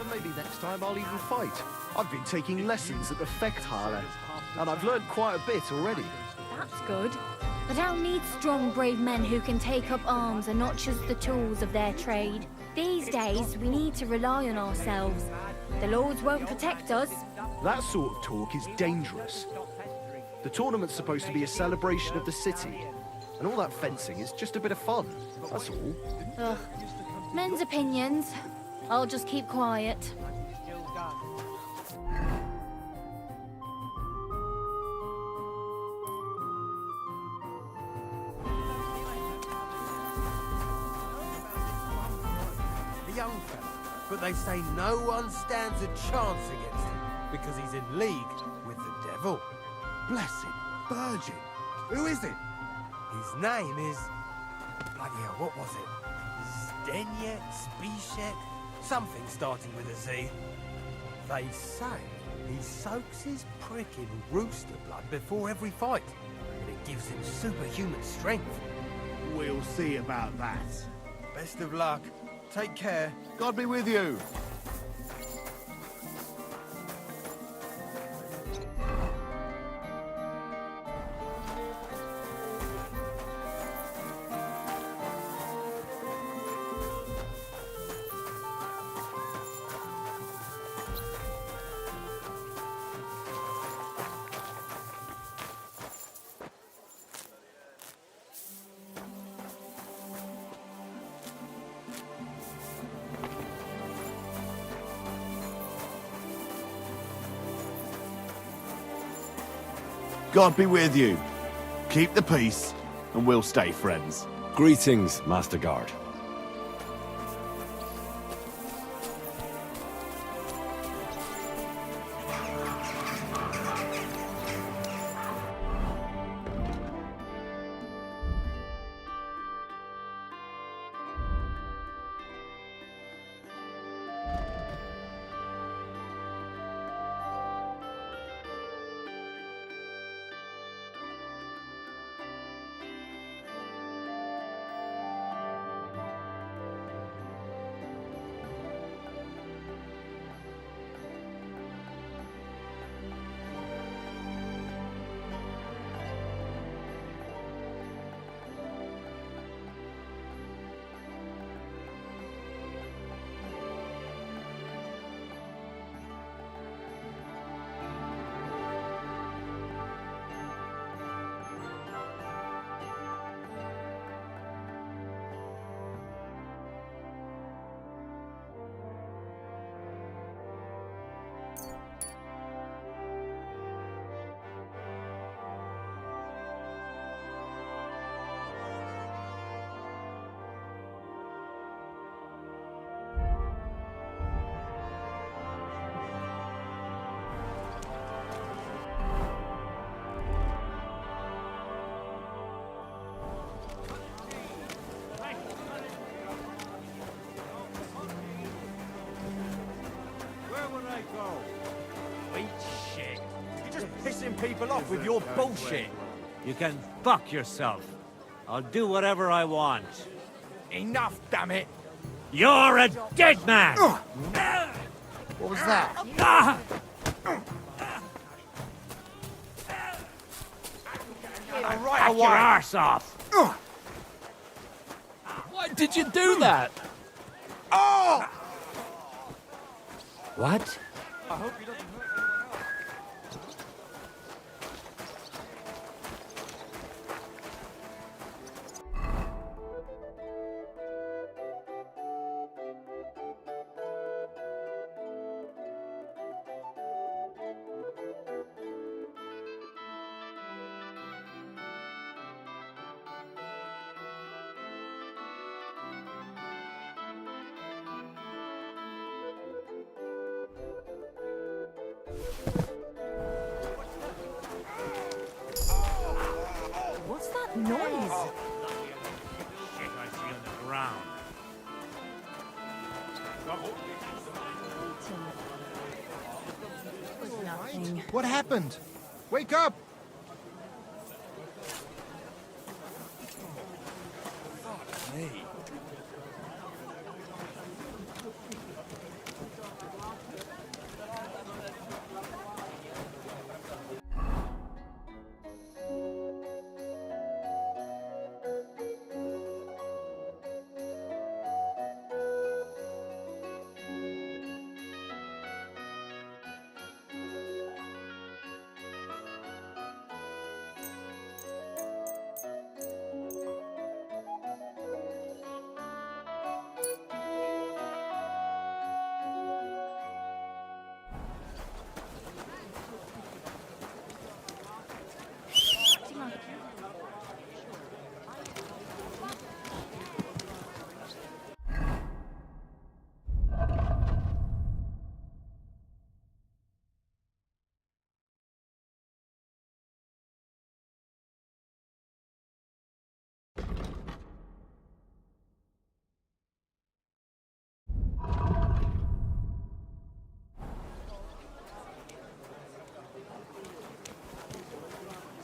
Maybe next time I'll even fight. I've been taking lessons at the Fechthalle, and I've learned quite a bit already. That's good. The town needs strong, brave men who can take up arms and not just the tools of their trade. These days, we need to rely on ourselves. The lords won't protect us. That sort of talk is dangerous. The tournament's supposed to be a celebration of the city, and all that fencing is just a bit of fun, that's all. Ugh. Men's opinions. I'll just keep quiet. A young fella, but they say no one stands a chance against him because he's in league with the devil. Blessed Virgin! Who is it? His name is... bloody hell, what was it? Zdeněk, Spishek? Something starting with a Z. They say he soaks his prick in rooster blood before every fight, and it gives him superhuman strength. We'll see about that. Best of luck. Take care. God be with you. God be with you. Keep the peace, and we'll stay friends. Greetings, Master Guard. People off with your bullshit. You can fuck yourself. I'll do whatever I want. Enough, damn it! You're a dead man! What was that? Back your arse off! Why did you do that? Oh! What? I hope he doesn't hurt anyone else. What's that noise? Shit I see on the ground. Nothing. What happened? Wake up!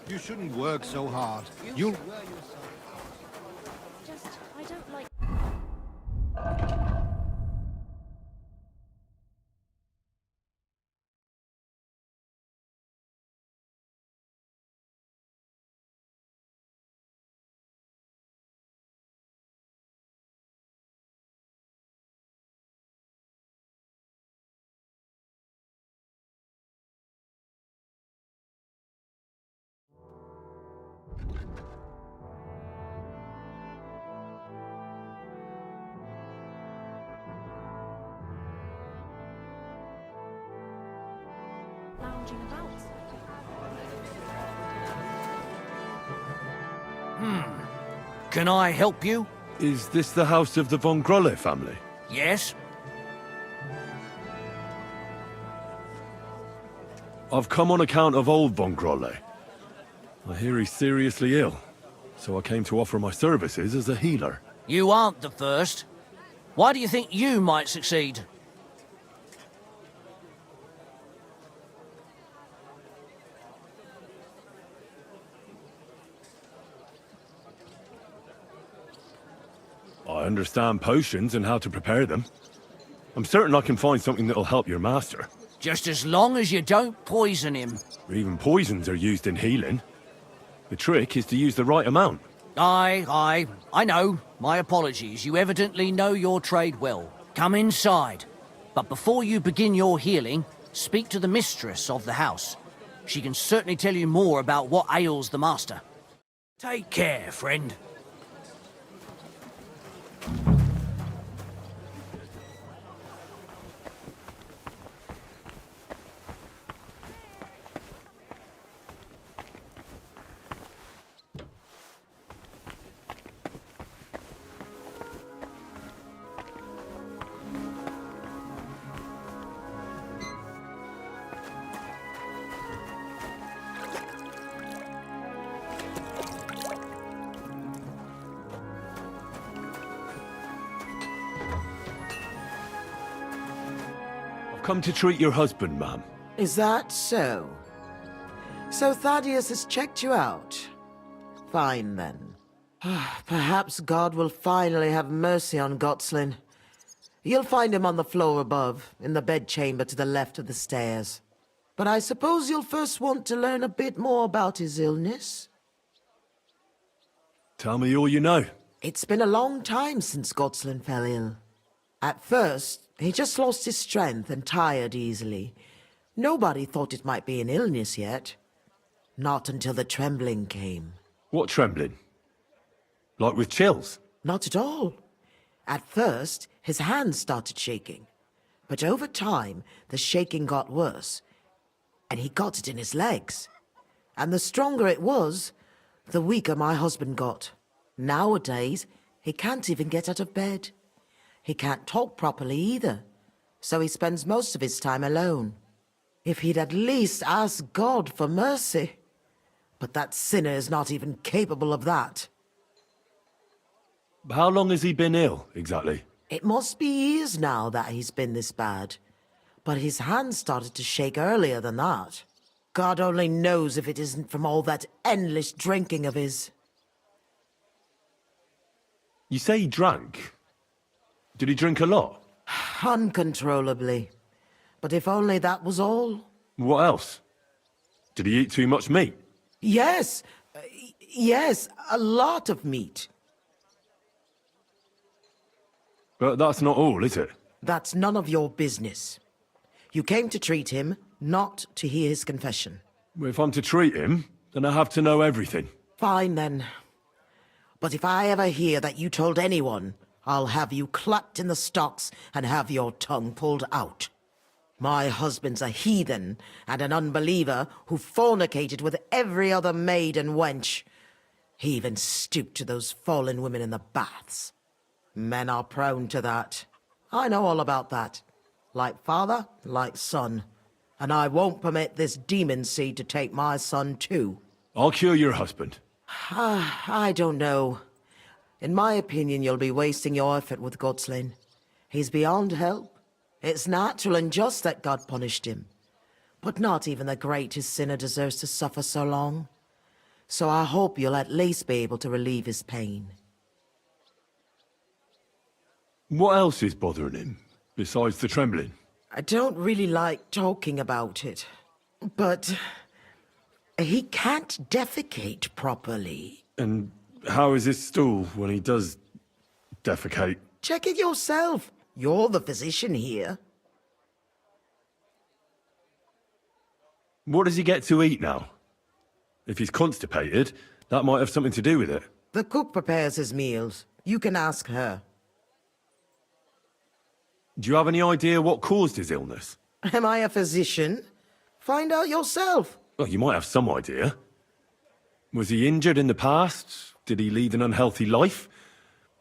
You shouldn't work so hard. You'll... Just, I don't like... lounging about. Can I help you? Is this the house of the Von Grolle family? Yes? I've come on account of old Von Grolle. I hear he's seriously ill, so I came to offer my services as a healer. You aren't the first. Why do you think you might succeed? I understand potions and how to prepare them. I'm certain I can find something that'll help your master. Just as long as you don't poison him. Even poisons are used in healing. The trick is to use the right amount. I know. My apologies. You evidently know your trade well. Come inside. But before you begin your healing, speak to the mistress of the house. She can certainly tell you more about what ails the master. Take care, friend. Come to treat your husband, ma'am. Is that so? So Thaddeus has checked you out? Fine, then. Perhaps God will finally have mercy on Gotslin. You'll find him on the floor above, in the bedchamber to the left of the stairs. But I suppose you'll first want to learn a bit more about his illness? Tell me all you know. It's been a long time since Gotslin fell ill. At first, he just lost his strength and tired easily. Nobody thought it might be an illness yet. Not until the trembling came. What trembling? Like with chills? Not at all. At first, his hands started shaking. But over time, the shaking got worse. And he got it in his legs. And the stronger it was, the weaker my husband got. Nowadays, he can't even get out of bed. He can't talk properly either, so he spends most of his time alone. If he'd at least ask God for mercy. But that sinner is not even capable of that. How long has he been ill, exactly? It must be years now that he's been this bad. But his hands started to shake earlier than that. God only knows if it isn't from all that endless drinking of his. You say he drank? Did he drink a lot? Uncontrollably. But if only that was all. What else? Did he eat too much meat? Yes. Yes, a lot of meat. But that's not all, is it? That's none of your business. You came to treat him, not to hear his confession. If I'm to treat him, then I have to know everything. Fine, then. But if I ever hear that you told anyone, I'll have you clapped in the stocks and have your tongue pulled out. My husband's a heathen and an unbeliever who fornicated with every other maid and wench. He even stooped to those fallen women in the baths. Men are prone to that. I know all about that. Like father, like son. And I won't permit this demon seed to take my son too. I'll cure your husband. I don't know. In my opinion, you'll be wasting your effort with Gotslin. He's beyond help. It's natural and just that God punished him. But not even the greatest sinner deserves to suffer so long. so I hope you'll at least be able to relieve his pain. What else is bothering him, besides the trembling? I don't really like talking about it, but he can't defecate properly. And how is his stool when he does defecate? Check it yourself. You're the physician here. What does he get to eat now? If he's constipated, that might have something to do with it. The cook prepares his meals. You can ask her. Do you have any idea what caused his illness? Am I a physician? Find out yourself. Well, you might have some idea. Was he injured in the past? Did he lead an unhealthy life?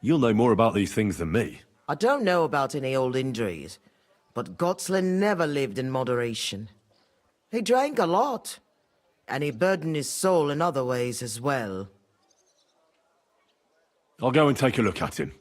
You'll know more about these things than me. I don't know about any old injuries, but Gotslin never lived in moderation. He drank a lot, and he burdened his soul in other ways as well. I'll go and take a look at him.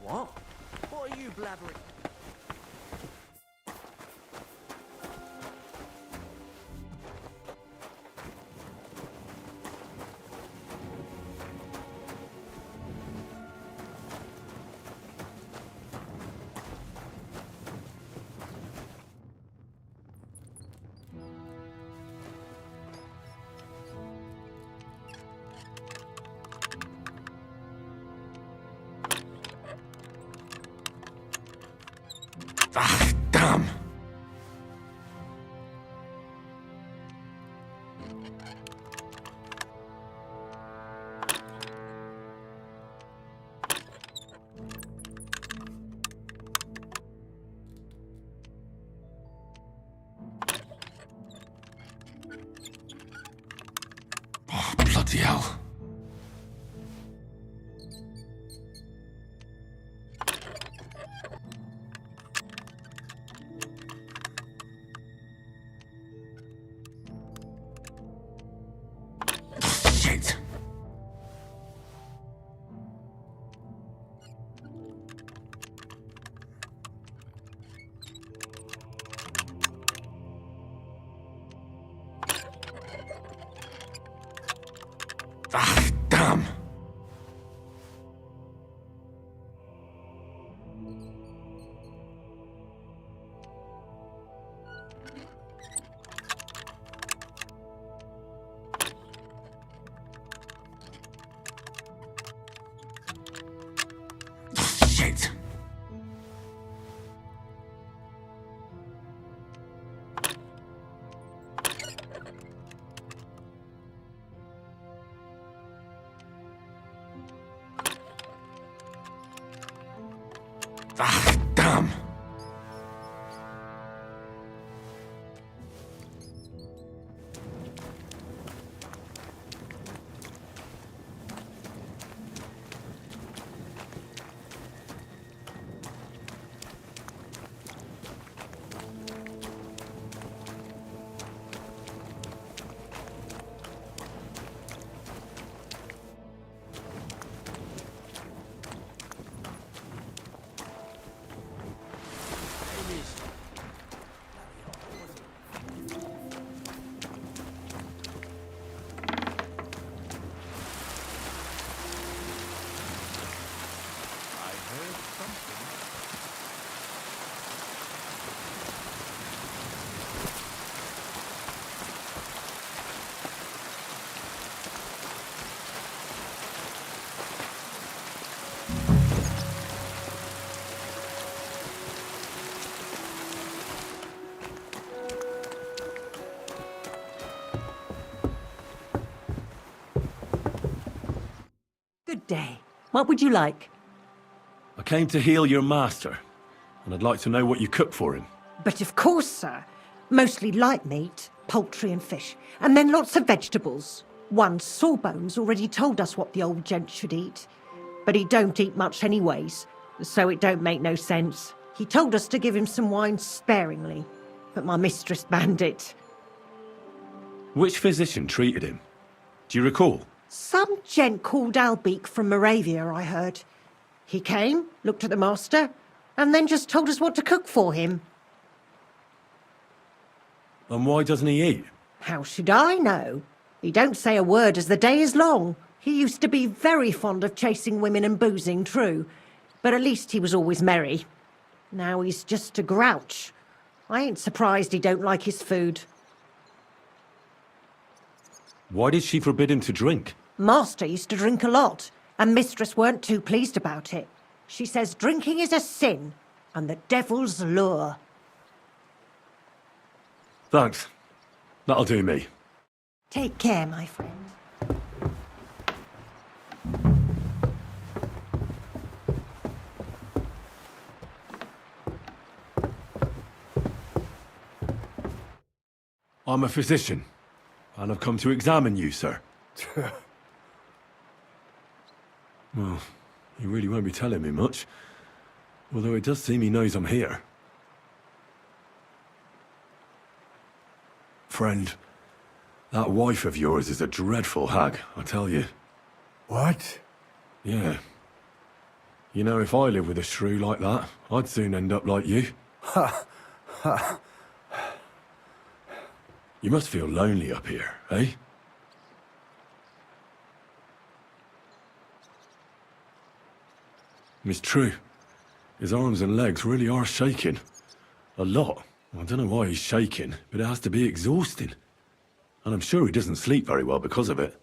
What? What are you blabbering? Ah, damn! Ah, damn! Good day. What would you like? I came to heal your master, and I'd like to know what you cook for him. But of course, sir. Mostly light meat, poultry and fish, and then lots of vegetables. One Sawbones already told us what the old gent should eat. But he don't eat much anyways, so it don't make no sense. He told us to give him some wine sparingly, but my mistress banned it. Which physician treated him? Do you recall? Some gent called Albeek from Moravia, I heard. He came, looked at the master, and then just told us what to cook for him. And why doesn't he eat? How should I know? He don't say a word as the day is long. He used to be very fond of chasing women and boozing, true, but at least he was always merry. Now he's just a grouch. I ain't surprised he don't like his food. Why did she forbid him to drink? Master used to drink a lot, and mistress weren't too pleased about it. She says drinking is a sin, and the devil's lure. Thanks. That'll do me. Take care, my friend. I'm a physician, and I've come to examine you, sir. Well, you really won't be telling me much, although it does seem he knows I'm here. Friend, that wife of yours is a dreadful hag, I tell you. What? Yeah. You know, if I lived with a shrew like that, I'd soon end up like you. You must feel lonely up here, eh? It's true. His arms and legs really are shaking. A lot. I don't know why he's shaking, but it has to be exhausting. And I'm sure he doesn't sleep very well because of it.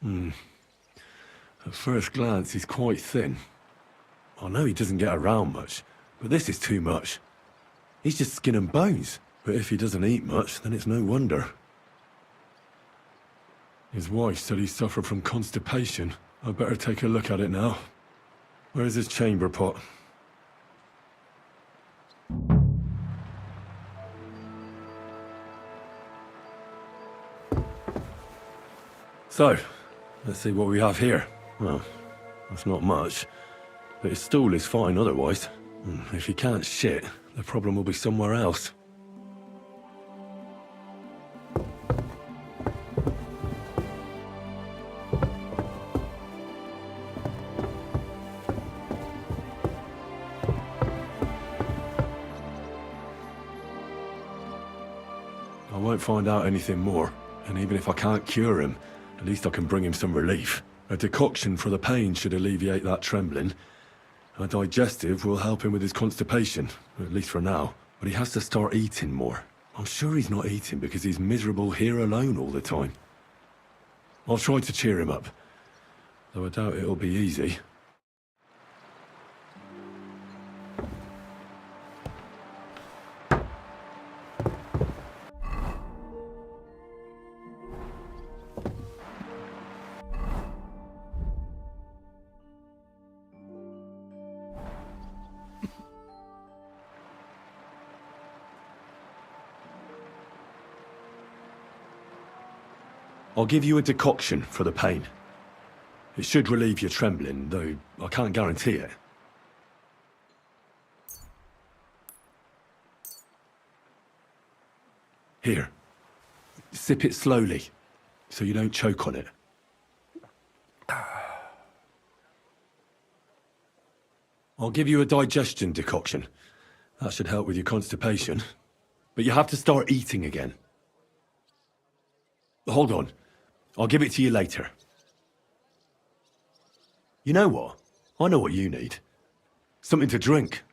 At first glance, he's quite thin. I know he doesn't get around much, but this is too much. He's just skin and bones. But if he doesn't eat much, then it's no wonder. His wife said he suffered from constipation. I'd better take a look at it now. Where's his chamber pot? So, let's see what we have here. Well, that's not much. But his stool is fine otherwise. If he can't shit, the problem will be somewhere else. I won't find out anything more, and even if I can't cure him, at least I can bring him some relief. A decoction for the pain should alleviate that trembling. A digestive will help him with his constipation, at least for now. But he has to start eating more. I'm sure he's not eating because he's miserable here alone all the time. I'll try to cheer him up, though I doubt it'll be easy. I'll give you a decoction for the pain. It should relieve your trembling, though I can't guarantee it. Here. Sip it slowly, so you don't choke on it. I'll give you a digestion decoction. That should help with your constipation. But you have to start eating again. Hold on. I'll give it to you later. You know what? I know what you need. Something to drink.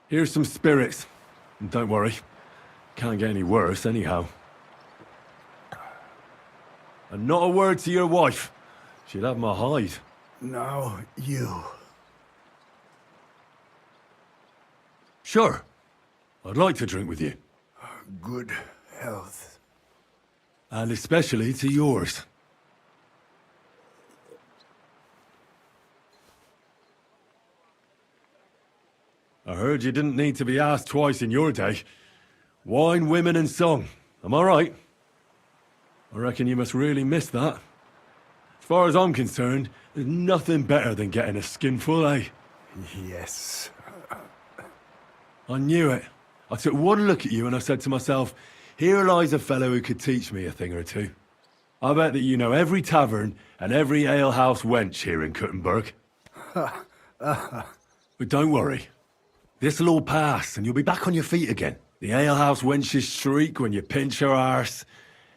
Here's some spirits. And don't worry. Can't get any worse anyhow. And not a word to your wife. She'd have my hide. No, you. Sure. I'd like to drink with you. Good health. And especially to yours. I heard you didn't need to be asked twice in your day. Wine, women, and song. Am I right? I reckon you must really miss that. As far as I'm concerned, there's nothing better than getting a skinful, eh? Yes. I knew it. I took one look at you and I said to myself, here lies a fellow who could teach me a thing or two. I bet that you know every tavern and every alehouse wench here in Kuttenberg. But don't worry. This'll all pass and you'll be back on your feet again. The alehouse wenches shriek when you pinch her arse.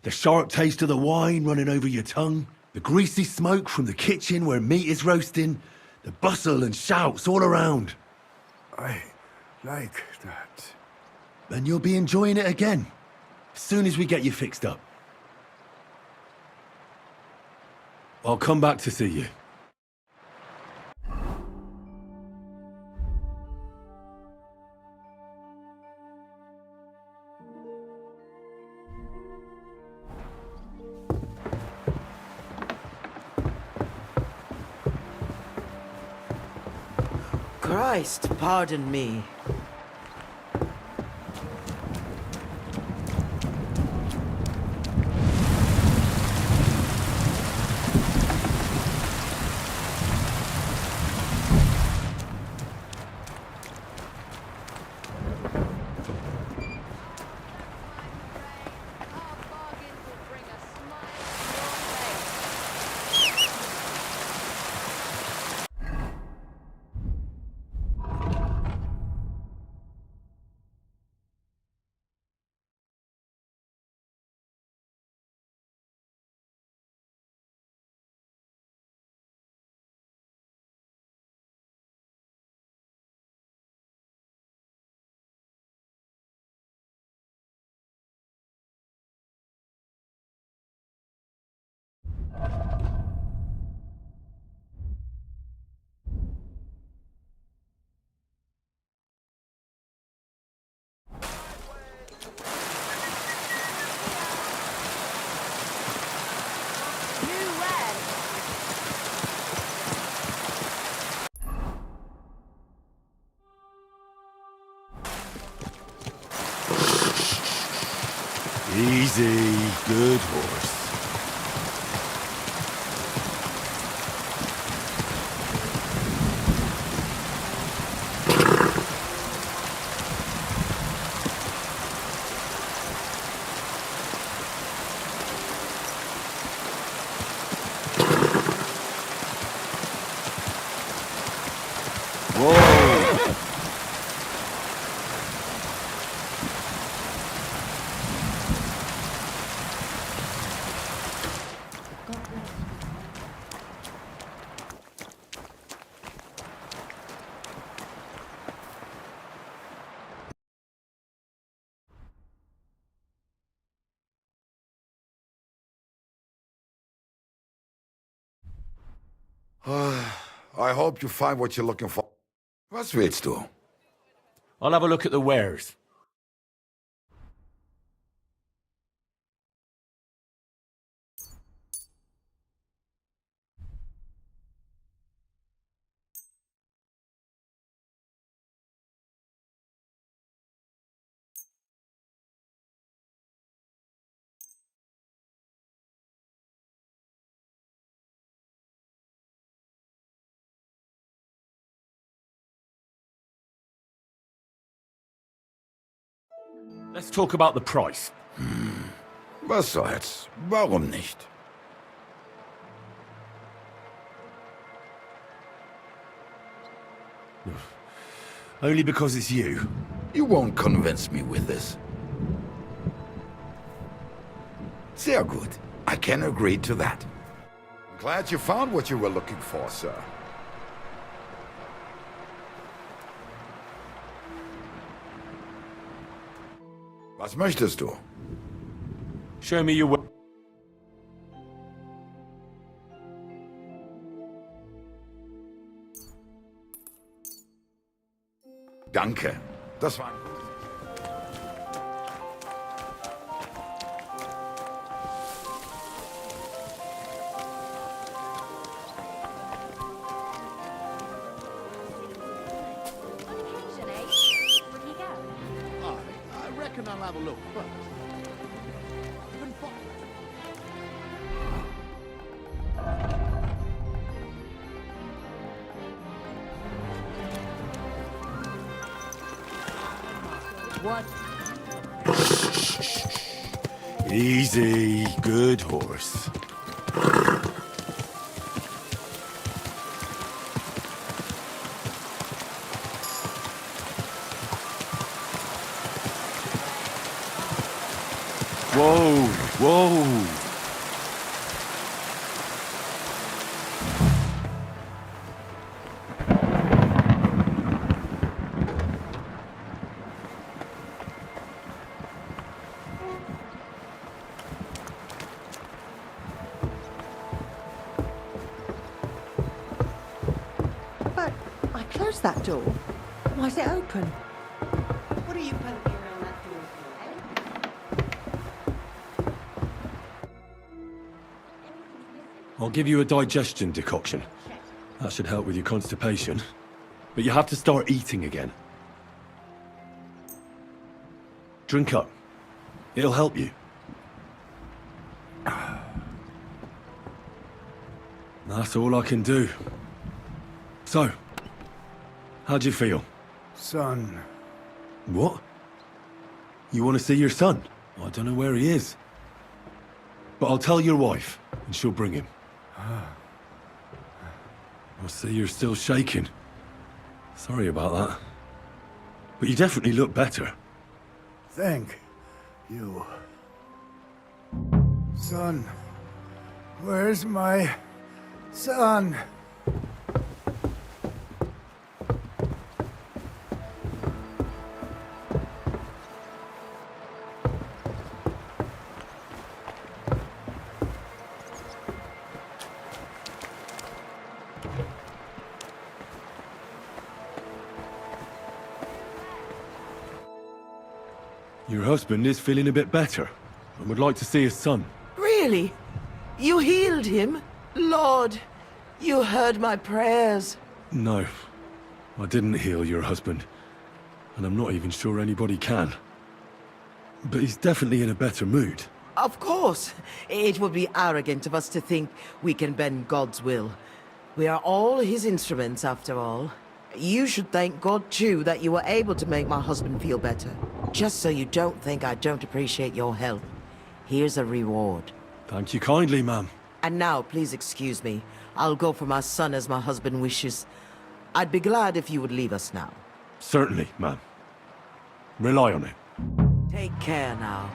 The sharp taste of the wine running over your tongue. The greasy smoke from the kitchen where meat is roasting. The bustle and shouts all around. I like that. And you'll be enjoying it again. As soon as we get you fixed up. I'll come back to see you. Christ, pardon me. Easy, good horse. I hope you find what you're looking for. Was willst du? I'll have a look at the wares. Let's talk about the price. Was soll's? Warum nicht? Only because it's you. You won't convince me with this. Sehr gut. I can agree to that. Glad you found what you were looking for, sir. Was möchtest du? Show me your way. Danke. Das war... I reckon I'll have a look first. What? Easy, good horse. Whoa, whoa. But I closed that door. Why is it open? What are you poking around that door for, eh? I'll give you a digestion decoction. That should help with your constipation. But you have to start eating again. Drink up. It'll help you. That's all I can do. So, how'd you feel? Son. What? You want to see your son? I don't know where he is. But I'll tell your wife, and she'll bring him. I see you're still shaking. Sorry about that. But you definitely look better. Thank you. Son. Where's my son? Your husband is feeling a bit better and would like to see his son. Really? You healed him? Lord, you heard my prayers. No, I didn't heal your husband. And I'm not even sure anybody can. But he's definitely in a better mood. Of course. It would be arrogant of us to think we can bend God's will. We are all his instruments, after all. You should thank God, too, that you were able to make my husband feel better. Just so you don't think I don't appreciate your help. Here's a reward. Thank you kindly, ma'am. And now, please excuse me. I'll go for my son as my husband wishes. I'd be glad if you would leave us now. Certainly, ma'am. Rely on it. Take care now.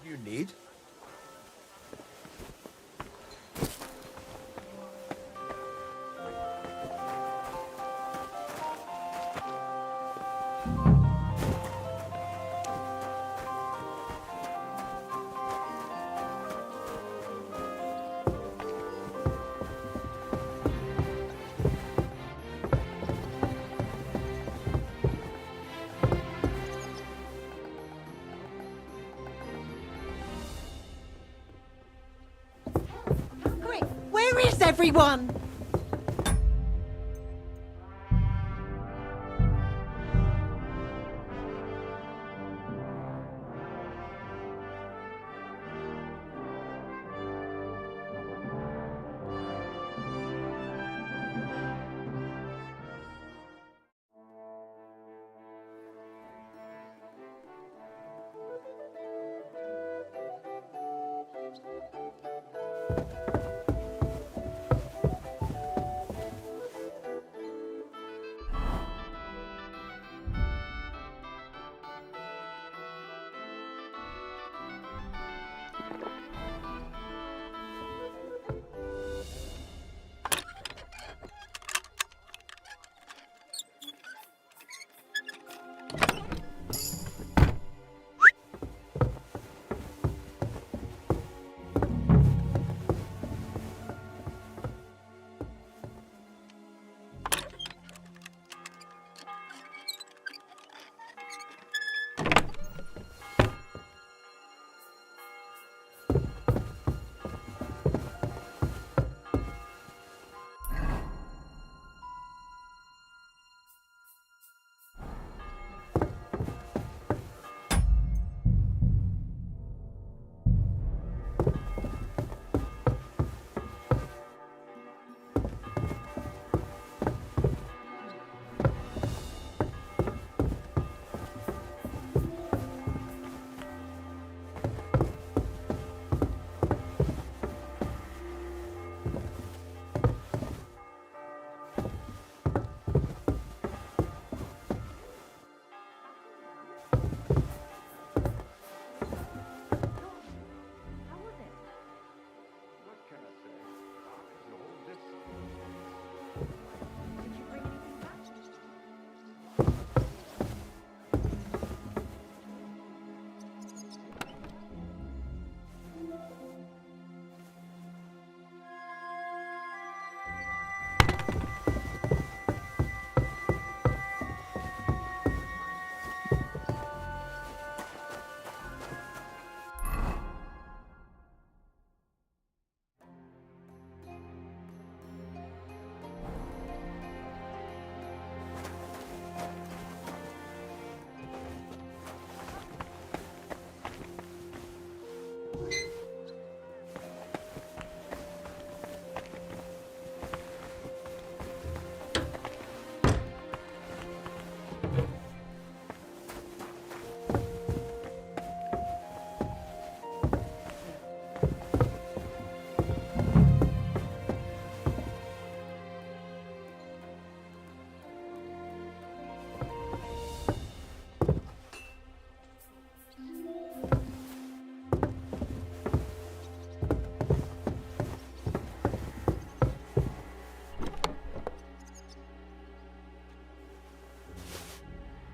you need? Quick, where is everyone?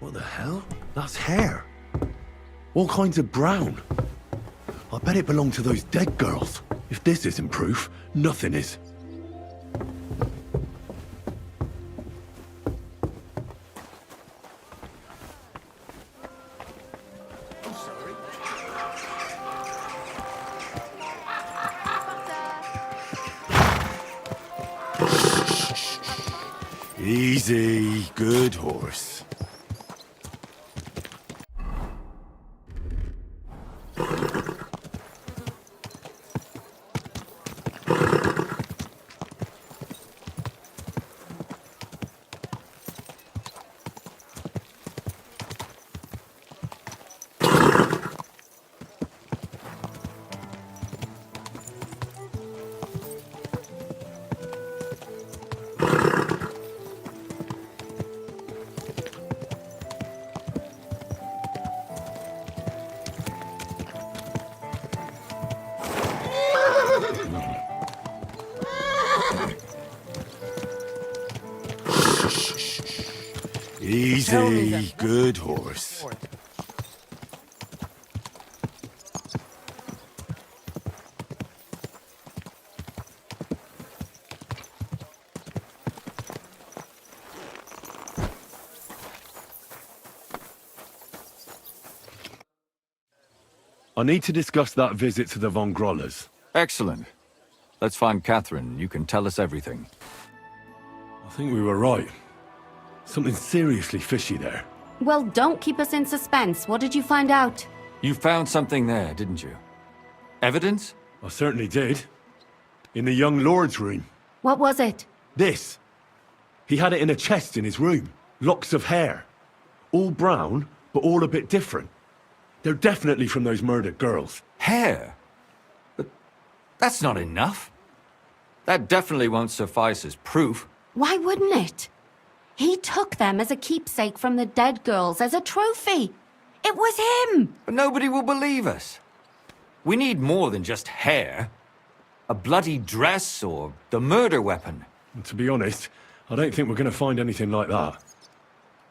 What the hell? That's hair. All kinds of brown. I bet it belonged to those dead girls. If this isn't proof, nothing is. Easy, good horse. Easy, good horse. I need to discuss that visit to the Von Grollers. Excellent. Let's find Catherine. You can tell us everything. I think we were right. Something seriously fishy there. Well, don't keep us in suspense. What did you find out? You found something there, didn't you? Evidence? I certainly did. In the young lord's room. What was it? This. He had it in a chest in his room. Locks of hair. All brown, but all a bit different. They're definitely from those murdered girls. Hair? But that's not enough. That definitely won't suffice as proof. Why wouldn't it? He took them as a keepsake from the dead girls, as a trophy. It was him! But nobody will believe us. We need more than just hair. A bloody dress or the murder weapon. And to be honest, I don't think we're going to find anything like that.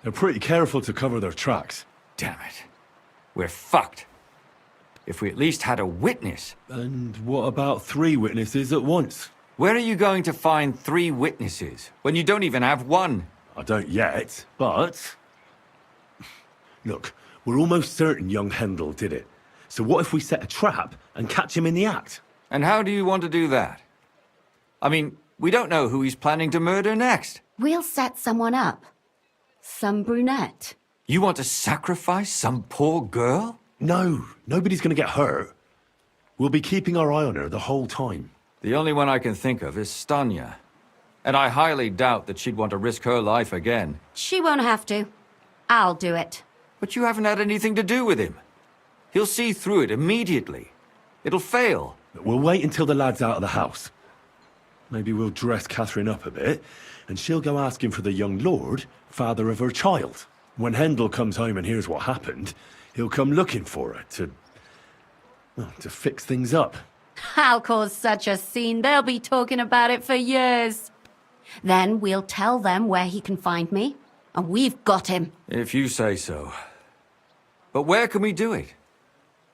They're pretty careful to cover their tracks. Damn it. We're fucked. If we at least had a witness. And what about 3 witnesses at once? Where are you going to find 3 witnesses when you don't even have one? I don't yet, but... Look, we're almost certain young Hendel did it. So what if we set a trap and catch him in the act? And how do you want to do that? I mean, we don't know who he's planning to murder next. We'll set someone up. Some brunette. You want to sacrifice some poor girl? No, nobody's going to get hurt. We'll be keeping our eye on her the whole time. The only one I can think of is Stanya. And I highly doubt that she'd want to risk her life again. She won't have to. I'll do it. But you haven't had anything to do with him. He'll see through it immediately. It'll fail. We'll wait until the lad's out of the house. Maybe we'll dress Catherine up a bit, and she'll go asking for the young lord, father of her child. When Hendel comes home and hears what happened, he'll come looking for her to fix things up. I'll cause such a scene, they'll be talking about it for years. Then we'll tell them where he can find me, and we've got him. If you say so. But where can we do it?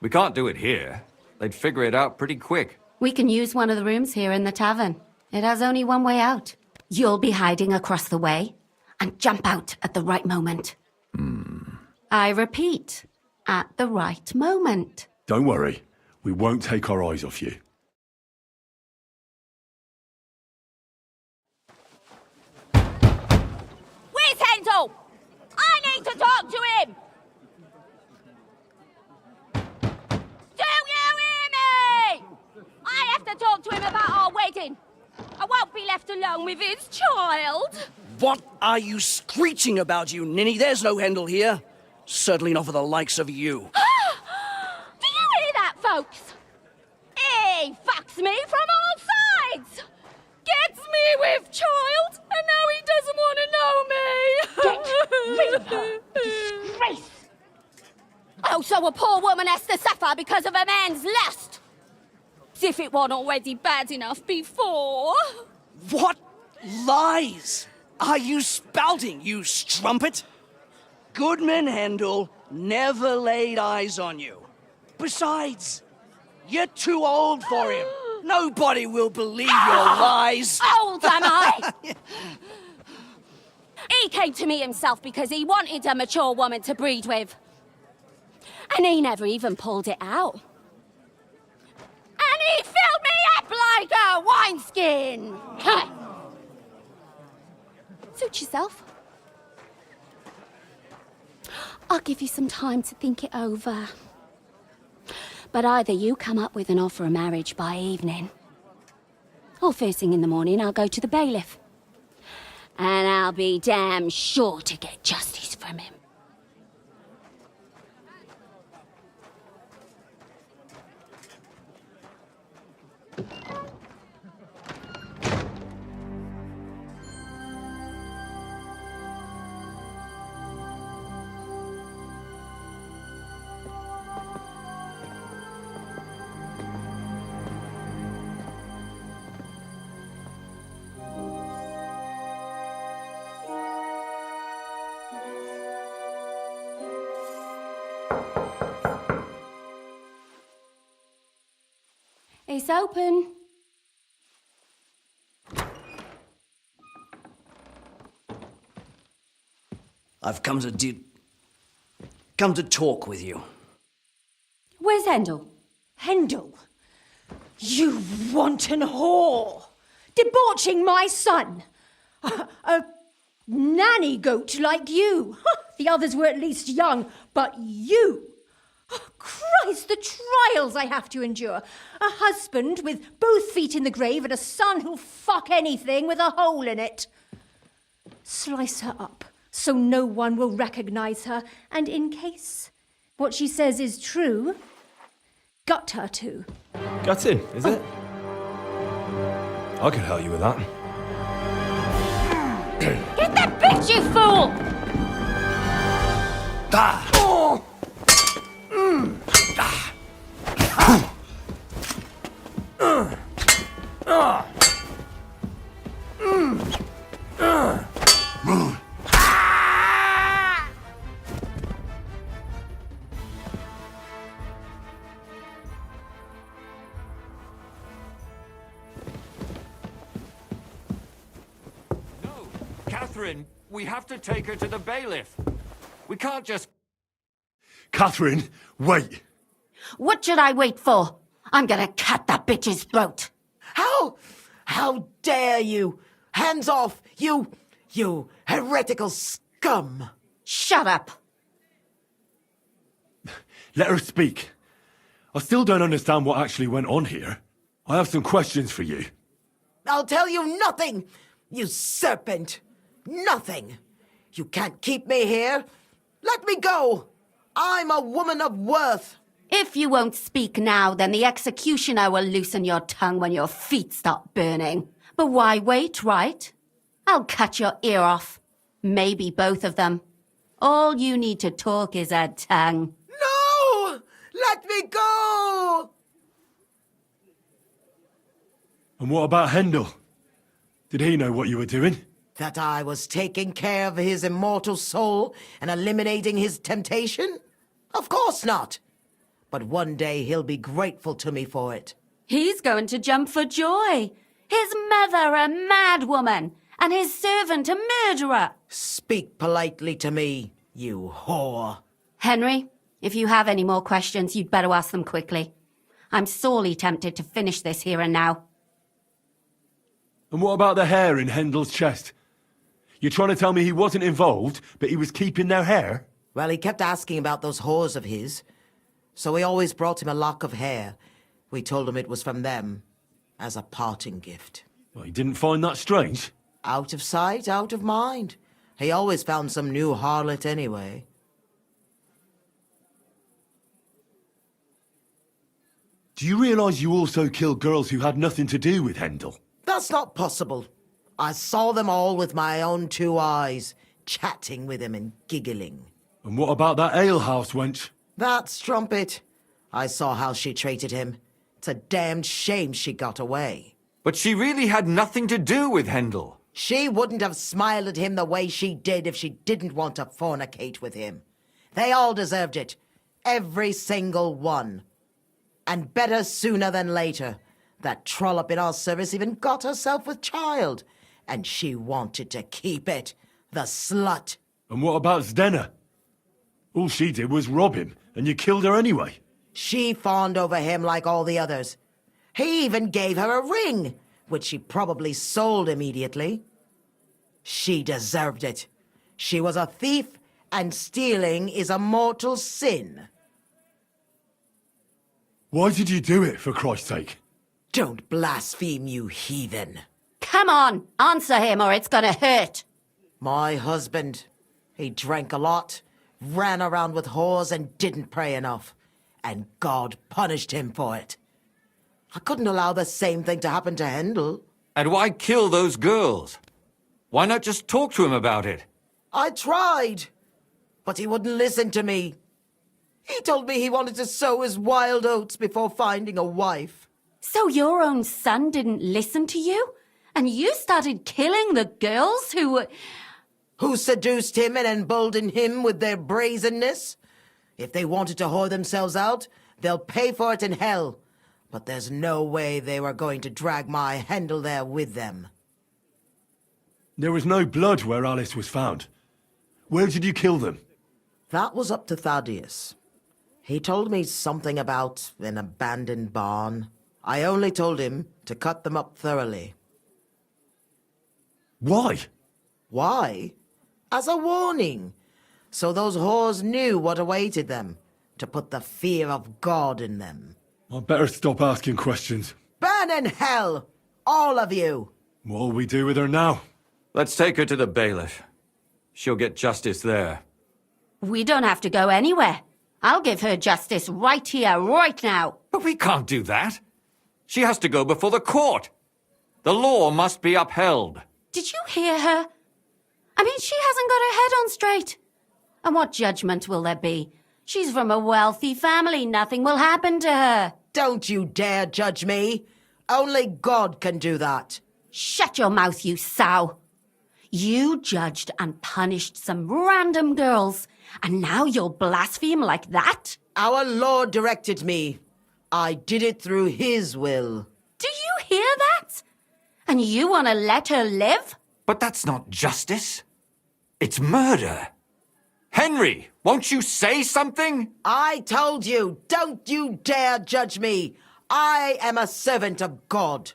We can't do it here. They'd figure it out pretty quick. We can use one of the rooms here in the tavern. It has only one way out. You'll be hiding across the way, and jump out at the right moment. I repeat, at the right moment. Don't worry, we won't take our eyes off you. Where's Hendel? I need to talk to him! Do you hear me? I have to talk to him about our wedding. I won't be left alone with his child. What are you screeching about, you ninny? There's no Hendel here. Certainly not for the likes of you. Do you hear that, folks? He fucks me from all sides. Gets me with child, and now he doesn't want to know me. Get rid of her. Disgrace. Oh, so a poor woman has to suffer because of a man's lust. As if it wasn't already bad enough before. What lies are you spouting, you strumpet? Goodman Hendel never laid eyes on you. Besides, you're too old for him. Nobody will believe your lies. Old am I? He came to me himself because he wanted a mature woman to breed with. And he never even pulled it out. And he filled me up like a wineskin. Suit yourself. I'll give you some time to think it over. But either you come up with an offer of marriage by evening, or first thing in the morning I'll go to the bailiff. And I'll be damn sure to get justice from him. It's open. I've come to talk with you. Where's Hendel? Hendel, you wanton whore! Debauching my son! A nanny goat like you! The others were at least young, but you! Christ, the trials I have to endure! A husband with both feet in the grave and a son who'll fuck anything with a hole in it. Slice her up so no one will recognize her, and in case what she says is true, gut her too. Gutting, is it? I can help you with that. Get that bitch, you fool! Catherine, we have to take her to the bailiff. We can't just... Catherine, wait! What should I wait for? I'm gonna cut that bitch's throat. How dare you? Hands off, you heretical scum! Shut up. Let her speak. I still don't understand what actually went on here. I have some questions for you. I'll tell you nothing, you serpent! Nothing! You can't keep me here! Let me go! I'm a woman of worth! If you won't speak now, then the executioner will loosen your tongue when your feet start burning. But why wait, right? I'll cut your ear off. Maybe both of them. All you need to talk is a tongue. No! Let me go! And what about Hendel? Did he know what you were doing? That I was taking care of his immortal soul and eliminating his temptation? Of course not. But one day he'll be grateful to me for it. He's going to jump for joy. His mother a mad woman, and his servant a murderer. Speak politely to me, you whore. Henry, if you have any more questions, you'd better ask them quickly. I'm sorely tempted to finish this here and now. And what about the hair in Hendel's chest? You're trying to tell me he wasn't involved, but he was keeping their hair? Well, he kept asking about those whores of his, so we always brought him a lock of hair. We told him it was from them, as a parting gift. Well, he didn't find that strange? Out of sight, out of mind. He always found some new harlot anyway. Do you realise you also killed girls who had nothing to do with Hendel? That's not possible. I saw them all with my own 2 eyes, chatting with him and giggling. And what about that alehouse wench? That strumpet. I saw how she treated him. It's a damned shame she got away. But she really had nothing to do with Hendel. She wouldn't have smiled at him the way she did if she didn't want to fornicate with him. They all deserved it. Every single one. And better sooner than later. That trollop in our service even got herself with child. And she wanted to keep it. The slut. And what about Zdenna? All she did was rob him, and you killed her anyway. She fawned over him like all the others. He even gave her a ring, which she probably sold immediately. She deserved it. She was a thief, and stealing is a mortal sin. Why did you do it, for Christ's sake? Don't blaspheme, you heathen. Come on, answer him or it's gonna hurt. My husband, he drank a lot, ran around with whores and didn't pray enough. And God punished him for it. I couldn't allow the same thing to happen to Hendel. And why kill those girls? Why not just talk to him about it? I tried, but he wouldn't listen to me. He told me he wanted to sow his wild oats before finding a wife. So your own son didn't listen to you? And you started killing the girls who were... Who seduced him and emboldened him with their brazenness? If they wanted to whore themselves out, they'll pay for it in hell. but there's no way they were going to drag my handle there with them. There was no blood where Alice was found. Where did you kill them? That was up to Thaddeus. He told me something about an abandoned barn. I only told him to cut them up thoroughly. Why? Why? As a warning, so those whores knew what awaited them, to put the fear of God in them. I'd better stop asking questions. Burn in hell, all of you! What'll we do with her now? Let's take her to the bailiff. She'll get justice there. We don't have to go anywhere. I'll give her justice right here, right now. But we can't do that. She has to go before the court. The law must be upheld. Did you hear her? I mean, she hasn't got her head on straight. And what judgment will there be? She's from a wealthy family. Nothing will happen to her. Don't you dare judge me. Only God can do that. Shut your mouth, you sow. You judged and punished some random girls, and now you'll blaspheme like that? Our Lord directed me. I did it through His will. Do you hear that? And you want to let her live? But that's not justice. It's murder. Henry, won't you say something? I told you, don't you dare judge me. I am a servant of God.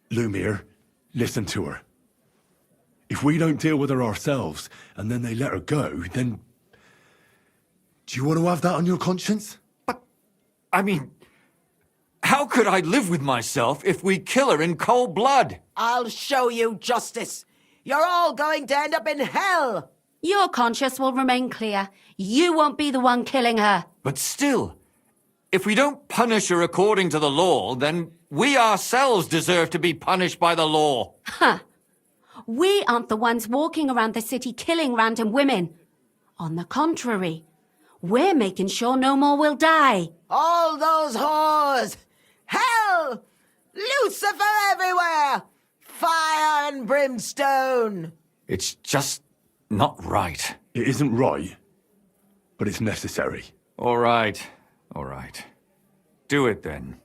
Lumiere, listen to her. If we don't deal with her ourselves, and then they let her go, then... Do you want to have that on your conscience? But, I mean, how could I live with myself if we kill her in cold blood? I'll show you justice. You're all going to end up in hell. Your conscience will remain clear. You won't be the one killing her. But still, if we don't punish her according to the law, then we ourselves deserve to be punished by the law. Huh. We aren't the ones walking around the city killing random women. On the contrary, we're making sure no more will die. All those whores! Hell! Lucifer everywhere! Fire and brimstone! It's just not right. It isn't right, but it's necessary. All right, all right. Do it then.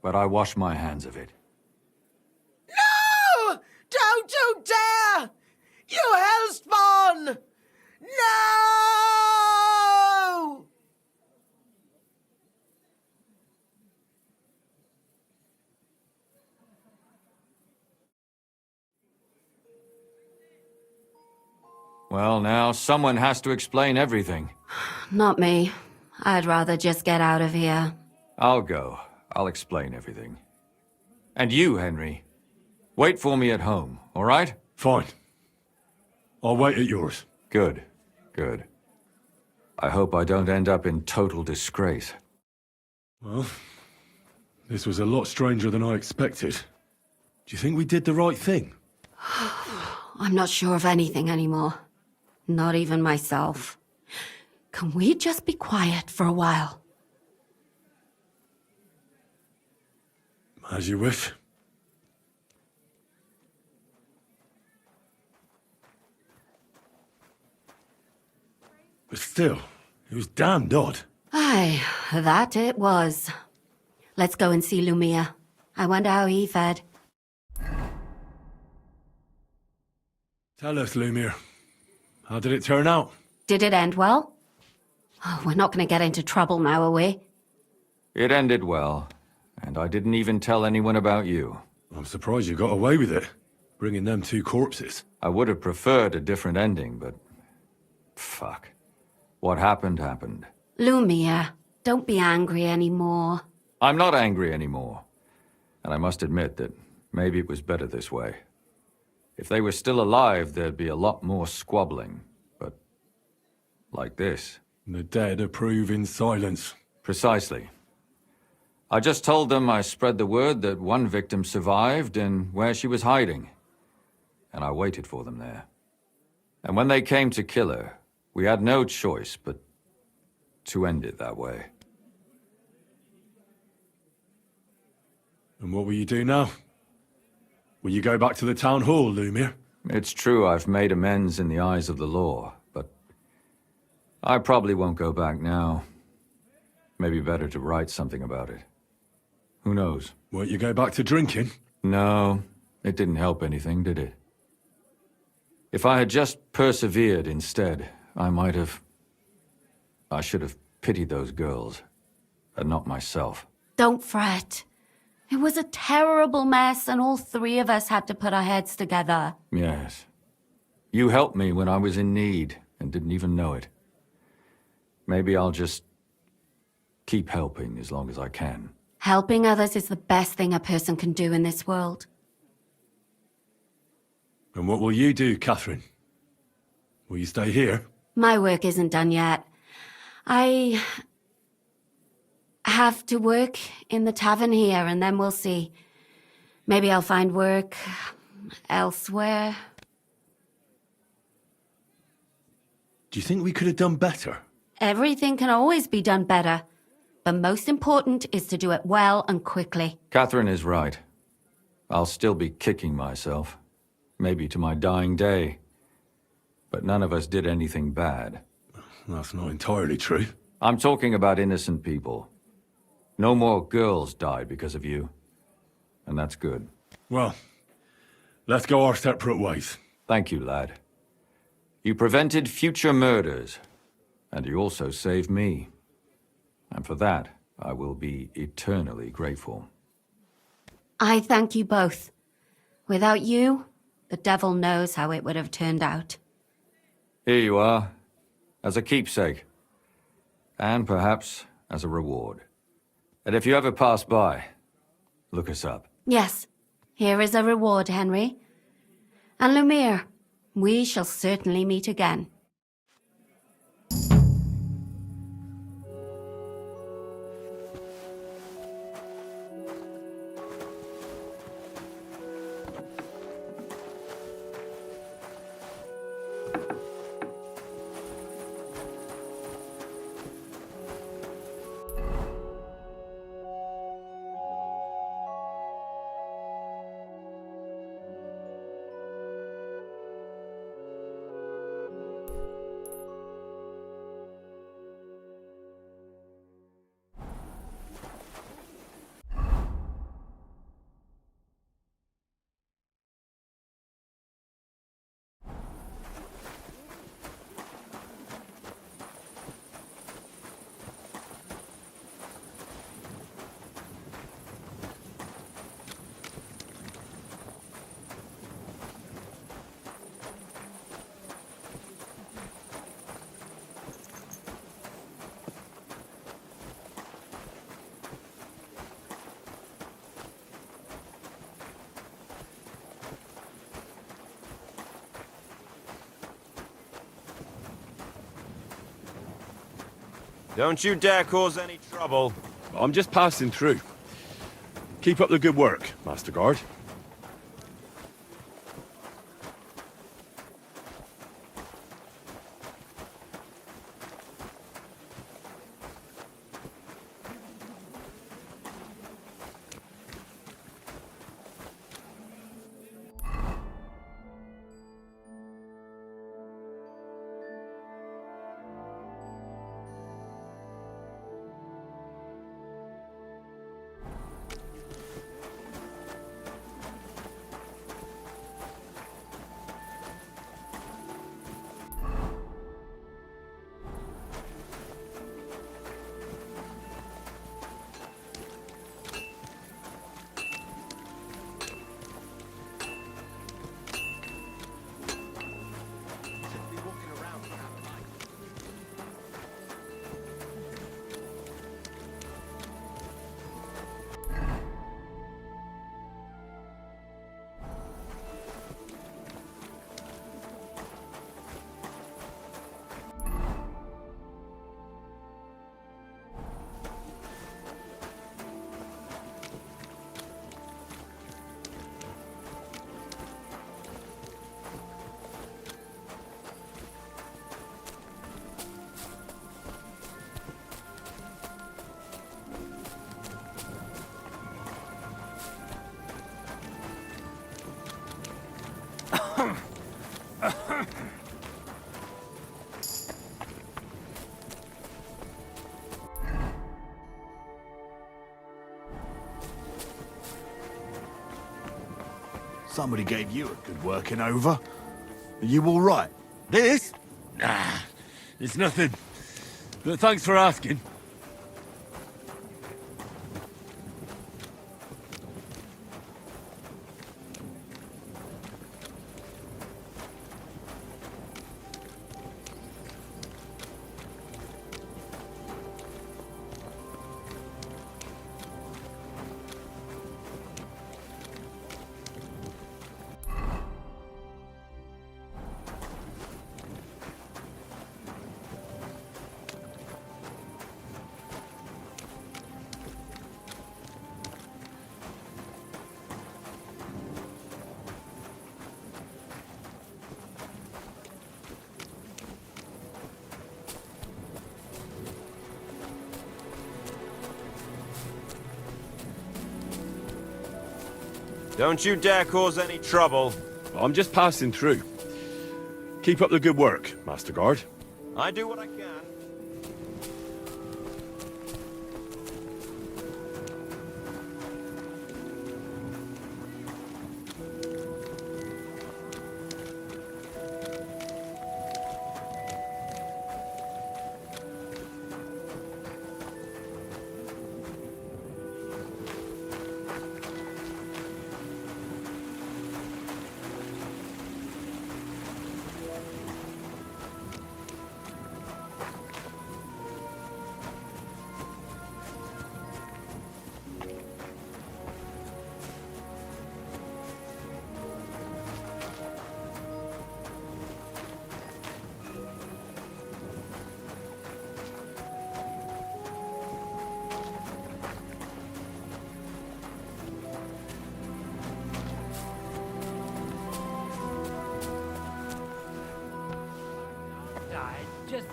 But I wash my hands of it. No! Don't you dare! You hellspawn! No! Well, now, someone has to explain everything. Not me. I'd rather just get out of here. I'll go. I'll explain everything. And you, Henry, wait for me at home, all right? Fine. I'll wait at yours. Good, good. I hope I don't end up in total disgrace. Well, this was a lot stranger than I expected. Do you think we did the right thing? I'm not sure of anything anymore. Not even myself. Can we just be quiet for a while? As you wish. But still, it was damned odd. Aye, that it was. Let's go and see Lumia. I wonder how he fared. Tell us, Lumiere. How did it turn out? Did it end well? Oh, we're not going to get into trouble now, are we? It ended well, and I didn't even tell anyone about you. I'm surprised you got away with it, bringing them two corpses. I would have preferred a different ending, but... fuck. What happened, happened. Lumia, don't be angry anymore. I'm not angry anymore. And I must admit that maybe it was better this way. If they were still alive, there'd be a lot more squabbling. But... like this. The dead approve in silence. Precisely. I just told them I spread the word that one victim survived and where she was hiding. And I waited for them there. And when they came to kill her, we had no choice but to end it that way. And what will you do now? Will you go back to the town hall, Lumiere? It's true I've made amends in the eyes of the law, but I probably won't go back now. Maybe better to write something about it. Who knows? Won't you go back to drinking? No, it didn't help anything, did it? If I had just persevered instead, I should have pitied those girls, and not myself. Don't fret. It was a terrible mess, and all three of us had to put our heads together. Yes. You helped me when I was in need, and didn't even know it. Maybe I'll just keep helping as long as I can. Helping others is the best thing a person can do in this world. And what will you do, Catherine? Will you stay here? My work isn't done yet. I have to work in the tavern here, and then we'll see. Maybe I'll find work elsewhere. Do you think we could have done better? Everything can always be done better. But most important is to do it well and quickly. Catherine is right. I'll still be kicking myself. Maybe to my dying day. But none of us did anything bad. That's not entirely true. I'm talking about innocent people. No more girls died because of you. And that's good. Well, let's go our separate ways. Thank you, lad. You prevented future murders. And you also saved me. And for that, I will be eternally grateful. I thank you both. Without you, the devil knows how it would have turned out. Here you are, as a keepsake. And perhaps as a reward. And if you ever pass by, look us up. Yes, here is a reward, Henry. And Lumiere, we shall certainly meet again. Don't you dare cause any trouble. I'm just passing through. Keep up the good work, Master Guard. Somebody gave you a good working over. Are you all right? This? Nah, it's nothing. But thanks for asking. Don't you dare cause any trouble. I'm just passing through. Keep up the good work, Master Guard. I do what I can.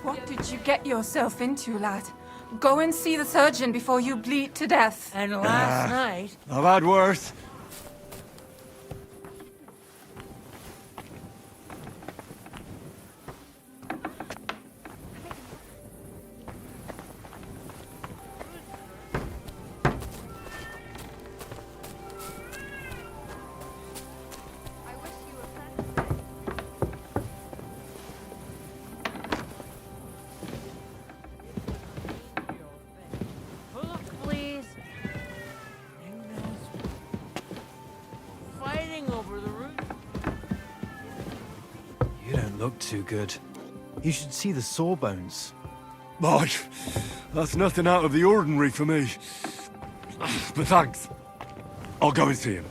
What did you get yourself into, lad? Go and see the surgeon before you bleed to death. And last night... I've had worse. Look too good. You should see the sawbones. Boy, that's nothing out of the ordinary for me. But thanks. I'll go and see him.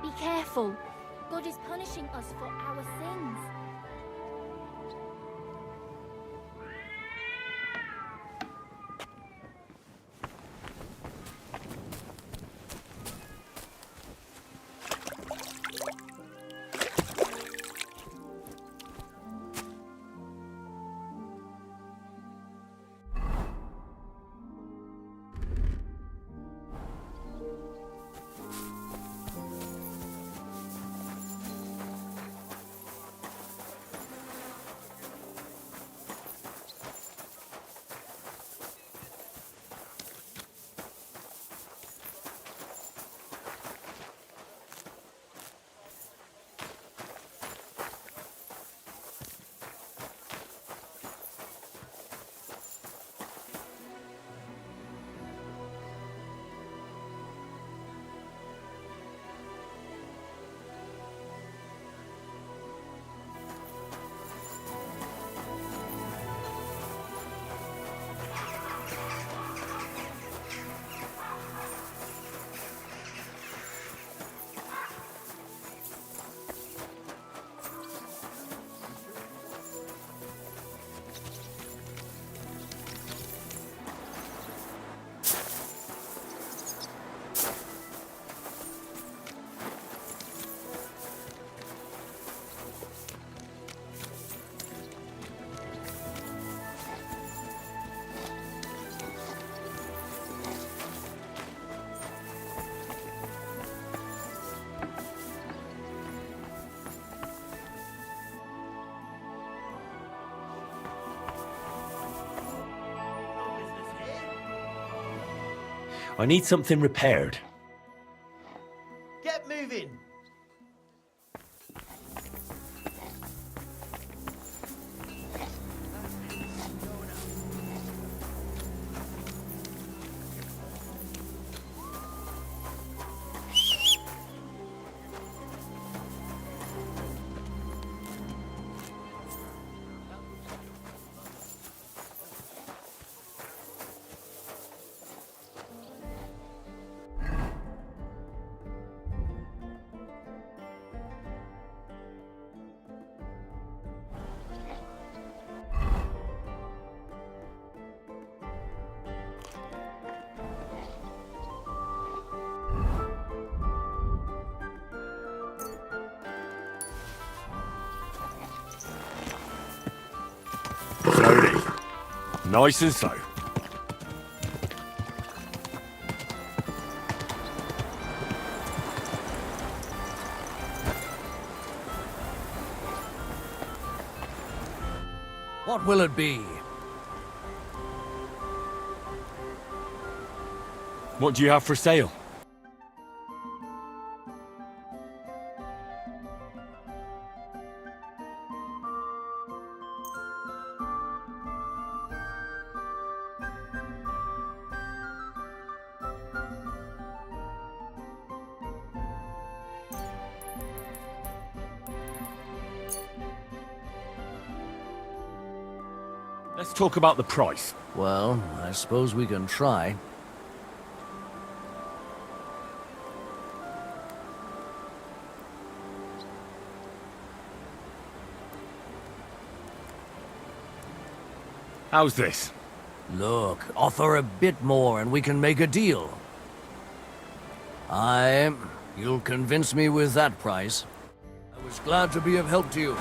Be careful. God is punishing us for our sins. I need something repaired. Get moving! Slowly. Nice and slow. What will it be? What do you have for sale? Let's talk about the price. Well, I suppose we can try. How's this? Look, offer a bit more and we can make a deal. You'll convince me with that price. I was glad to be of help to you.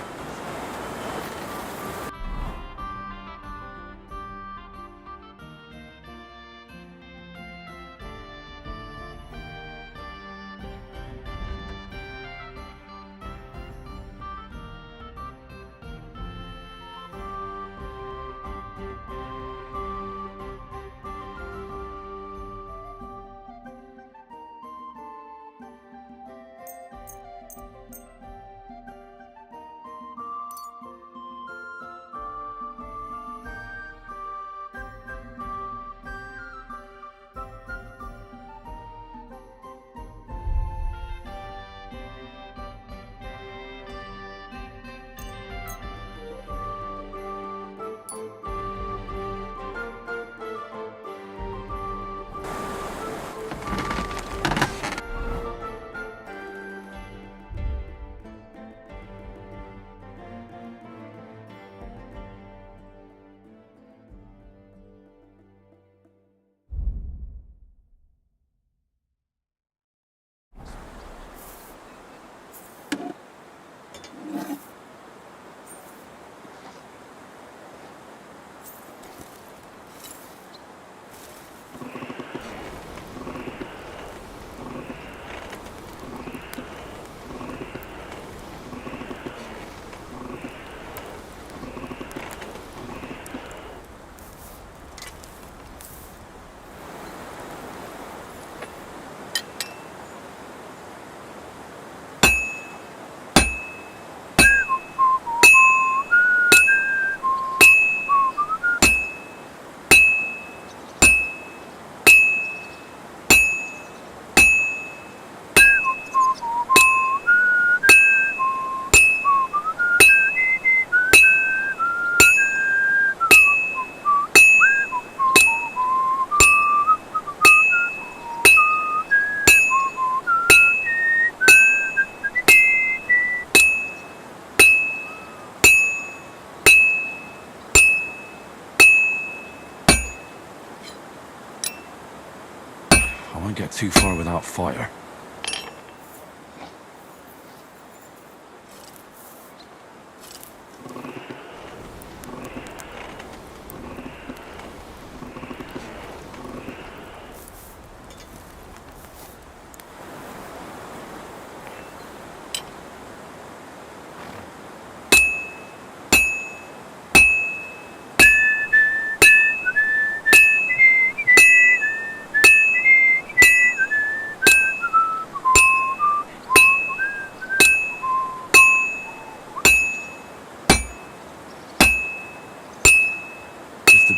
I won't get too far without fire.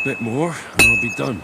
a bit more, and I'll be done.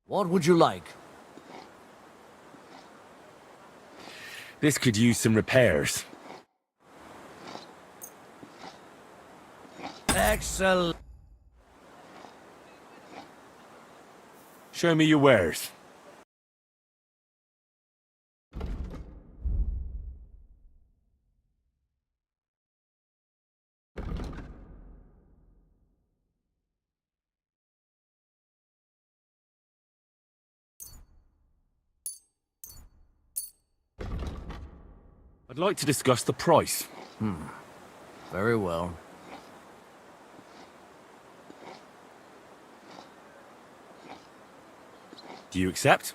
What would you like? This could use some repairs. Excellent. Show me your wares. I'd like to discuss the price. Very well. Do you accept?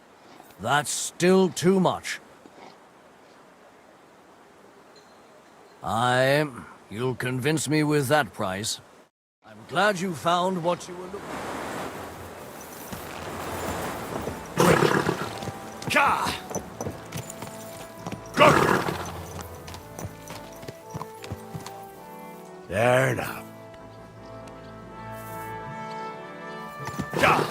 That's still too much. You'll convince me with that price. I'm glad you found what you were looking for. Ka! Go! There now. Ka!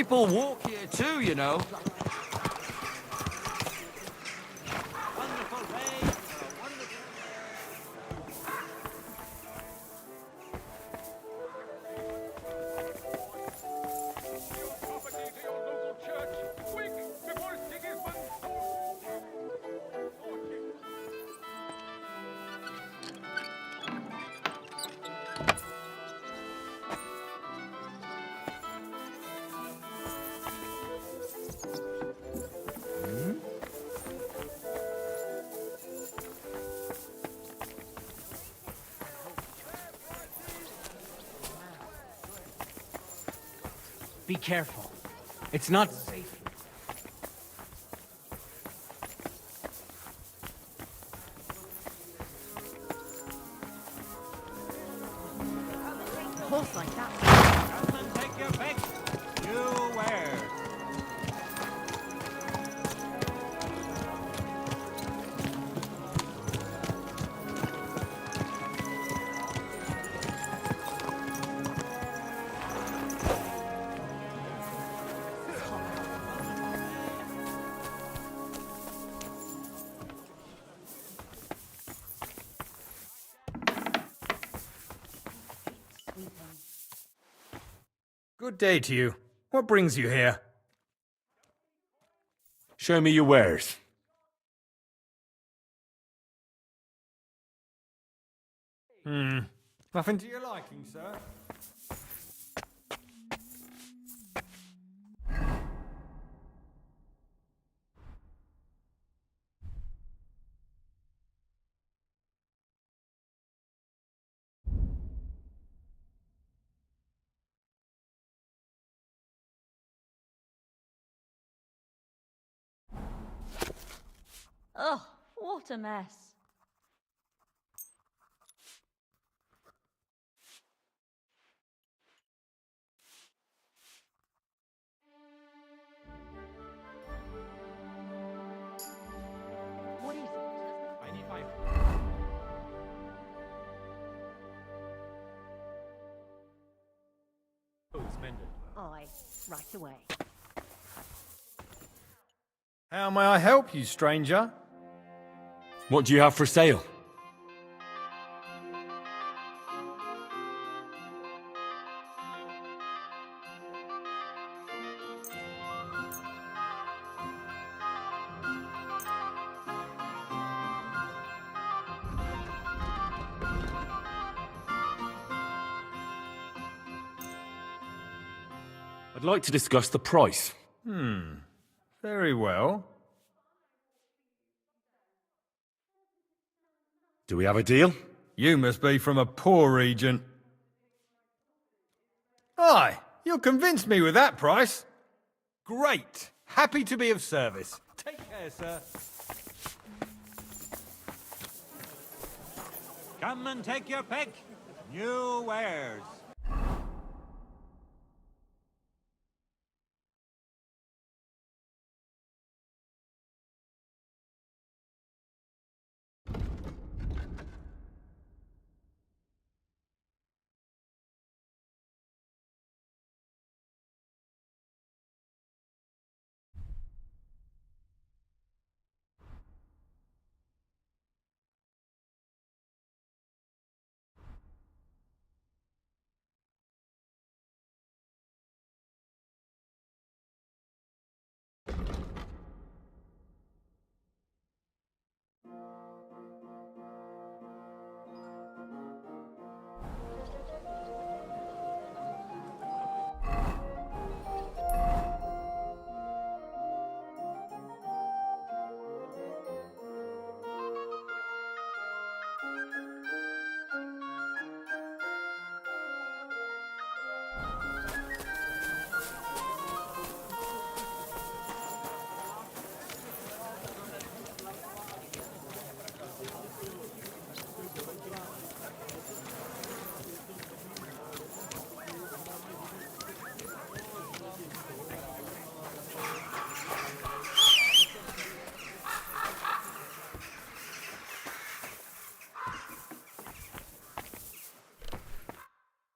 people walk here too, you know. Be careful. It's not safe. A horse like that. Come and take your pick. You where? Good day to you. What brings you here? Show me your wares. Nothing to your liking, sir? Oh, what a mess. What is it? I need my... Aye, right away. How may I help you, stranger? What do you have for sale? I'd like to discuss the price. Very well. Do we have a deal? You must be from a poor region. Aye, you'll convince me with that price. Great. Happy to be of service. Take care, sir. Come and take your pick. New wares.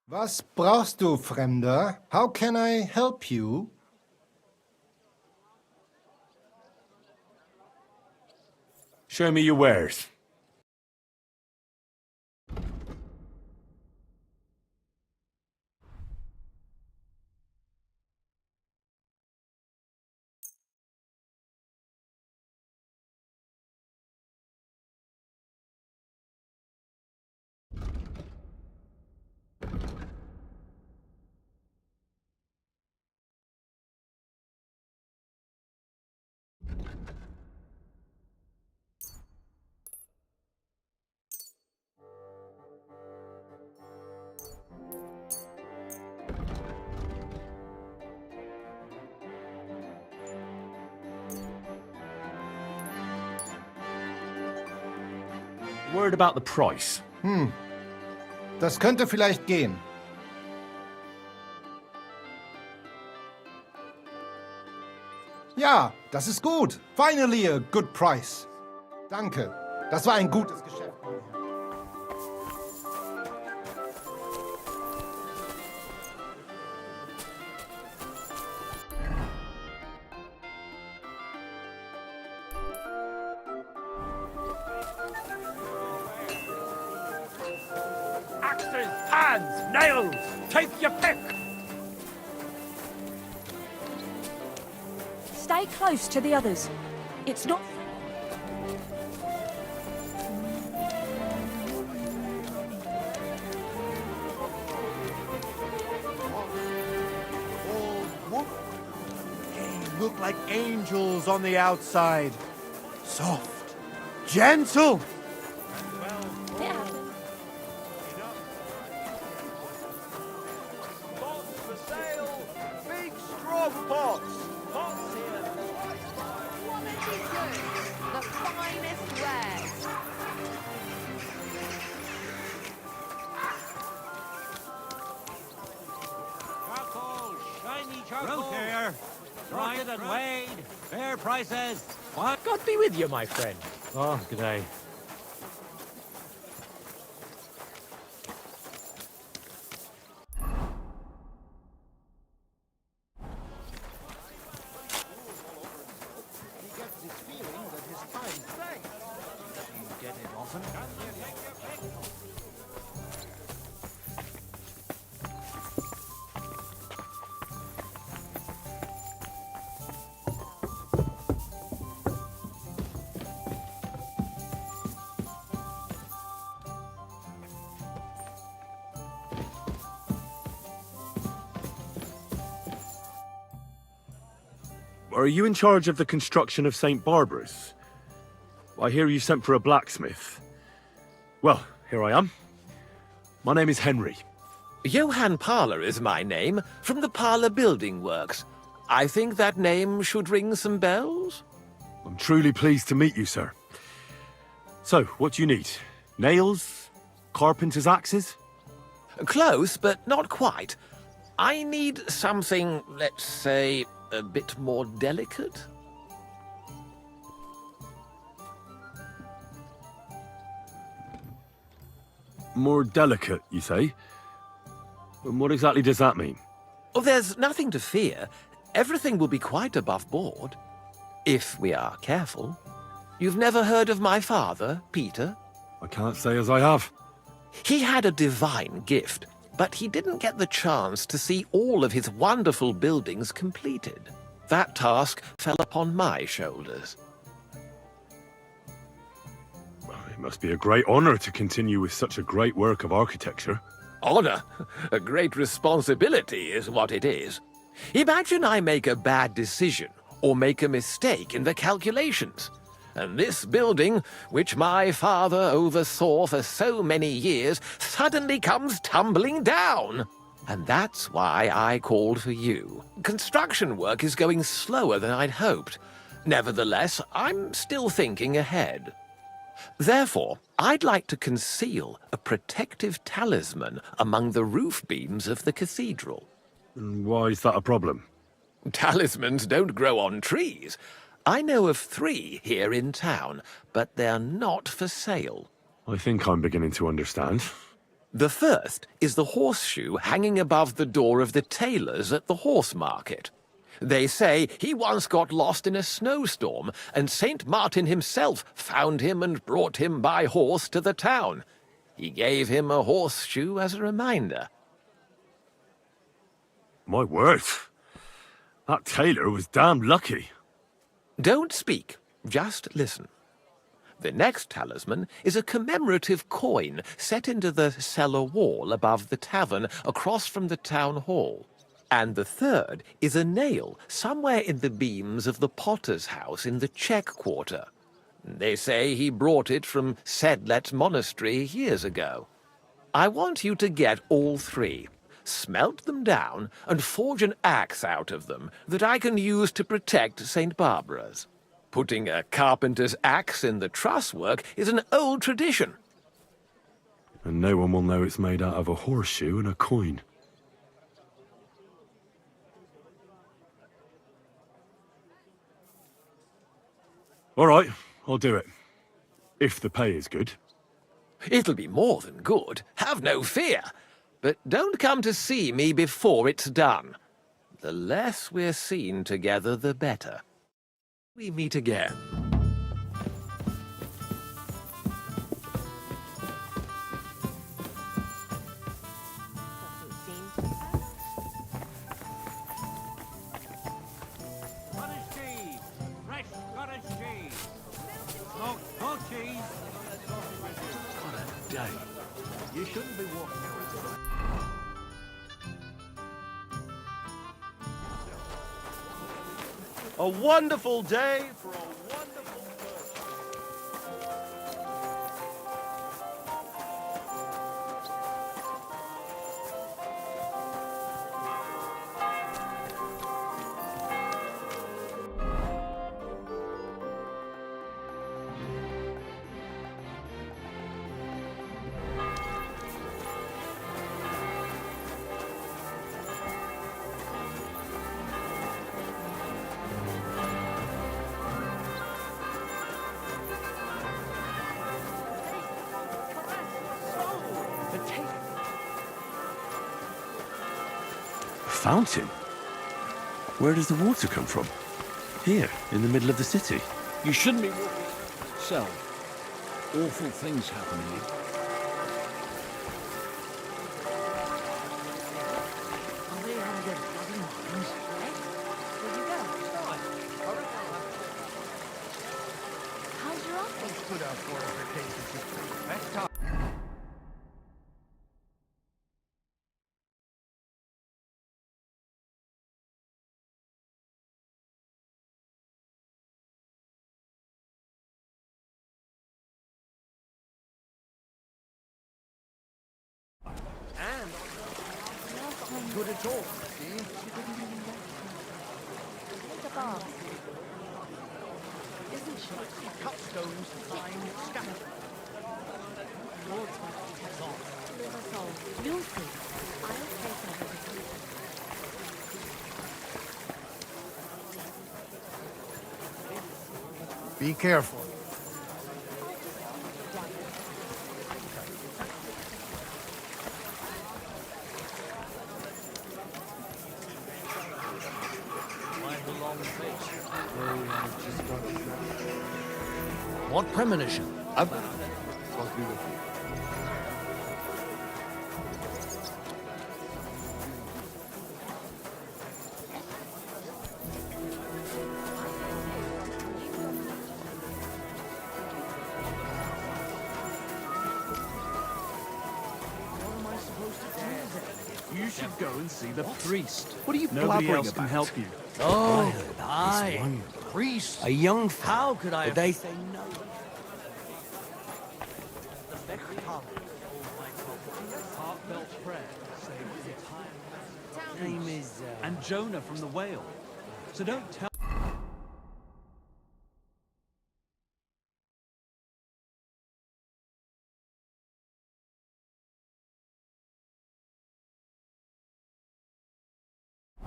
Was brauchst du, Fremder? How can I help you? Show me your wares. Word about the price. Das könnte vielleicht gehen. Ja, das ist gut. Finally a good price. Danke. Das war ein gutes Geschäft. Axes, hands, nails! Take your pick! Stay close to the others. It's not... They look like angels on the outside. Soft, gentle. It happens. Pots for sale! Big strong pots! Pots here! Quality goods, the finest wares. Charcoal, shiny charcoal! Road here! Sorted and weighed, fair prices. What? God be with you, my friend. Oh, good day. He gets this feeling that his time's safe. You get it often? Are you in charge of the construction of St. Barbara's? I hear you sent for a blacksmith. Well, here I am. My name is Henry. Johann Parler is my name, from the Parler Building Works. I think that name should ring some bells? I'm truly pleased to meet you, sir. So, what do you need? Nails? Carpenter's axes? Close, but not quite. I need something, let's say, a bit more delicate. More delicate, you say? And what exactly does that mean? Oh, there's nothing to fear. Everything will be quite above board. If we are careful. You've never heard of my father, Peter? I can't say as I have. He had a divine gift, but he didn't get the chance to see all of his wonderful buildings completed. That task fell upon my shoulders. It must be a great honor to continue with such a great work of architecture. Honor? A great responsibility is what it is. Imagine I make a bad decision or make a mistake in the calculations. And this building, which my father oversaw for so many years, suddenly comes tumbling down. And that's why I called for you. Construction work is going slower than I'd hoped. Nevertheless, I'm still thinking ahead. Therefore, I'd like to conceal a protective talisman among the roof beams of the cathedral. And why is that a problem? Talismans don't grow on trees. I know of 3 here in town, but they're not for sale. I think I'm beginning to understand. The first is the horseshoe hanging above the door of the tailor's at the horse market. They say he once got lost in a snowstorm, and Saint Martin himself found him and brought him by horse to the town. He gave him a horseshoe as a reminder. My word. That tailor was damn lucky. Don't speak, just listen. The next talisman is a commemorative coin set into the cellar wall above the tavern across from the town hall. And the third is a nail somewhere in the beams of the potter's house in the Czech quarter. They say he brought it from Sedlet Monastery years ago. I want you to get all three, smelt them down, and forge an axe out of them that I can use to protect St. Barbara's. Putting a carpenter's axe in the trusswork is an old tradition. And no one will know it's made out of a horseshoe and a coin. All right, I'll do it. If the pay is good. It'll be more than good, have no fear. But don't come to see me before it's done. The less we're seen together, the better. We meet again. Cottage cheese! Fresh cottage cheese! No cheese! What a day. You shouldn't be walking around. A wonderful day for a wonderful person. A fountain? Where does the water come from? Here, in the middle of the city. You shouldn't be walking yourself. Awful things happen here. How's your office? Put our fortifications to free. Let's talk. Good at all, see? Take a bath. Isn't she? Cut stones, fine, scatter. Lord's heads off. Live us all. You'll see. I'll take over the keep. Be careful. What premonition? You should go and see the priest. What are you Nobody blabbering else can about? help you. Oh, aye. Priest. A young... How could I have... They say no. Heartfelt prayer saves the time. Name is... And Jonah from the whale. So don't tell...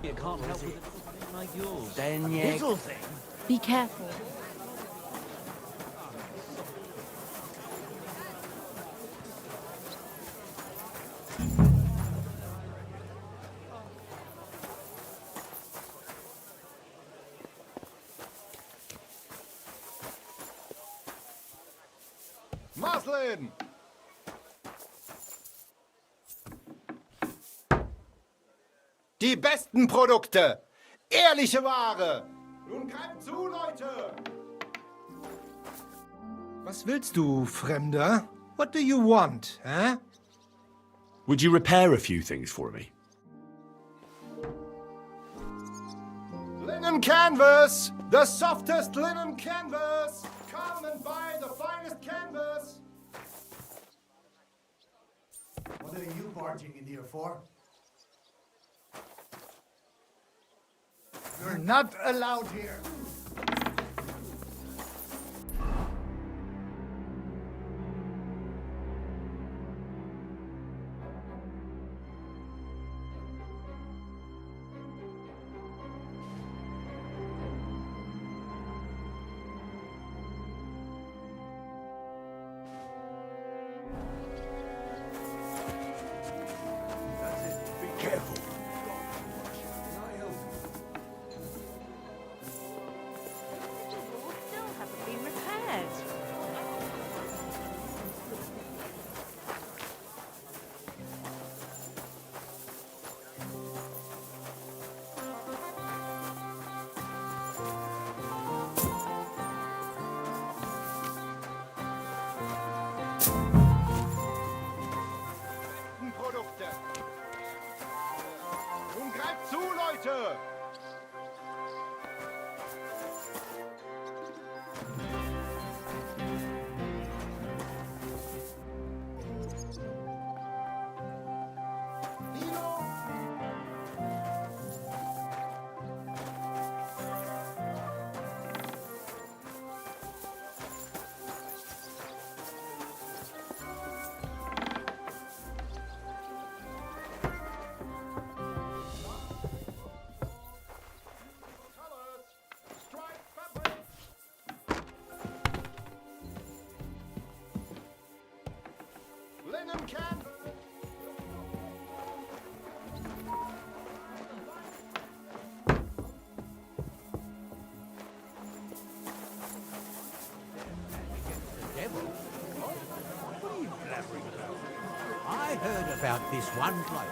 You can't help with a thing like yours. Then you... Little thing? Be careful. Muslin! Die besten Produkte! Ehrliche Ware! Nun greift zu, Leute! Was willst du, Fremder? What do you want, huh? Would you repair a few things for me? Linen canvas! The softest linen canvas! Come and buy the finest canvas! What are you barging in here for? You're not allowed here. Produkte! Nun greift zu, Leute! Linen canvas! What are you blabbering about? I heard about this one place.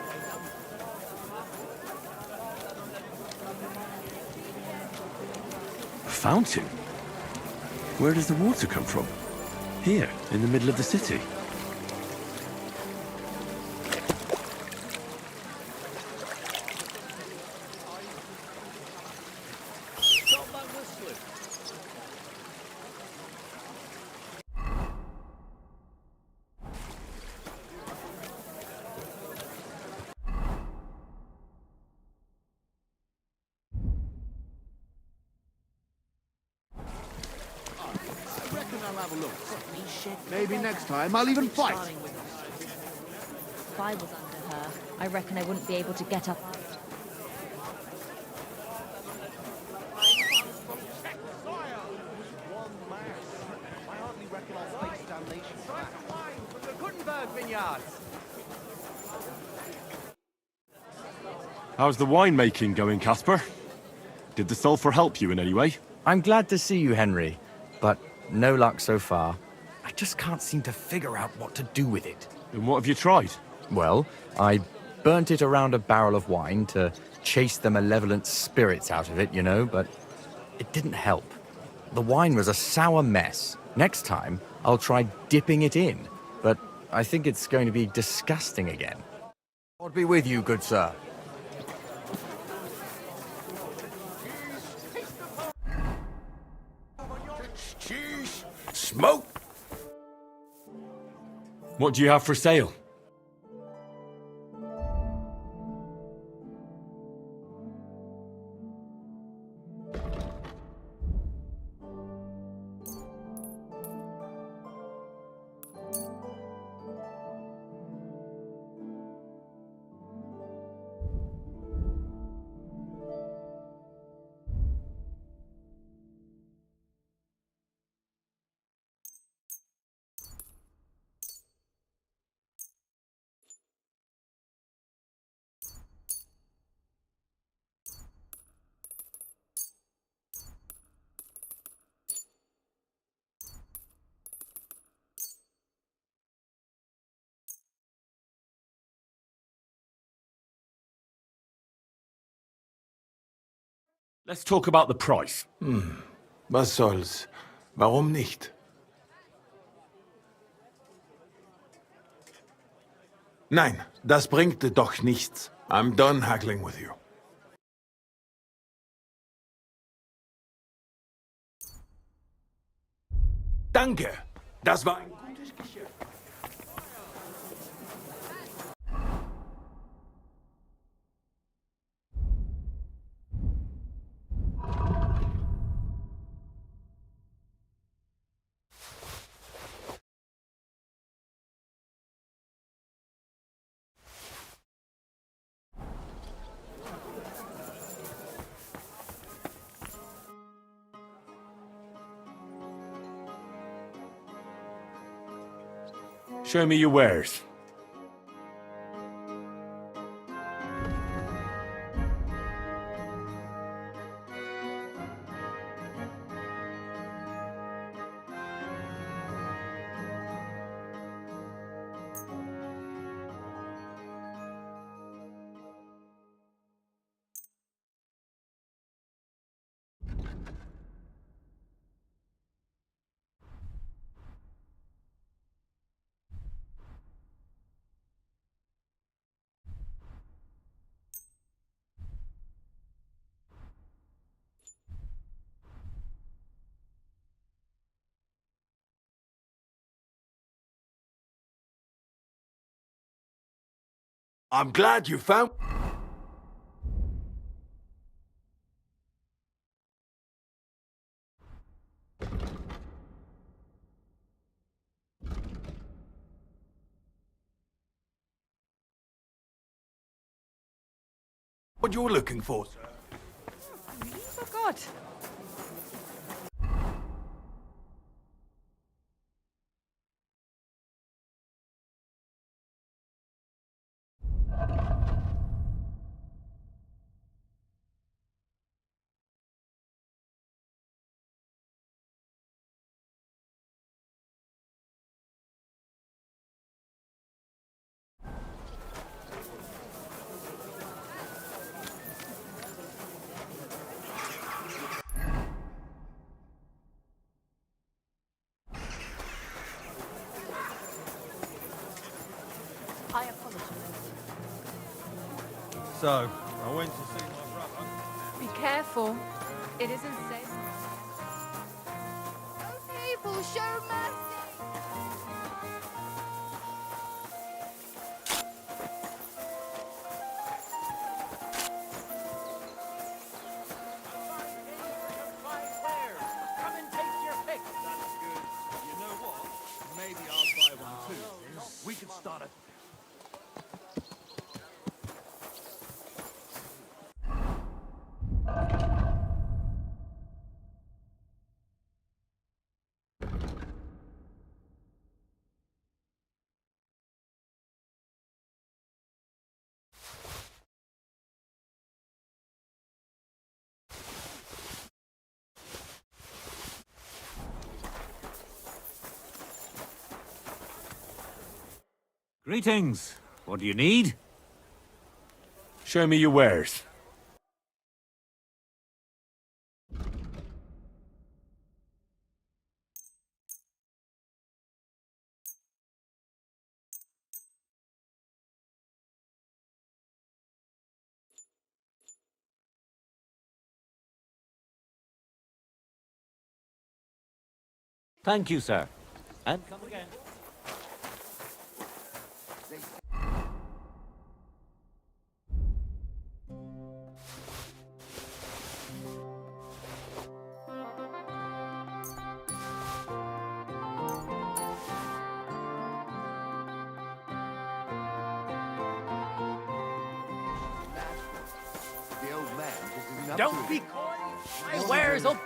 A fountain? Where does the water come from? Here, in the middle of the city. Maybe next time I'll even fight. If I was under her, I reckon I wouldn't be able to get up. How's the winemaking going, Casper? Did the sulfur help you in any way? I'm glad to see you, Henry, but no luck so far. I just can't seem to figure out what to do with it. And what have you tried? Well, I burnt it around a barrel of wine to chase the malevolent spirits out of it, you know, but it didn't help. The wine was a sour mess. Next time, I'll try dipping it in, but I think it's going to be disgusting again. God be with you, good sir. Cheese! Smoke! What do you have for sale? Let's talk about the price. Was soll's? Warum nicht? Nein, das bringt doch nichts. I'm done haggling with you. Danke. Das war ein gutes Geschäft. Show me your wares. I'm glad you found... what you were looking for, sir. I really forgot. I apologize. So, I went to see my brother. Be careful. It isn't safe. Those people, show mercy! Come and take your pick. That's good. You know what? Maybe I'll buy one too. We could start a... Greetings. What do you need? Show me your wares. Thank you, sir. And come again. The old man just isn't up Don't to be it. coy. My wares will...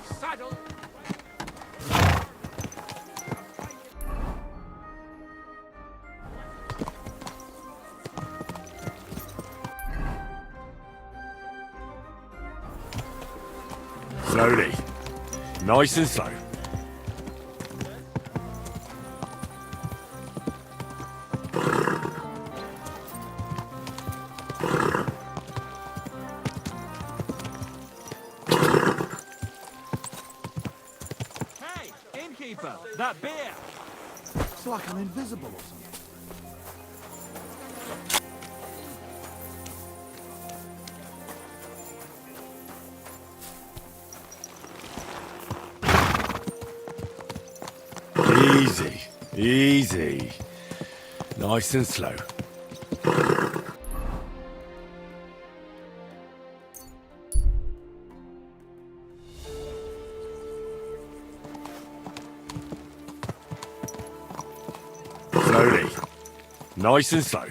Saddle! Slowly. Nice and slow. Hey, innkeeper, that beer! It's like I'm invisible or something. Easy. Easy. Nice and slow. Slowly. Nice and slow.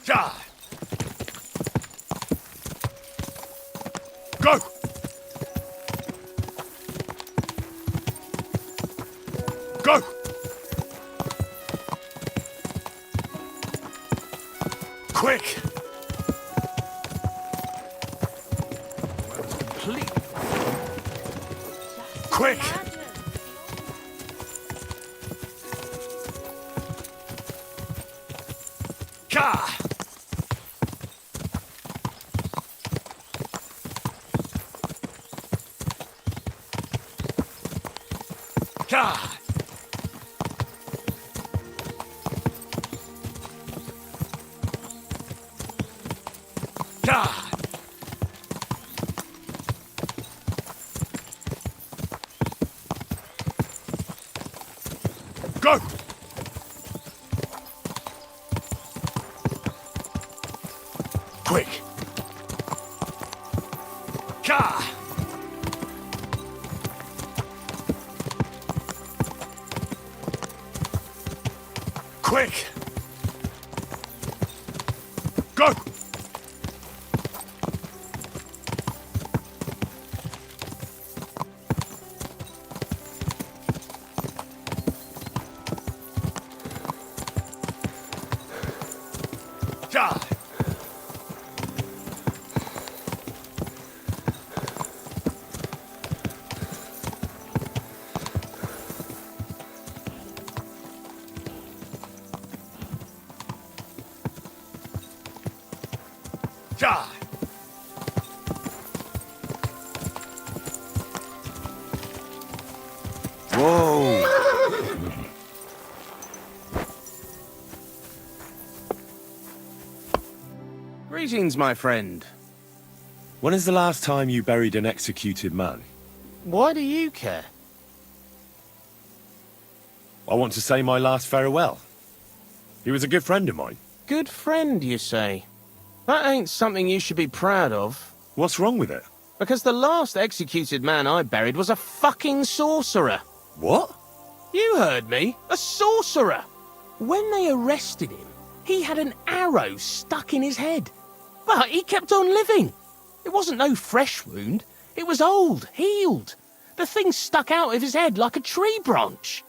Ja! Go! Go! Quick! Complete. Quick! Ka! Ka! Ka! Go! Quick! Ka! Quick! Go! Ja! Ja! Whoa! Greetings, my friend. When is the last time you buried an executed man? Why do you care? I want to say my last farewell. He was a good friend of mine. Good friend, you say? That ain't something you should be proud of. What's wrong with it? Because the last executed man I buried was a fucking sorcerer. What? You heard me. A sorcerer. When they arrested him, he had an arrow stuck in his head. But he kept on living. It wasn't no fresh wound. It was old, healed. The thing stuck out of his head like a tree branch.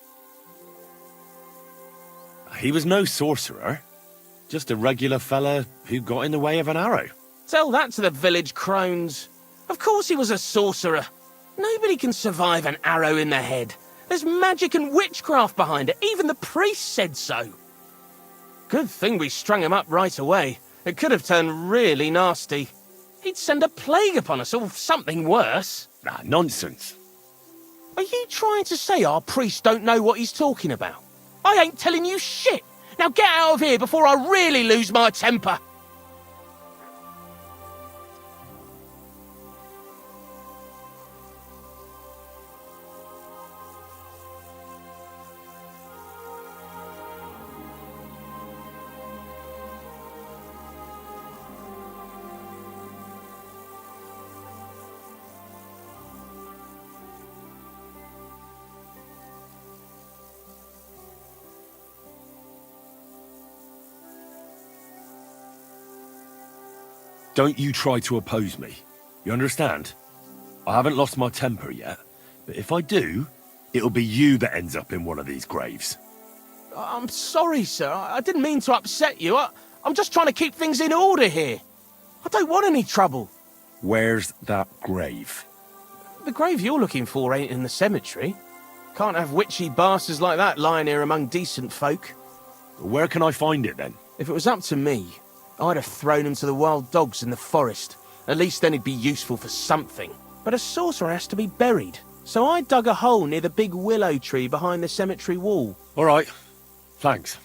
He was no sorcerer. Just a regular fella who got in the way of an arrow. Tell that to the village crones. Of course he was a sorcerer. Nobody can survive an arrow in the head. There's magic and witchcraft behind it. Even the priest said so. Good thing we strung him up right away. It could have turned really nasty. He'd send a plague upon us or something worse. Ah, nonsense. Are you trying to say our priest don't know what he's talking about? I ain't telling you shit. Now get out of here before I really lose my temper. Don't you try to oppose me. You understand? I haven't lost my temper yet, but if I do, it'll be you that ends up in one of these graves. I'm sorry, sir. I didn't mean to upset you. I'm just trying to keep things in order here. I don't want any trouble. Where's that grave? The grave you're looking for ain't in the cemetery. Can't have witchy bastards like that lying here among decent folk. Where can I find it, then? If it was up to me, I'd have thrown him to the wild dogs in the forest. At least then he'd be useful for something. But a sorcerer has to be buried, so I dug a hole near the big willow tree behind the cemetery wall. All right. Thanks.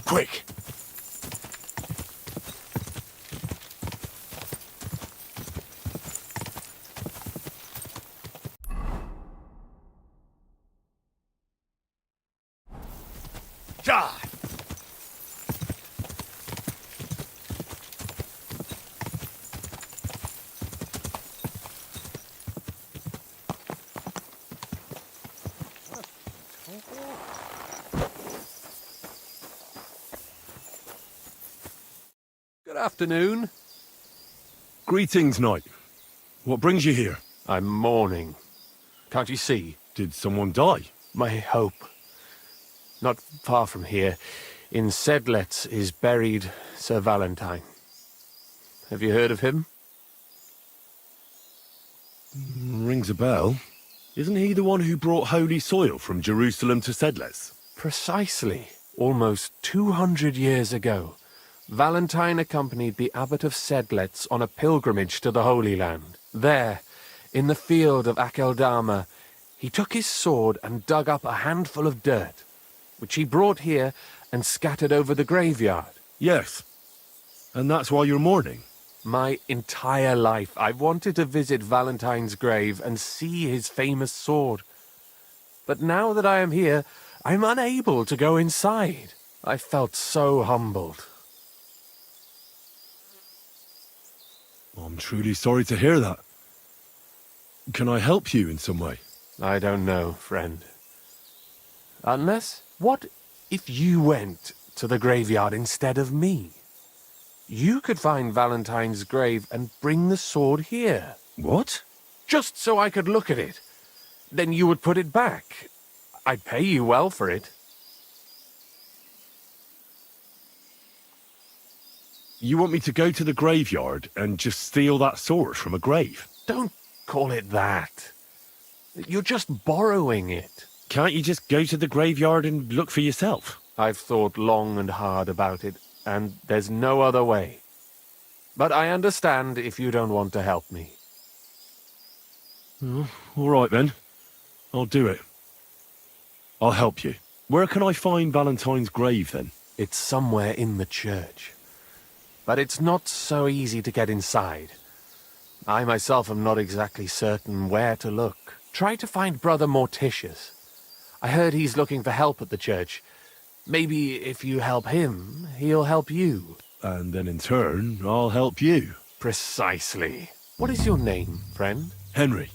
Quick! God! Good afternoon. Greetings, knight. What brings you here? I'm mourning. Can't you see? Did someone die? My hope. Not far from here, in Sedlets, is buried Sir Valentine. Have you heard of him? Rings a bell. Isn't he the one who brought holy soil from Jerusalem to Sedlets? Precisely. Almost 200 years ago, Valentine accompanied the abbot of Sedlets on a pilgrimage to the Holy Land. There, in the field of Akeldama, he took his sword and dug up a handful of dirt, which he brought here and scattered over the graveyard. Yes. And that's why you're mourning? My entire life I've wanted to visit Valentine's grave and see his famous sword. But now that I am here, I'm unable to go inside. I felt so humbled. I'm truly sorry to hear that. Can I help you in some way? I don't know, friend. Unless, what if you went to the graveyard instead of me? You could find Valentine's grave and bring the sword here. What? Just so I could look at it. Then you would put it back. I'd pay you well for it. You want me to go to the graveyard and just steal that sword from a grave? Don't call it that. You're just borrowing it. Can't you just go to the graveyard and look for yourself? I've thought long and hard about it, and there's no other way. But I understand if you don't want to help me. Oh, all right then. I'll do it. I'll help you. Where can I find Valentine's grave then? It's somewhere in the church. But it's not so easy to get inside. I myself am not exactly certain where to look. Try to find Brother Morticius. I heard he's looking for help at the church. Maybe if you help him, he'll help you. And then in turn, I'll help you. Precisely. What is your name, friend? Henry.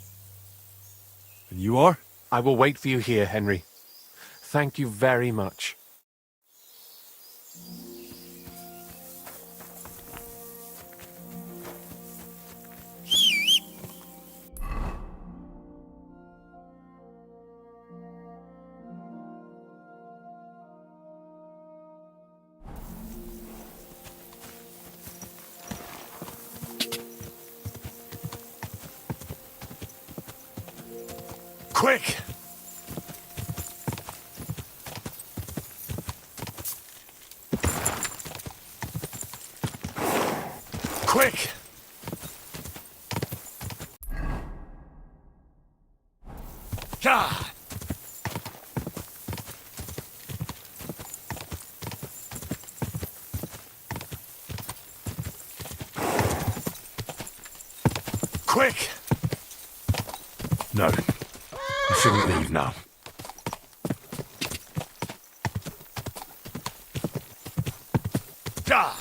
And you are? I will wait for you here, Henry. Thank you very much. Quick! Quick! God! Quick! No. I shouldn't leave now. God!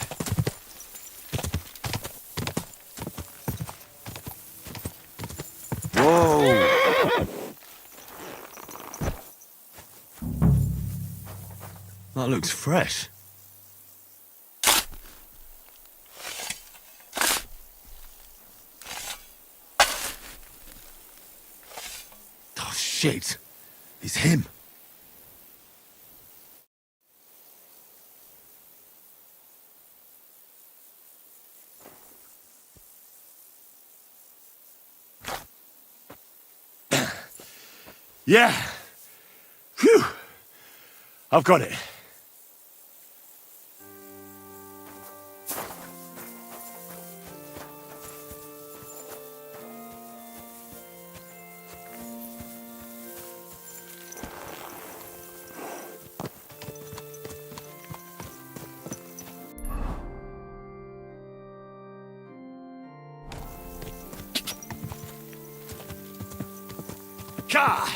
That looks fresh. Oh, shit. It's him. Yeah. Phew. I've got it. Ka!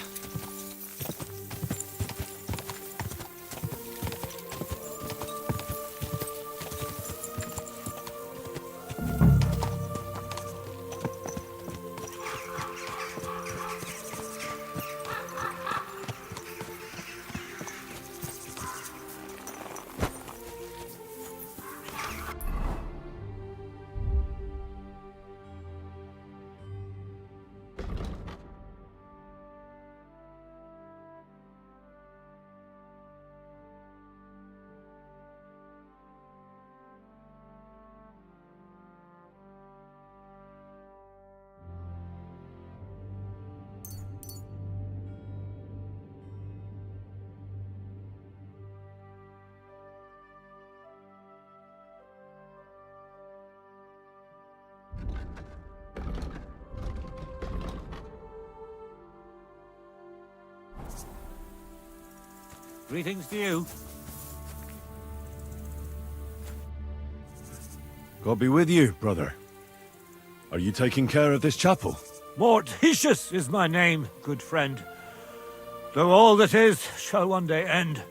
Greetings to you. God be with you, brother. Are you taking care of this chapel? Mortitius is my name, good friend. Though all that is shall one day end.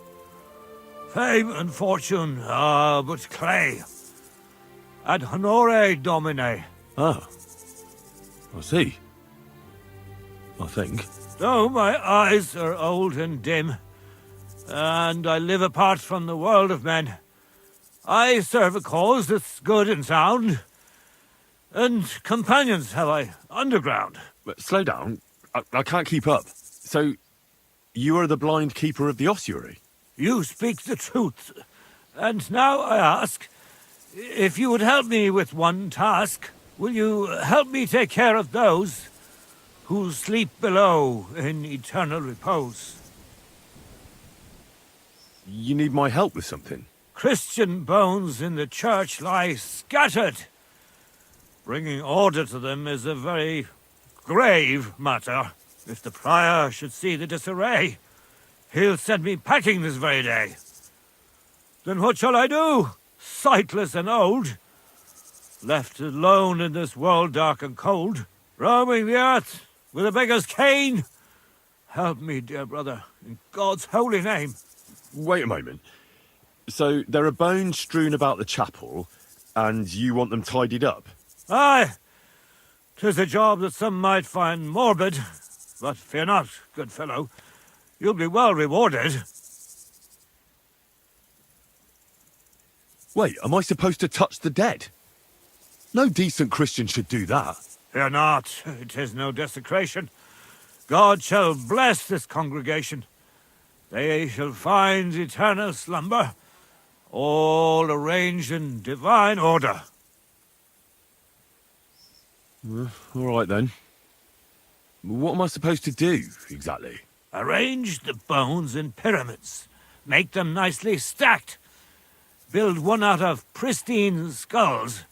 Fame and fortune are but clay. Ad honore domine. Oh. I see. I think. Though my eyes are old and dim, and I live apart from the world of men, I serve a cause that's good and sound, and companions have I underground. But slow down. I can't keep up. So, you are the blind keeper of the ossuary? You speak the truth. And now I ask, if you would help me with one task, will you help me take care of those who sleep below in eternal repose? You need my help with something? Christian bones in the church lie scattered. Bringing order to them is a very grave matter. If the prior should see the disarray, he'll send me packing this very day. Then what shall I do, sightless and old? Left alone in this world dark and cold, roaming the earth with a beggar's cane? Help me, dear brother, in God's holy name. Wait a moment. So, there are bones strewn about the chapel, and you want them tidied up? Aye. 'Tis a job that some might find morbid, but fear not, good fellow. You'll be well rewarded. Wait, am I supposed to touch the dead? No decent Christian should do that. Fear not, it is no desecration. God shall bless this congregation. They shall find eternal slumber, all arranged in divine order. All right, then. What am I supposed to do, exactly? Arrange the bones in pyramids. Make them nicely stacked. Build one out of pristine skulls,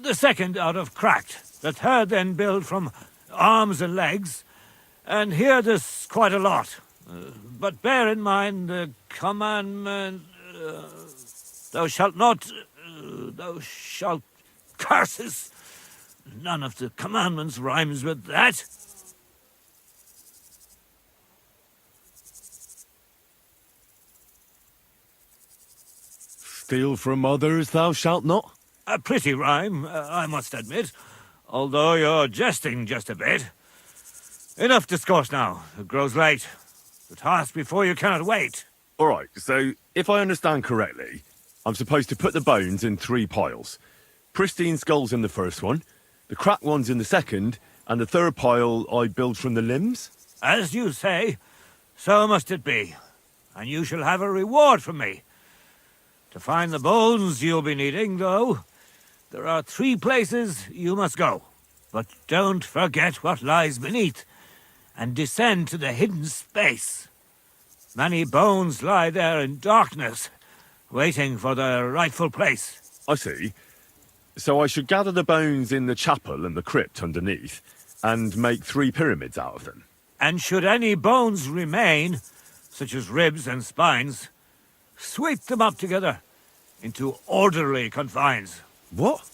the second out of cracked, the third then build from arms and legs, and here there's quite a lot. But bear in mind the commandment, thou shalt not, thou shalt, curses. None of the commandments rhymes with that. Steal from others thou shalt not? A pretty rhyme, I must admit, although you're jesting just a bit. Enough discourse now, it grows late. The task before you cannot wait. All right, so if I understand correctly, I'm supposed to put the bones in 3 piles. Pristine skulls in the first one, the cracked ones in the second, and the third pile I build from the limbs? As you say, so must it be. And you shall have a reward from me. To find the bones you'll be needing, though, there are 3 places you must go. But don't forget what lies beneath, and descend to the hidden space. Many bones lie there in darkness, waiting for their rightful place. I see. So I should gather the bones in the chapel and the crypt underneath, and make 3 pyramids out of them. And should any bones remain, such as ribs and spines, sweep them up together into orderly confines. What?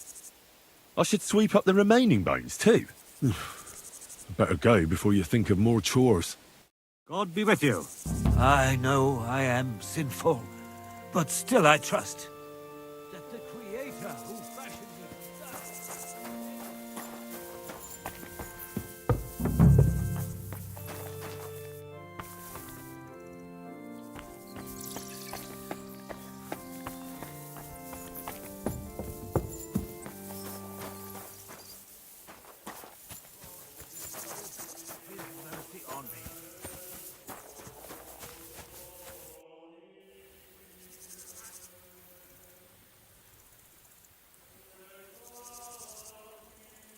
I should sweep up the remaining bones too? Better go before you think of more chores. God be with you. I know I am sinful, but still I trust that the Creator who fashioned me.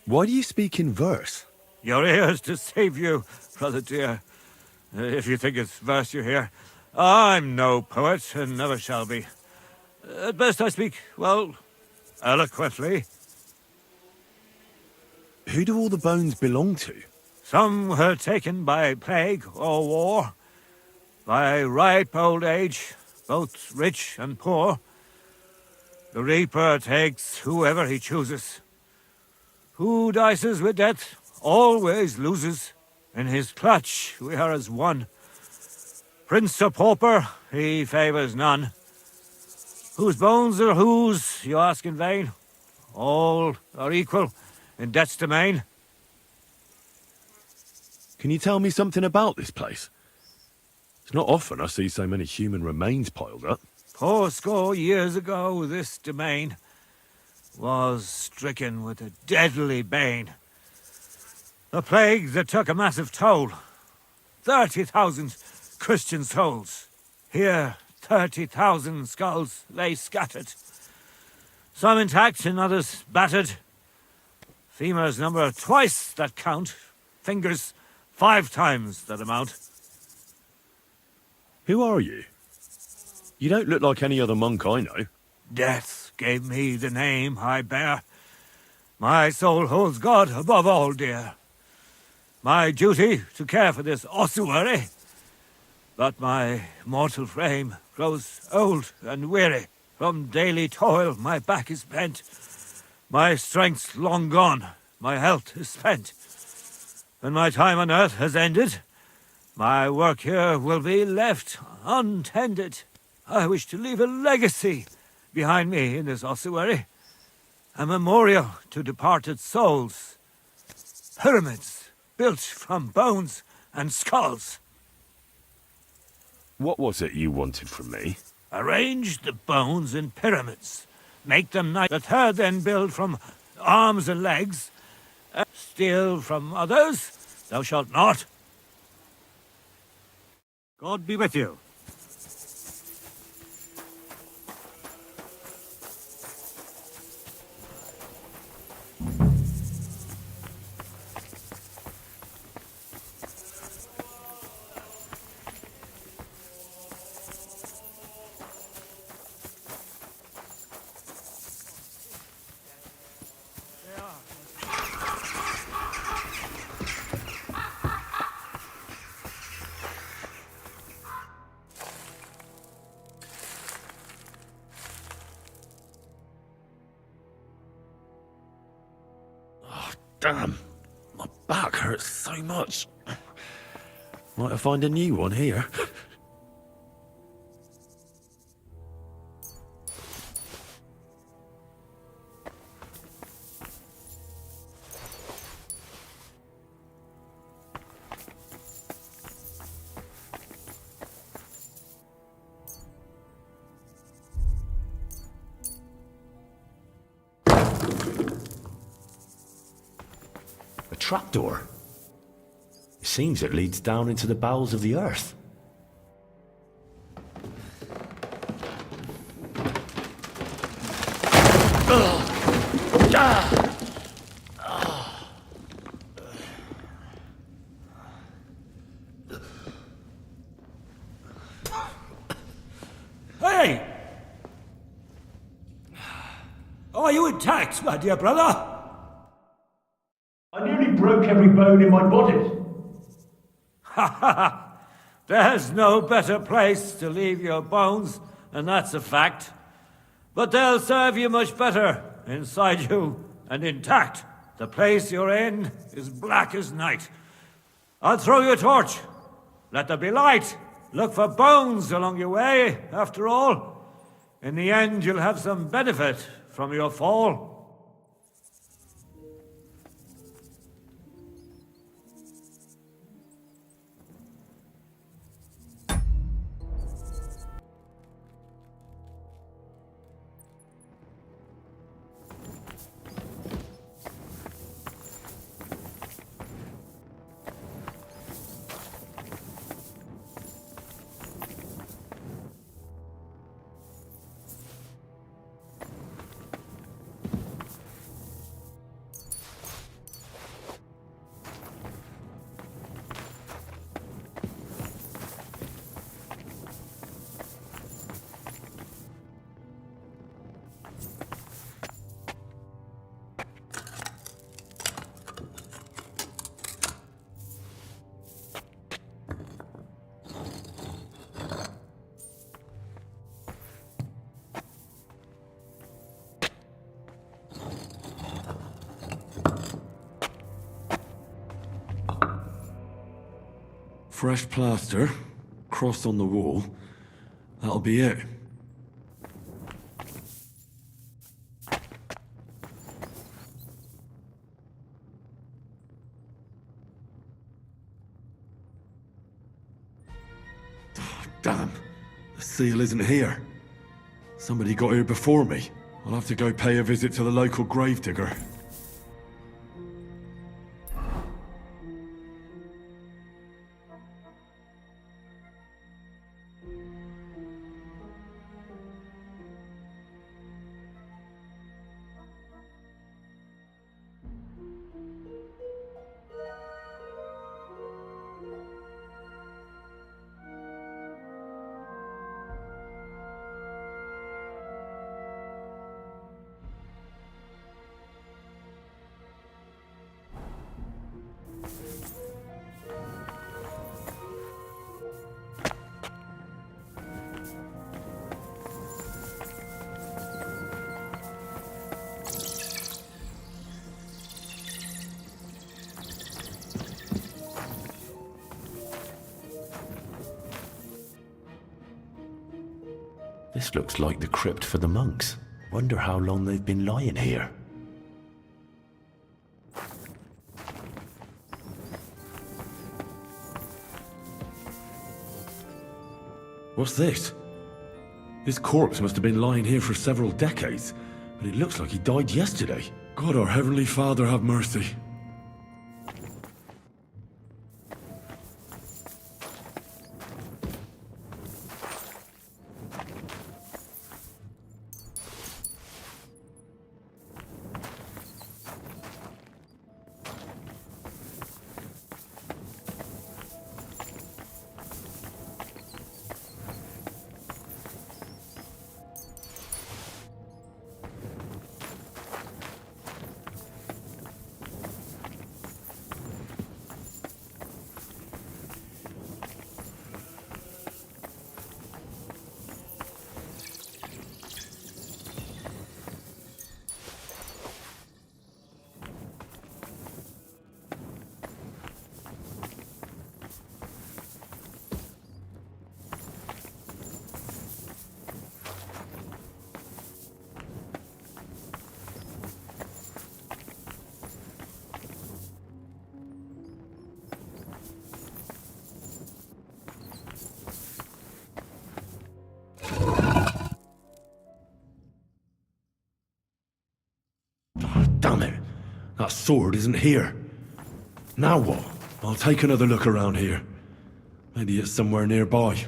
Why do you speak in verse? Your ears to save you, brother dear. If you think it's verse you hear. I'm no poet, and never shall be. At best I speak, well, eloquently. Who do all the bones belong to? Some were taken by plague or war, by ripe old age, both rich and poor. The Reaper takes whoever he chooses. Who dices with death always loses. In his clutch we are as one. Prince or pauper, he favours none. Whose bones are whose, you ask in vain? All are equal in death's domain. Can you tell me something about this place? It's not often I see so many human remains piled up. 80 years ago, this domain was stricken with a deadly bane. A plague that took a massive toll. 30,000 Christian souls. Here, 30,000 skulls lay scattered. Some intact and others battered. Femurs number twice that count. Fingers 5 times that amount. Who are you? You don't look like any other monk I know. Death gave me the name I bear. My soul holds God above all dear. My duty to care for this ossuary. But my mortal frame grows old and weary. From daily toil my back is bent. My strength's long gone, my health is spent. When my time on earth has ended, my work here will be left untended. I wish to leave a legacy behind me in this ossuary. A memorial to departed souls. Pyramids built from bones and skulls. What was it you wanted from me? Arrange the bones in pyramids. Make them nice. The third then build from arms and legs. Steal from others, thou shalt not. God be with you. Damn, my back hurts so much. Might I find a new one here? trapdoor. It seems it leads down into the bowels of the earth. Hey! Are you intact, my dear brother? I nearly broke every bone in my body. Ha ha ha! There's no better place to leave your bones, and that's a fact. But they'll serve you much better inside you and intact. The place you're in is black as night. I'll throw you a torch. Let there be light. Look for bones along your way, after all. In the end, you'll have some benefit from your fall. Fresh plaster, cross on the wall. That'll be it. Damn, the seal isn't here. Somebody got here before me. I'll have to go pay a visit to the local gravedigger. This looks like the crypt for the monks. Wonder how long they've been lying here. What's this? This corpse must have been lying here for several decades, but it looks like he died yesterday. God, our Heavenly Father, have mercy. Damn it! That sword isn't here. Now what? I'll take another look around here. Maybe it's somewhere nearby.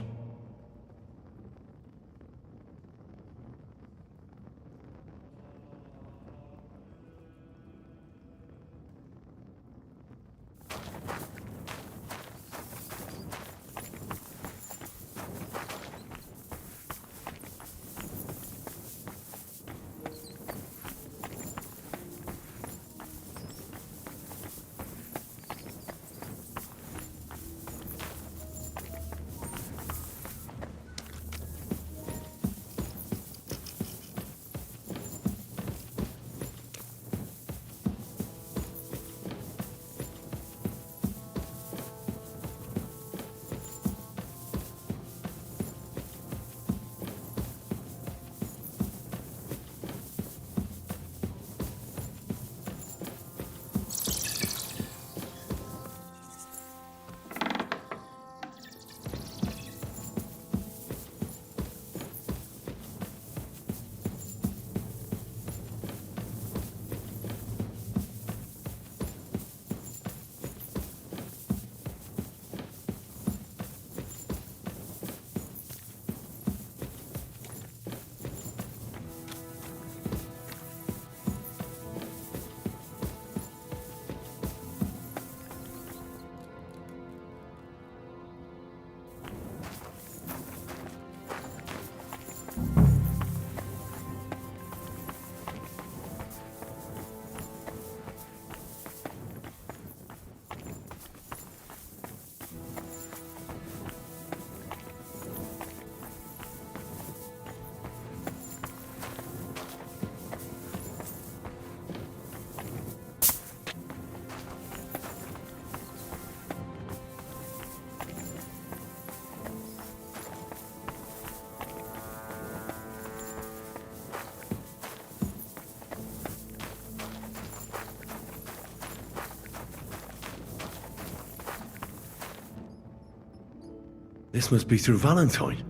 This must be through Valentine.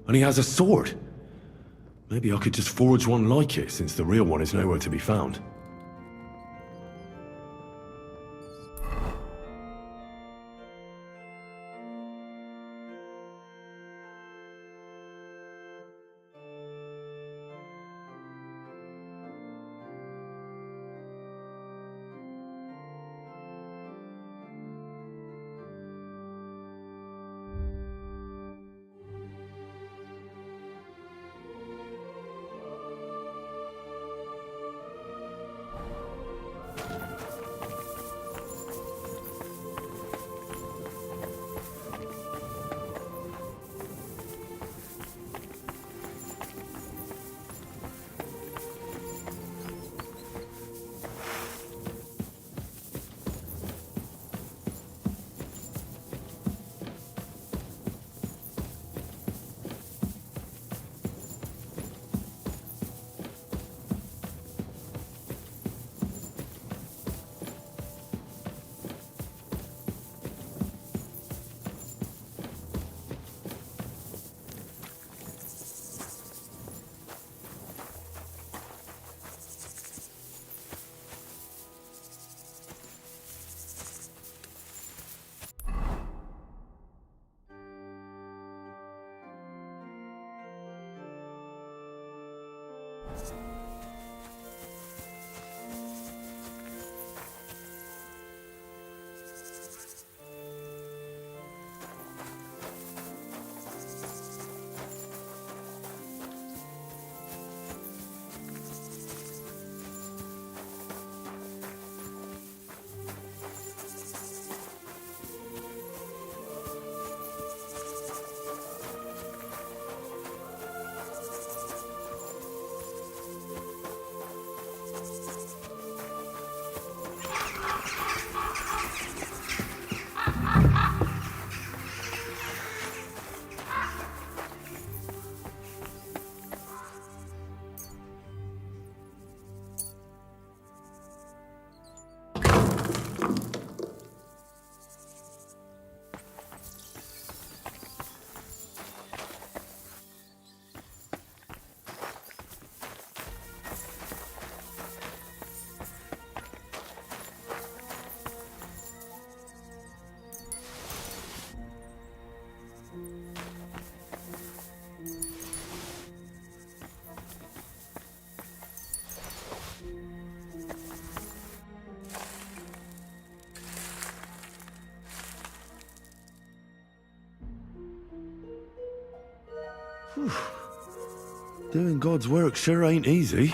And he has a sword. Maybe I could just forge one like it, since the real one is nowhere to be found. Doing God's work sure ain't easy.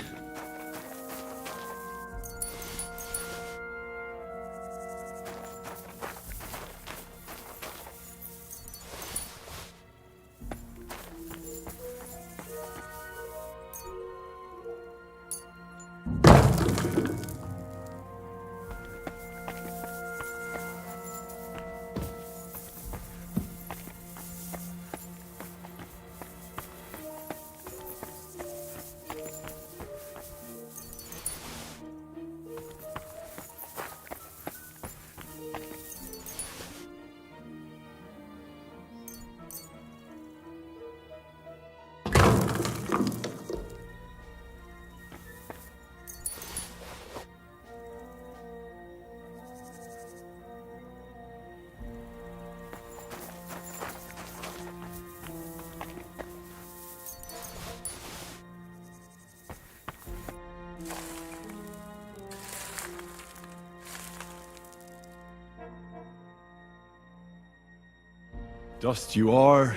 Dust you are,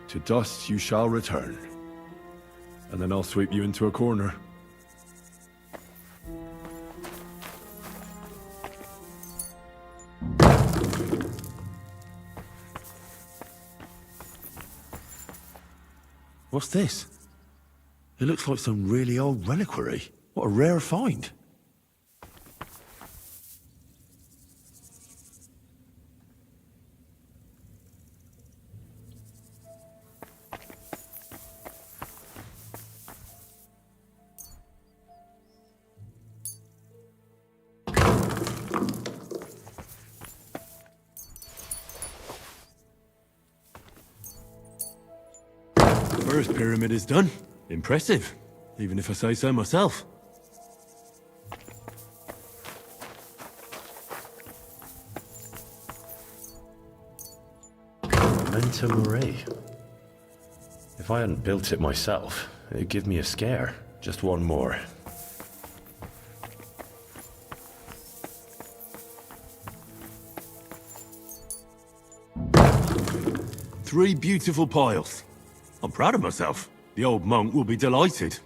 to dust you shall return. And then I'll sweep you into a corner. What's this? It looks like some really old reliquary. What a rare find. First pyramid is done. Impressive, even if I say so myself. Memento Mori. If I hadn't built it myself, it'd give me a scare. Just one more. Three beautiful piles. I'm proud of myself. The old monk will be delighted.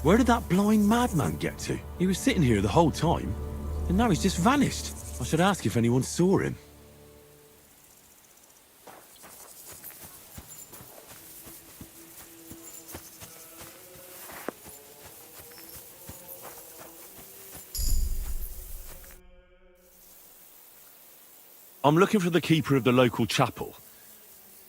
Where did that blind madman get to? He was sitting here the whole time, and now he's just vanished. I should ask if anyone saw him. I'm looking for the keeper of the local chapel.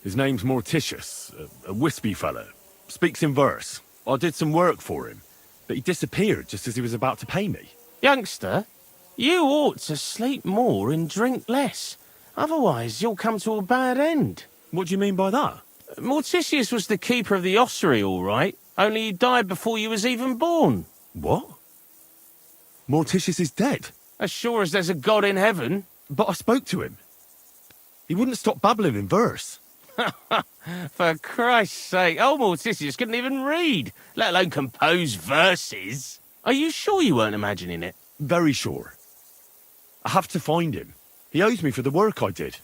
His name's Morticius, a wispy fellow. Speaks in verse. I did some work for him, but he disappeared just as he was about to pay me. Youngster, you ought to sleep more and drink less. Otherwise, you'll come to a bad end. What do you mean by that? Morticius was the keeper of the ossuary, all right. Only he died before you was even born. What? Morticius is dead? As sure as there's a God in heaven. But I spoke to him. He wouldn't stop babbling in verse. For Christ's sake, old Morticius couldn't even read, let alone compose verses. Are you sure you weren't imagining it? Very sure. I have to find him. He owes me for the work I did.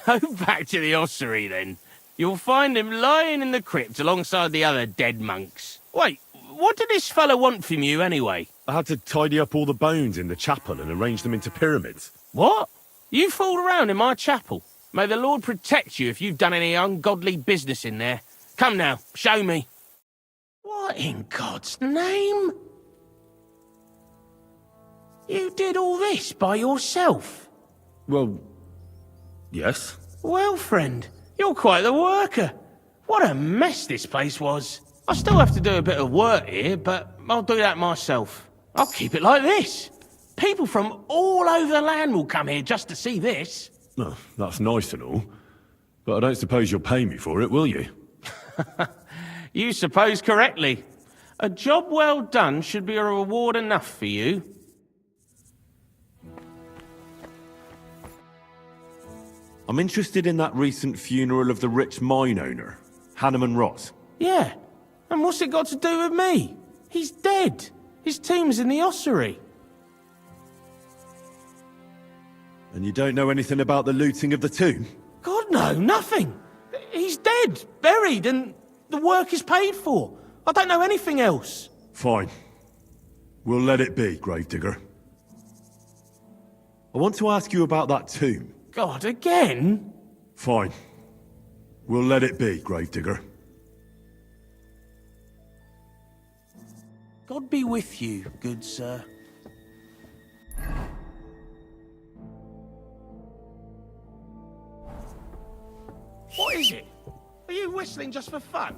Go back to the ossuary, then. You'll find him lying in the crypt alongside the other dead monks. Wait, what did this fellow want from you, anyway? I had to tidy up all the bones in the chapel and arrange them into pyramids. What? You fooled around in my chapel. May the Lord protect you if you've done any ungodly business in there. Come now, show me. What in God's name? You did all this by yourself? Well, yes. Well, friend, you're quite the worker. What a mess this place was. I still have to do a bit of work here, but I'll do that myself. I'll keep it like this. People from all over the land will come here just to see this. Oh, that's nice and all. But I don't suppose you'll pay me for it, will you? You suppose correctly. A job well done should be a reward enough for you. I'm interested in that recent funeral of the rich mine owner, Hanneman Ross. Yeah, and what's it got to do with me? He's dead. His tomb's in the ossuary. And you don't know anything about the looting of the tomb? God, no, nothing. He's dead, buried, and the work is paid for. I don't know anything else. Fine. We'll let it be, Gravedigger. I want to ask you about that tomb. God, again? Fine. We'll let it be, Gravedigger. God be with you, good sir. What is it? Are you whistling just for fun?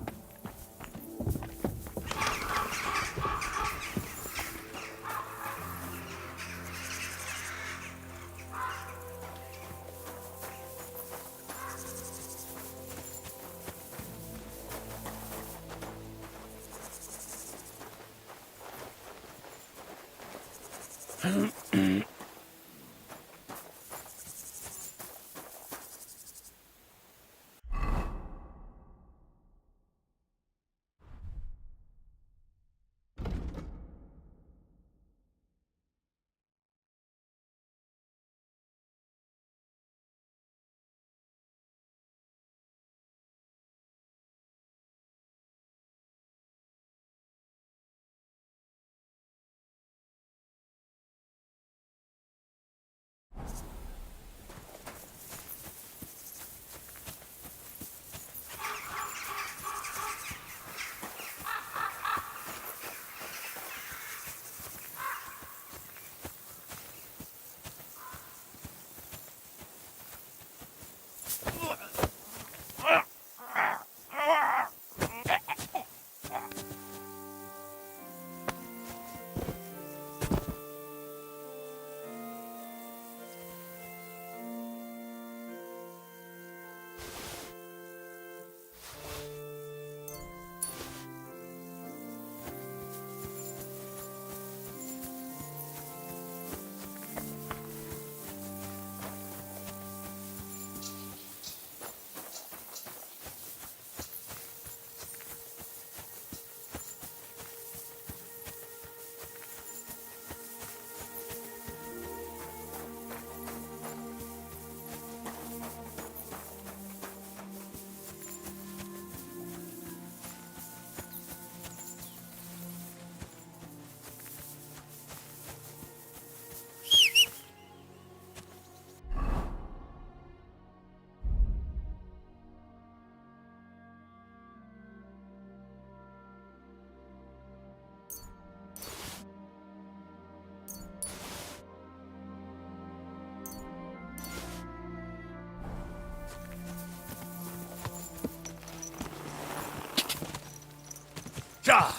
God!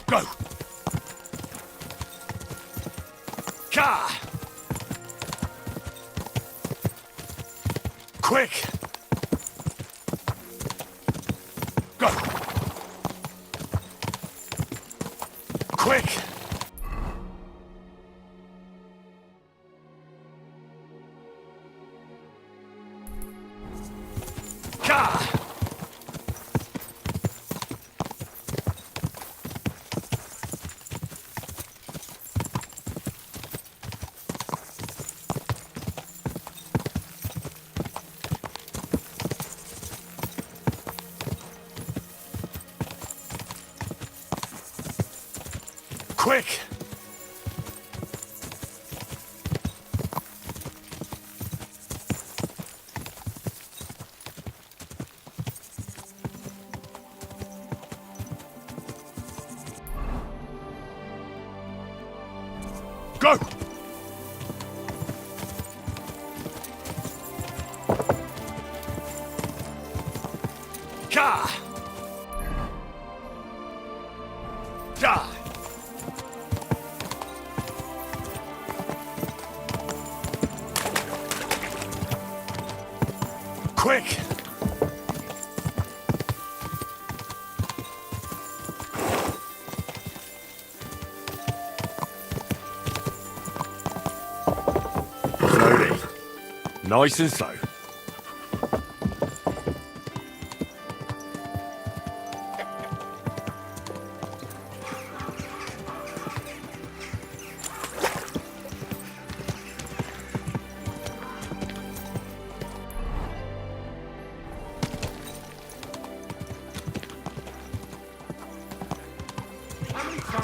Go! Ka! Quick! Go! Quick! Ka! Quick! Go! Ka! Da! Quick! Slowly. Nice and slow.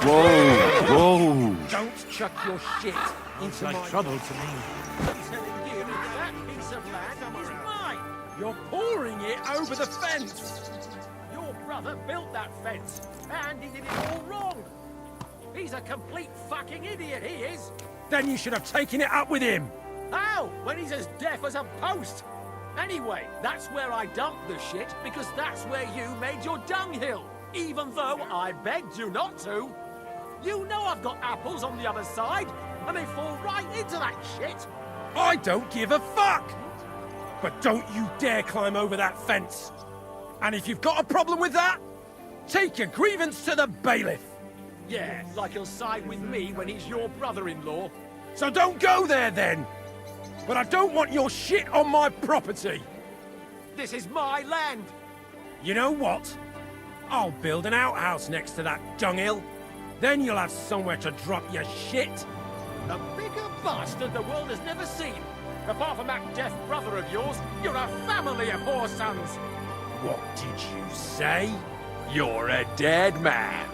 Whoa, whoa. Don't chuck your shit into like my trouble to me. I'm telling you, that piece of land is mine. You're pouring it over the fence. Your brother built that fence, and he did it all wrong. He's a complete fucking idiot, he is. Then you should have taken it up with him. How? When he's as deaf as a post. Anyway, that's where I dumped the shit, because that's where you made your dunghill, even though I begged you not to. You know I've got apples on the other side, and they fall right into that shit. I don't give a fuck. But don't you dare climb over that fence. And if you've got a problem with that, take your grievance to the bailiff. Yeah, like he'll side with me when he's your brother-in-law. So don't go there then. But I don't want your shit on my property. This is my land. You know what? I'll build an outhouse next to that dunghill. Then you'll have somewhere to drop your shit. A bigger bastard the world has never seen. Apart from that deaf brother of yours, you're a family of whore sons. What did you say? You're a dead man.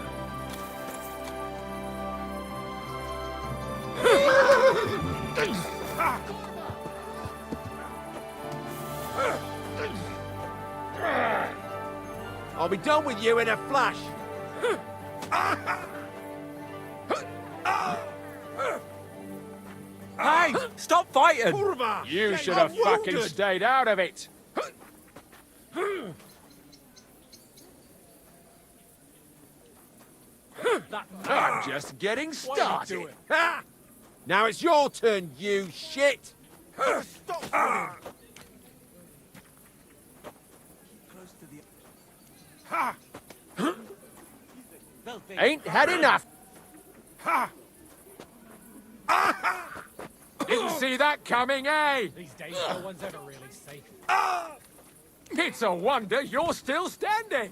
I'll be done with you in a flash. Hey, stop fighting! You should have fucking stayed out of it. I'm just getting started. Ha! Now it's your turn, you shit. Stop. Ain't had enough. Didn't see that coming, eh? These days, no one's ever really safe. It's a wonder you're still standing.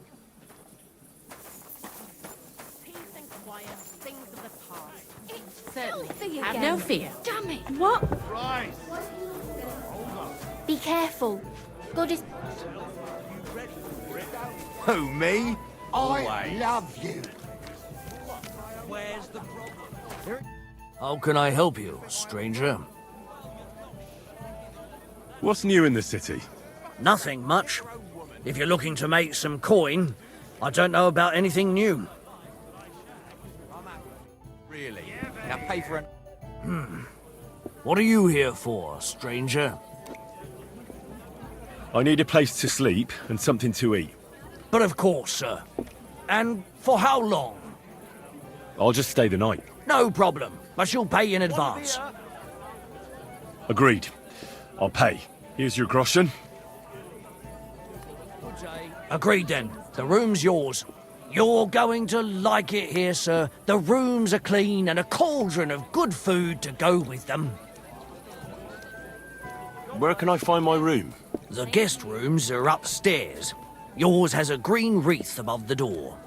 Peace and quiet, things of the past. It's certainly. Have no fear. Damn it! What? Be careful. God is. Who, me? I love you. Where's the problem? How can I help you, stranger? What's new in the city? Nothing much. If you're looking to make some coin, I don't know about anything new. Really? Now pay for an... What are you here for, stranger? I need a place to sleep and something to eat. But of course, sir. And for how long? I'll just stay the night. No problem, but you'll pay in advance. Agreed. I'll pay. Here's your groschen. Agreed then. The room's yours. You're going to like it here, sir. The rooms are clean and a cauldron of good food to go with them. Where can I find my room? The guest rooms are upstairs. Yours has a green wreath above the door.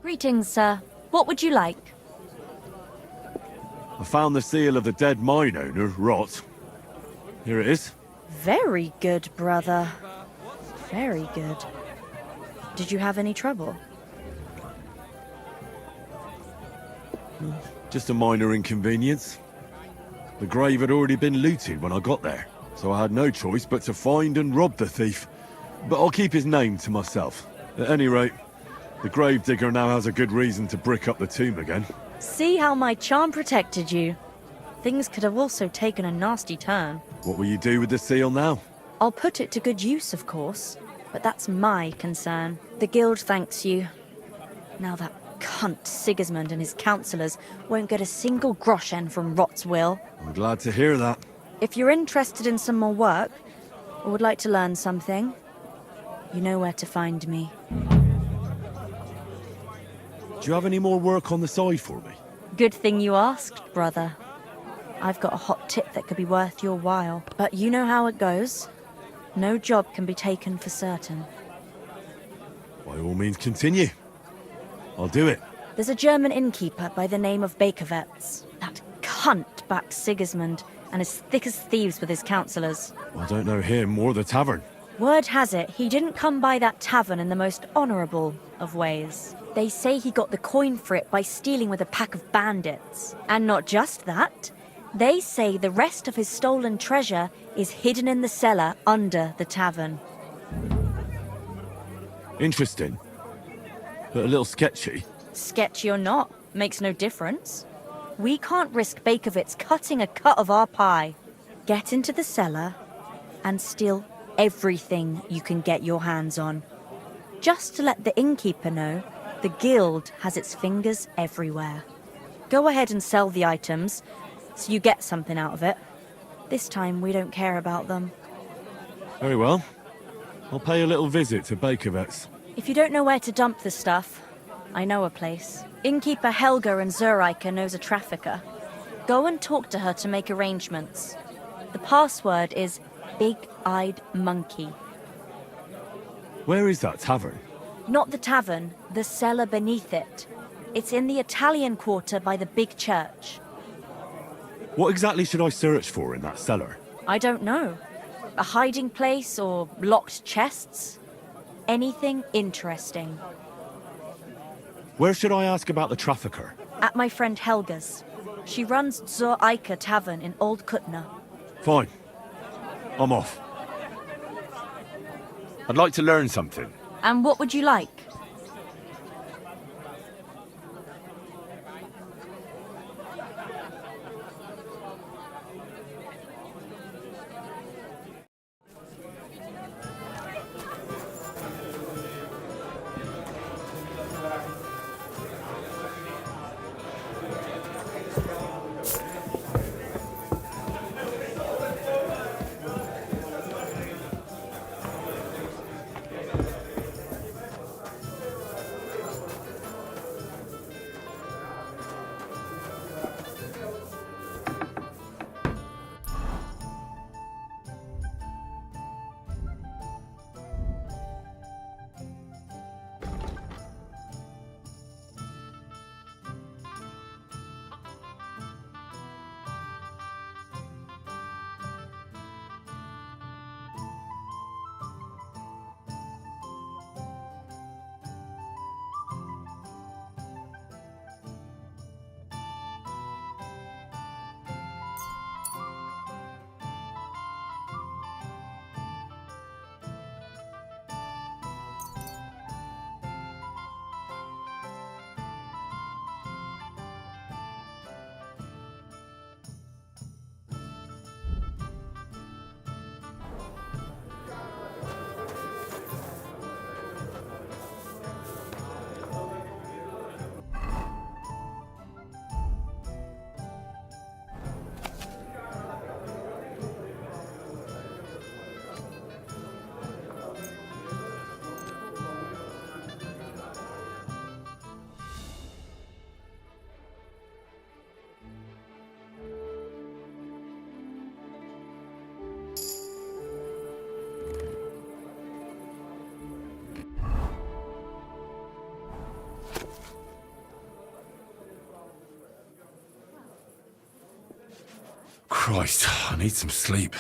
Greetings, sir. What would you like? I found the seal of the dead mine owner, Rot. Here it is. Very good, brother. Very good. Did you have any trouble? Just a minor inconvenience. The grave had already been looted when I got there, so I had no choice but to find and rob the thief. But I'll keep his name to myself. At any rate, the gravedigger now has a good reason to brick up the tomb again. See how my charm protected you. Things could have also taken a nasty turn. What will you do with the seal now? I'll put it to good use, of course, but that's my concern. The guild thanks you. Now that cunt Sigismund and his councillors won't get a single groschen from Rot's will. I'm glad to hear that. If you're interested in some more work, or would like to learn something, you know where to find me. Do you have any more work on the side for me? Good thing you asked, brother. I've got a hot tip that could be worth your while. But you know how it goes. No job can be taken for certain. By all means, continue. I'll do it. There's a German innkeeper by the name of Bakervetz. That cunt backed Sigismund, and as thick as thieves with his counsellors. I don't know him or the tavern. Word has it, he didn't come by that tavern in the most honourable of ways. They say he got the coin for it by stealing with a pack of bandits. And not just that, they say the rest of his stolen treasure is hidden in the cellar under the tavern. Interesting. But a little sketchy. Sketchy or not, makes no difference. We can't risk Bakovitz cutting a cut of our pie. Get into the cellar and steal everything you can get your hands on. Just to let the innkeeper know, the guild has its fingers everywhere. Go ahead and sell the items, so you get something out of it. This time we don't care about them. Very well. I'll pay a little visit to Bakovitz. If you don't know where to dump the stuff, I know a place. Innkeeper Helga in Zurich knows a trafficker. Go and talk to her to make arrangements. The password is Big-Eyed Monkey. Where is that tavern? Not the tavern, the cellar beneath it. It's in the Italian quarter by the big church. What exactly should I search for in that cellar? I don't know. A hiding place or locked chests? Anything interesting. Where should I ask about the trafficker? At my friend Helga's. She runs Zur Eiche Tavern in Old Kutna. Fine. I'm off. I'd like to learn something. And what would you like? Christ, I need some sleep.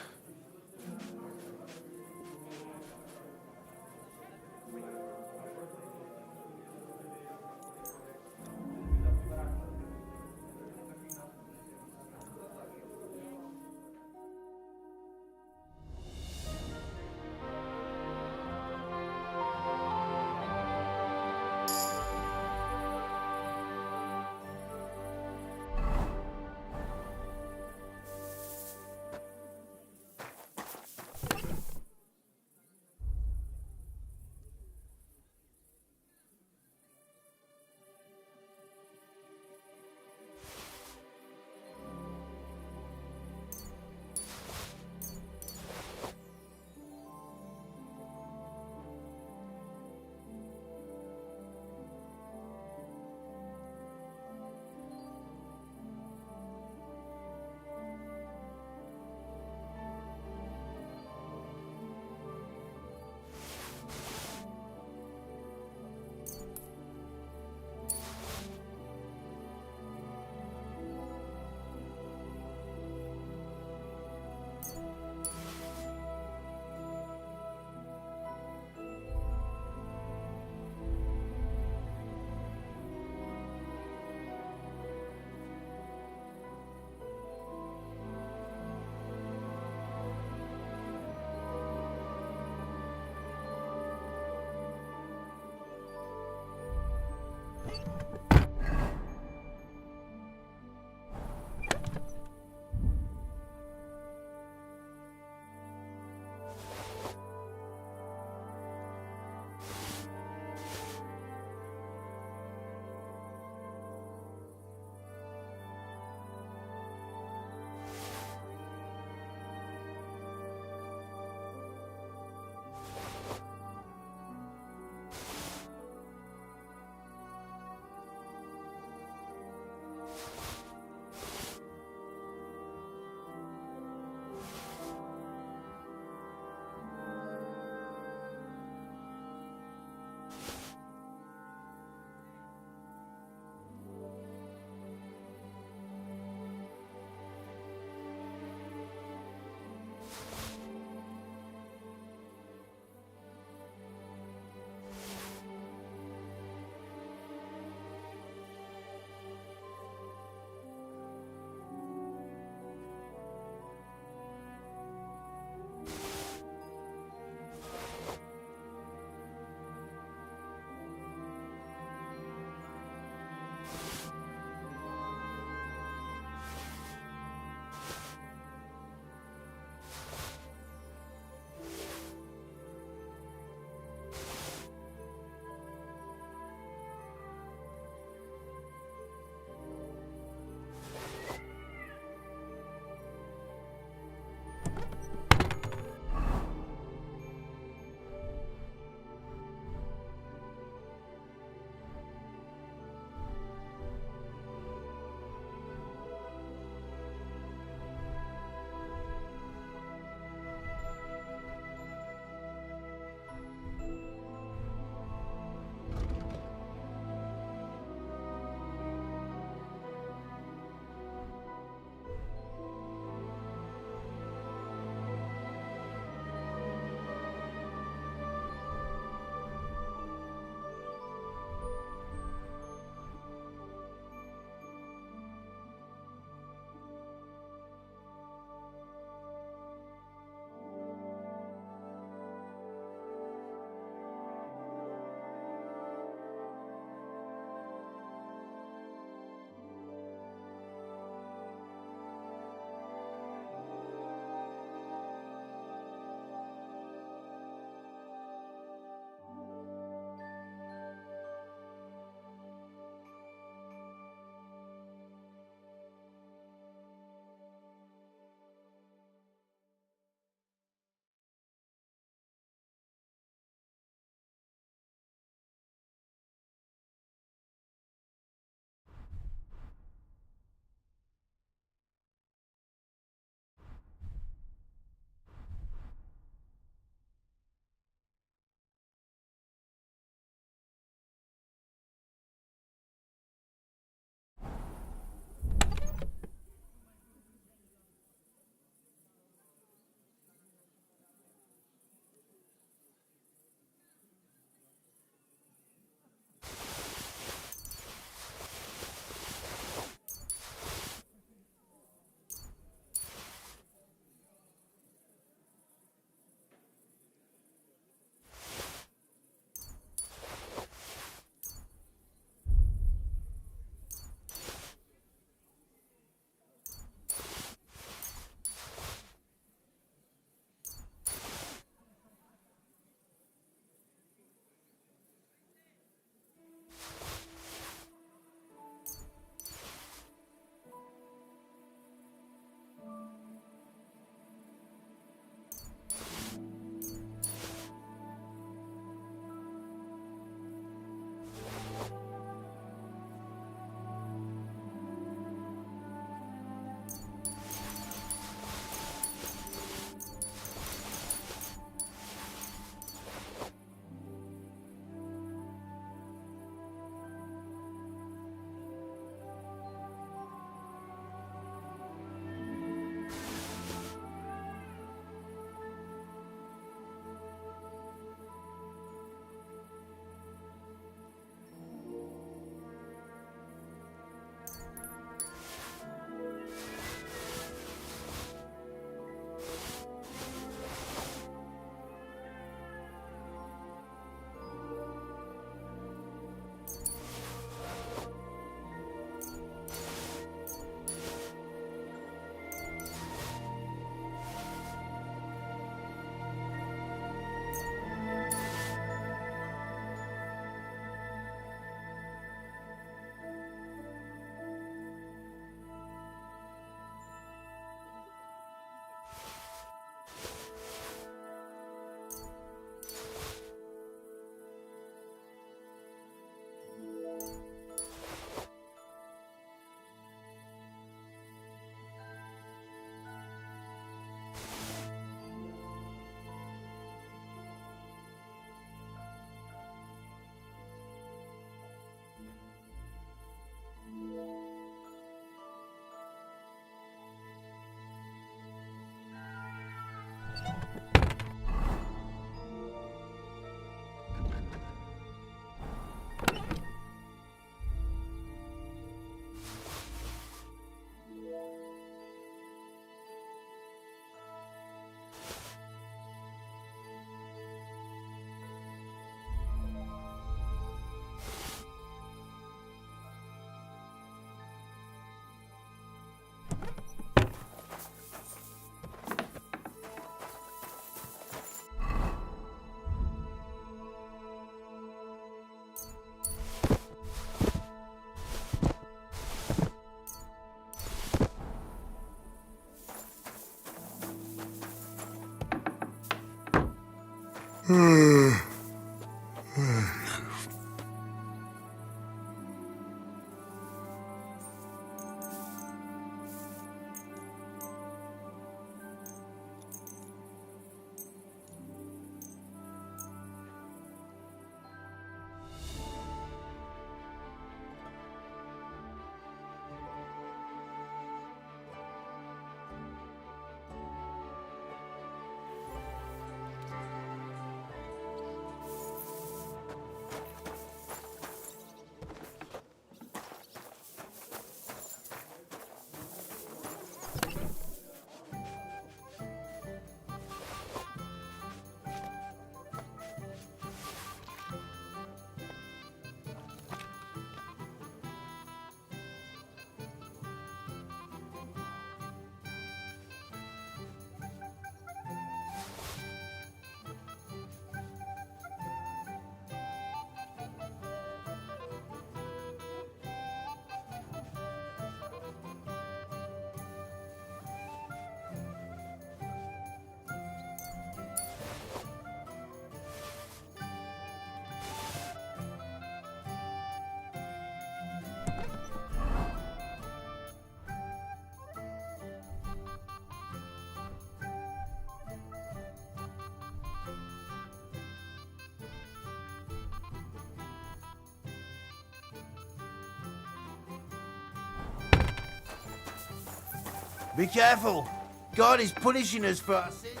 Be careful. God is punishing us for our sins.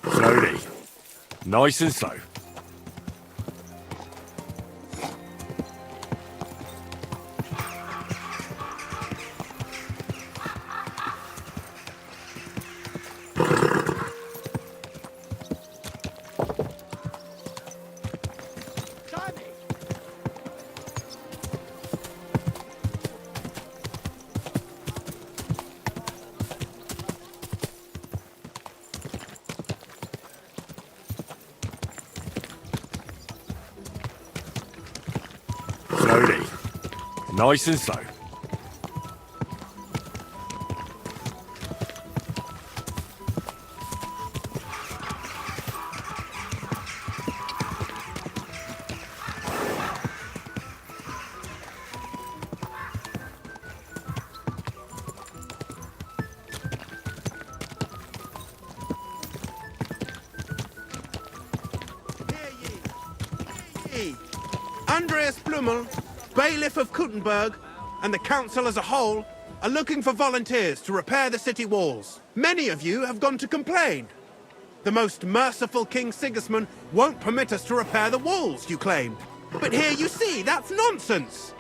Slowly. Nice and slow. Slowly. Nice and slow. Andreas Blumel, Bailiff of Kuttenberg, and the council as a whole are looking for volunteers to repair the city walls. Many of you have gone to complain. The most merciful King Sigismund won't permit us to repair the walls, you claim. But here you see, that's nonsense.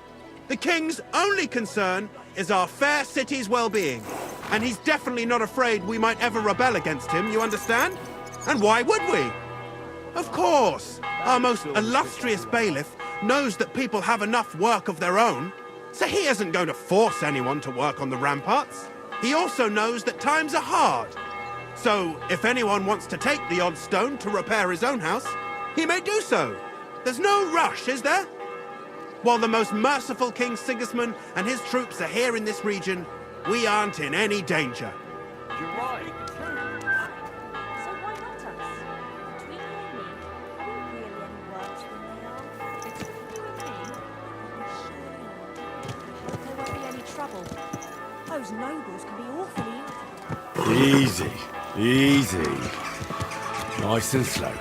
The king's only concern is our fair city's well-being. And he's definitely not afraid we might ever rebel against him, you understand? And why would we? Of course, our most illustrious bailiff knows that people have enough work of their own, so he isn't going to force anyone to work on the ramparts. He also knows that times are hard. So, if anyone wants to take the odd stone to repair his own house, he may do so. There's no rush, is there? While the most merciful King Sigismund and his troops are here in this region, we aren't in any danger. You're right. So why not us? Between you and me, are we really any worse than they are? Between you and me, I'm sure there won't be any trouble. Those nobles can be awfully Easy, easy. Nice and slow.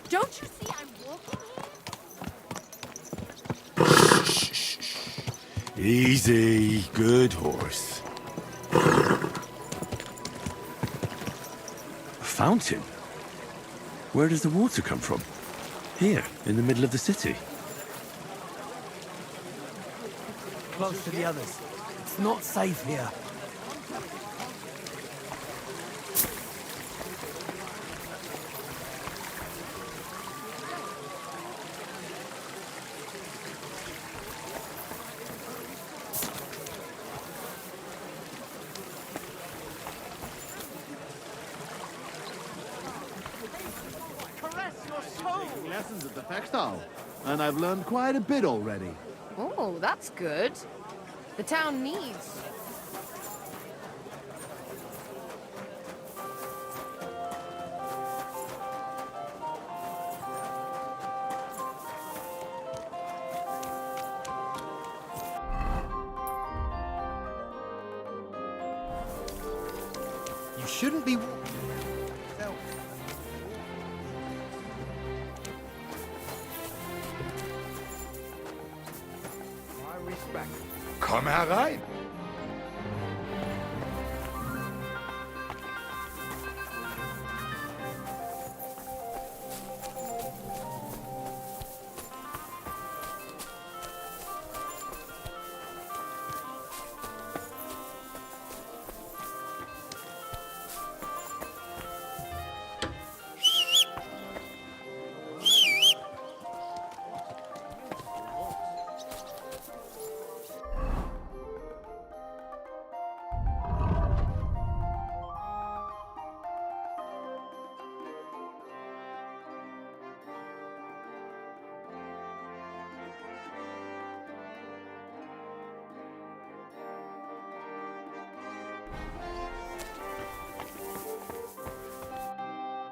Don't you see I'm walking here? Easy. Good horse. A fountain? Where does the water come from? Here, in the middle of the city. Close to the others. It's not safe here. Taking lessons at the textile, and I've learned quite a bit already. Oh, that's good. The town needs. You shouldn't be... Komm herein.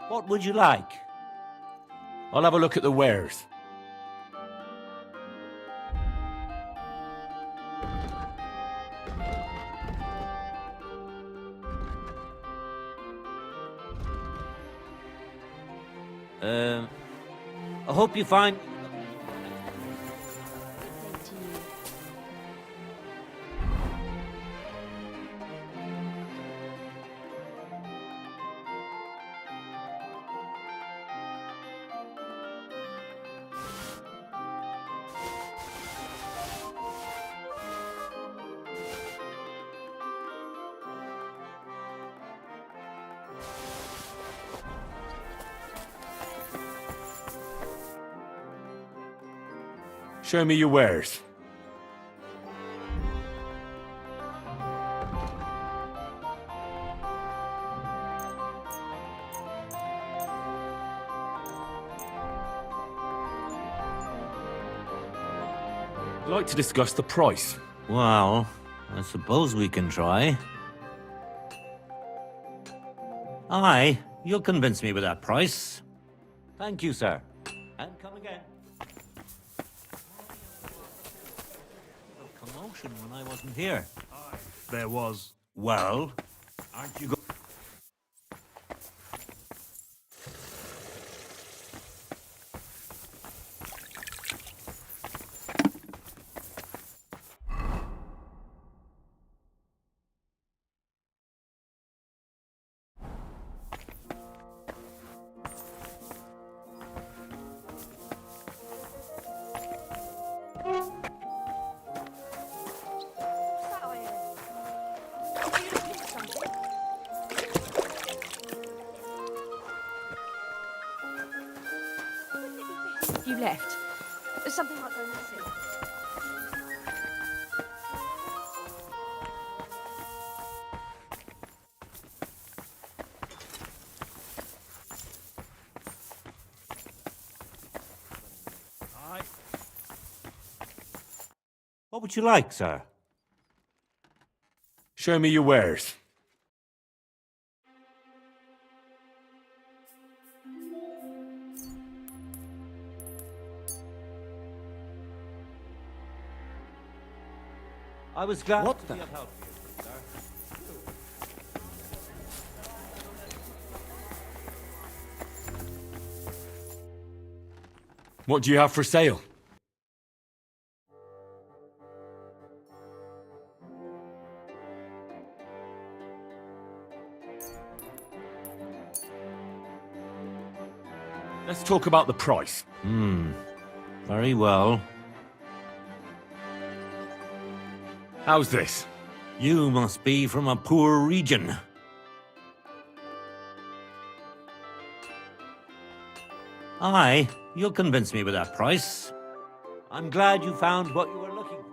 What would you like? I'll have a look at the wares. I hope you find... Show me your wares. I'd like to discuss the price. Well, I suppose we can try. Aye, you'll convince me with that price. Thank you, sir. And come again. A commotion when I wasn't here. There was. Well, aren't you You left. Something might go missing. What would you like, sir? Show me your wares. I was glad What to the- be of help to you, sir. What do you have for sale? Let's talk about the price. Very well. How's this? You must be from a poor region. Aye, you'll convince me with that price. I'm glad you found what you were looking for.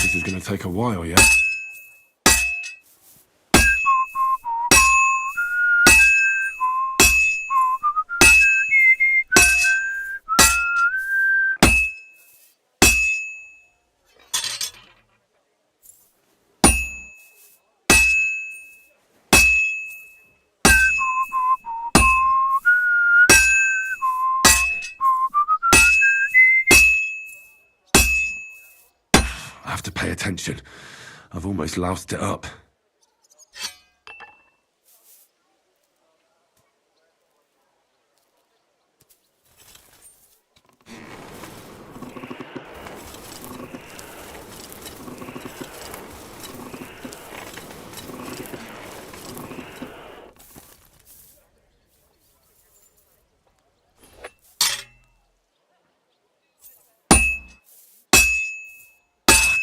This is gonna take a while, yeah? I have to pay attention. I've almost loused it up.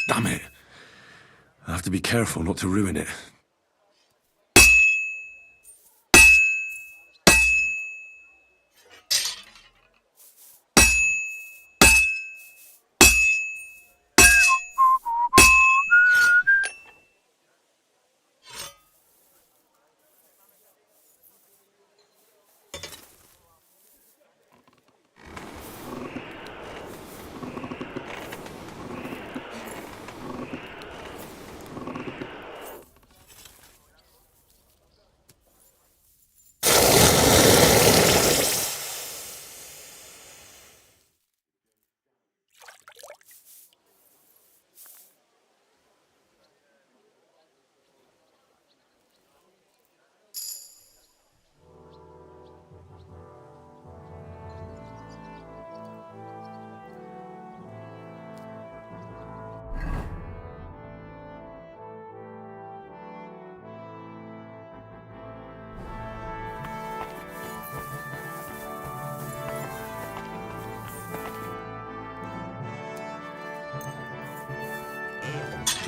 Damn it. I have to be careful not to ruin it.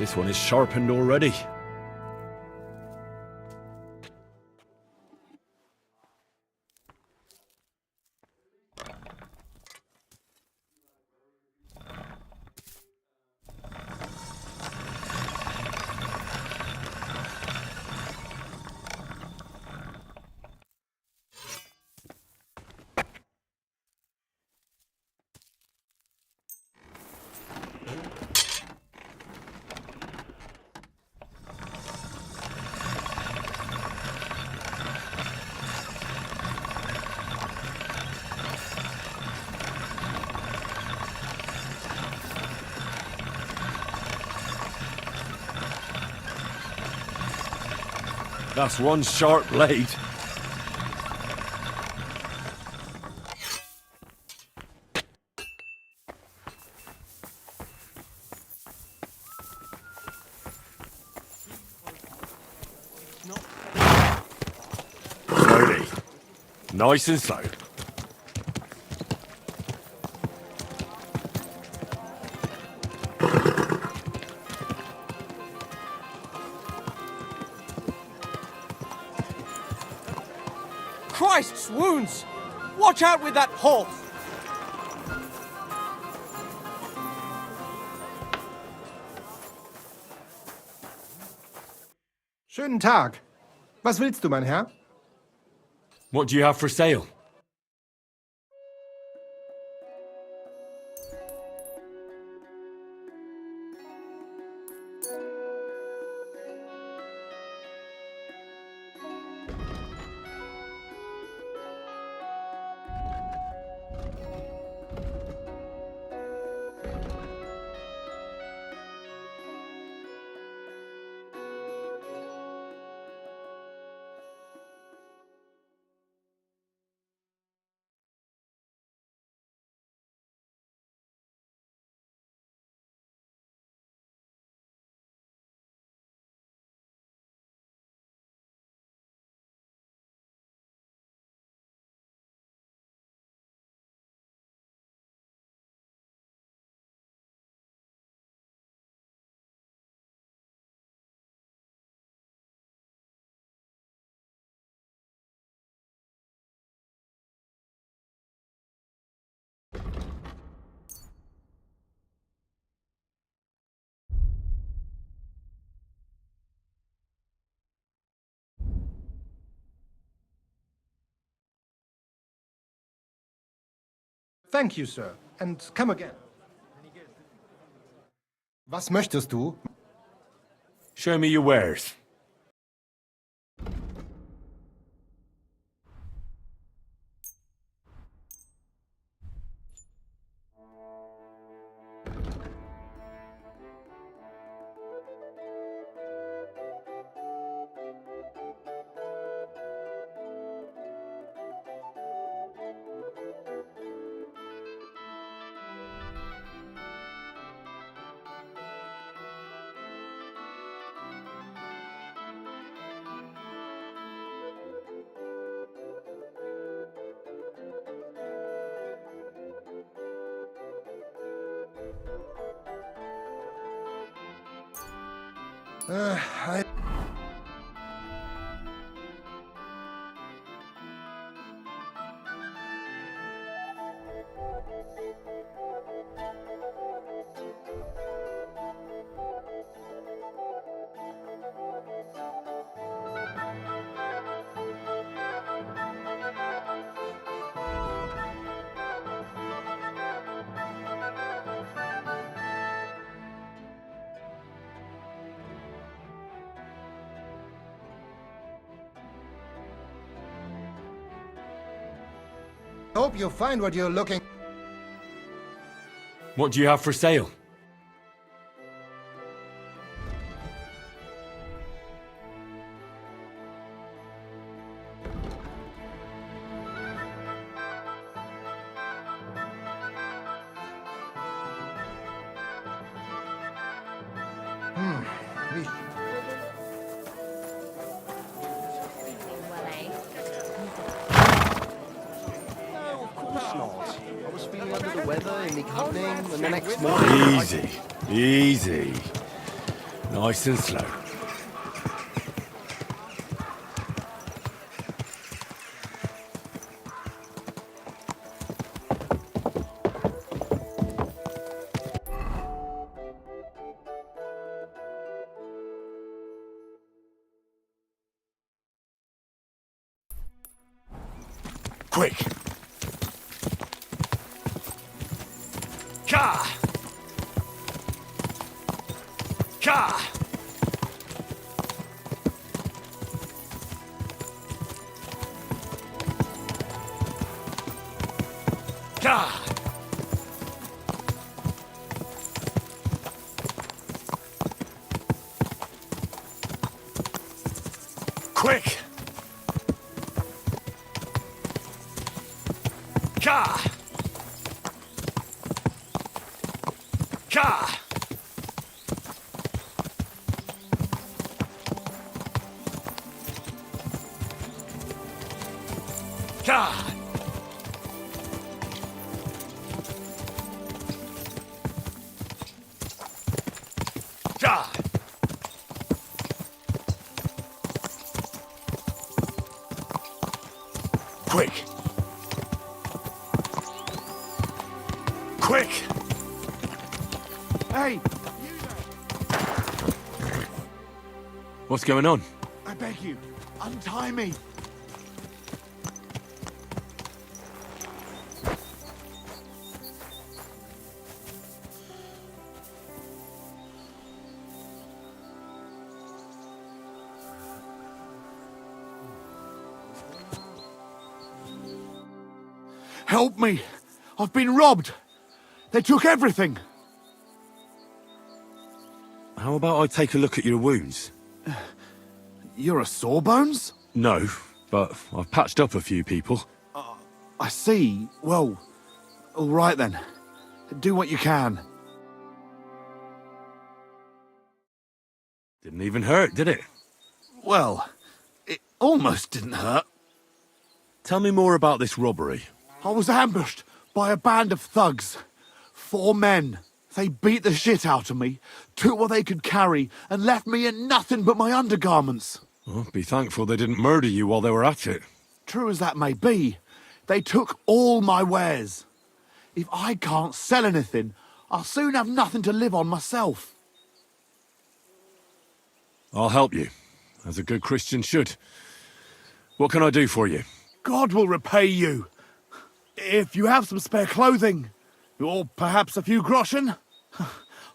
This one is sharpened already. That's one sharp blade. Slowly. Nice and slow. Christ's wounds! Watch out with that horse! Schönen Tag. Was willst du, mein Herr? What do you have for sale? Thank you, sir. And come again. Was möchtest du? Show me your wares. I... Hope you find what you're looking. What do you have for sale? I was feeling under the weather in the evening, and the next morning... Easy, easy. Nice and slow. Quick! Ka! Ka! Ka! Quick! Ka! Ka! Ka! Ka! Quick! Quick! Hey! What's going on? I beg you, untie me! Help me! I've been robbed! They took everything! How about I take a look at your wounds? You're a sawbones? No, but I've patched up a few people. I see. Well, all right then. Do what you can. Didn't even hurt, did it? Well, it almost didn't hurt. Tell me more about this robbery. I was ambushed by a band of thugs. 4 men. They beat the shit out of me, took what they could carry, and left me in nothing but my undergarments. Well, be thankful they didn't murder you while they were at it. True as that may be, they took all my wares. If I can't sell anything, I'll soon have nothing to live on myself. I'll help you, as a good Christian should. What can I do for you? God will repay you. If you have some spare clothing, or perhaps a few groschen,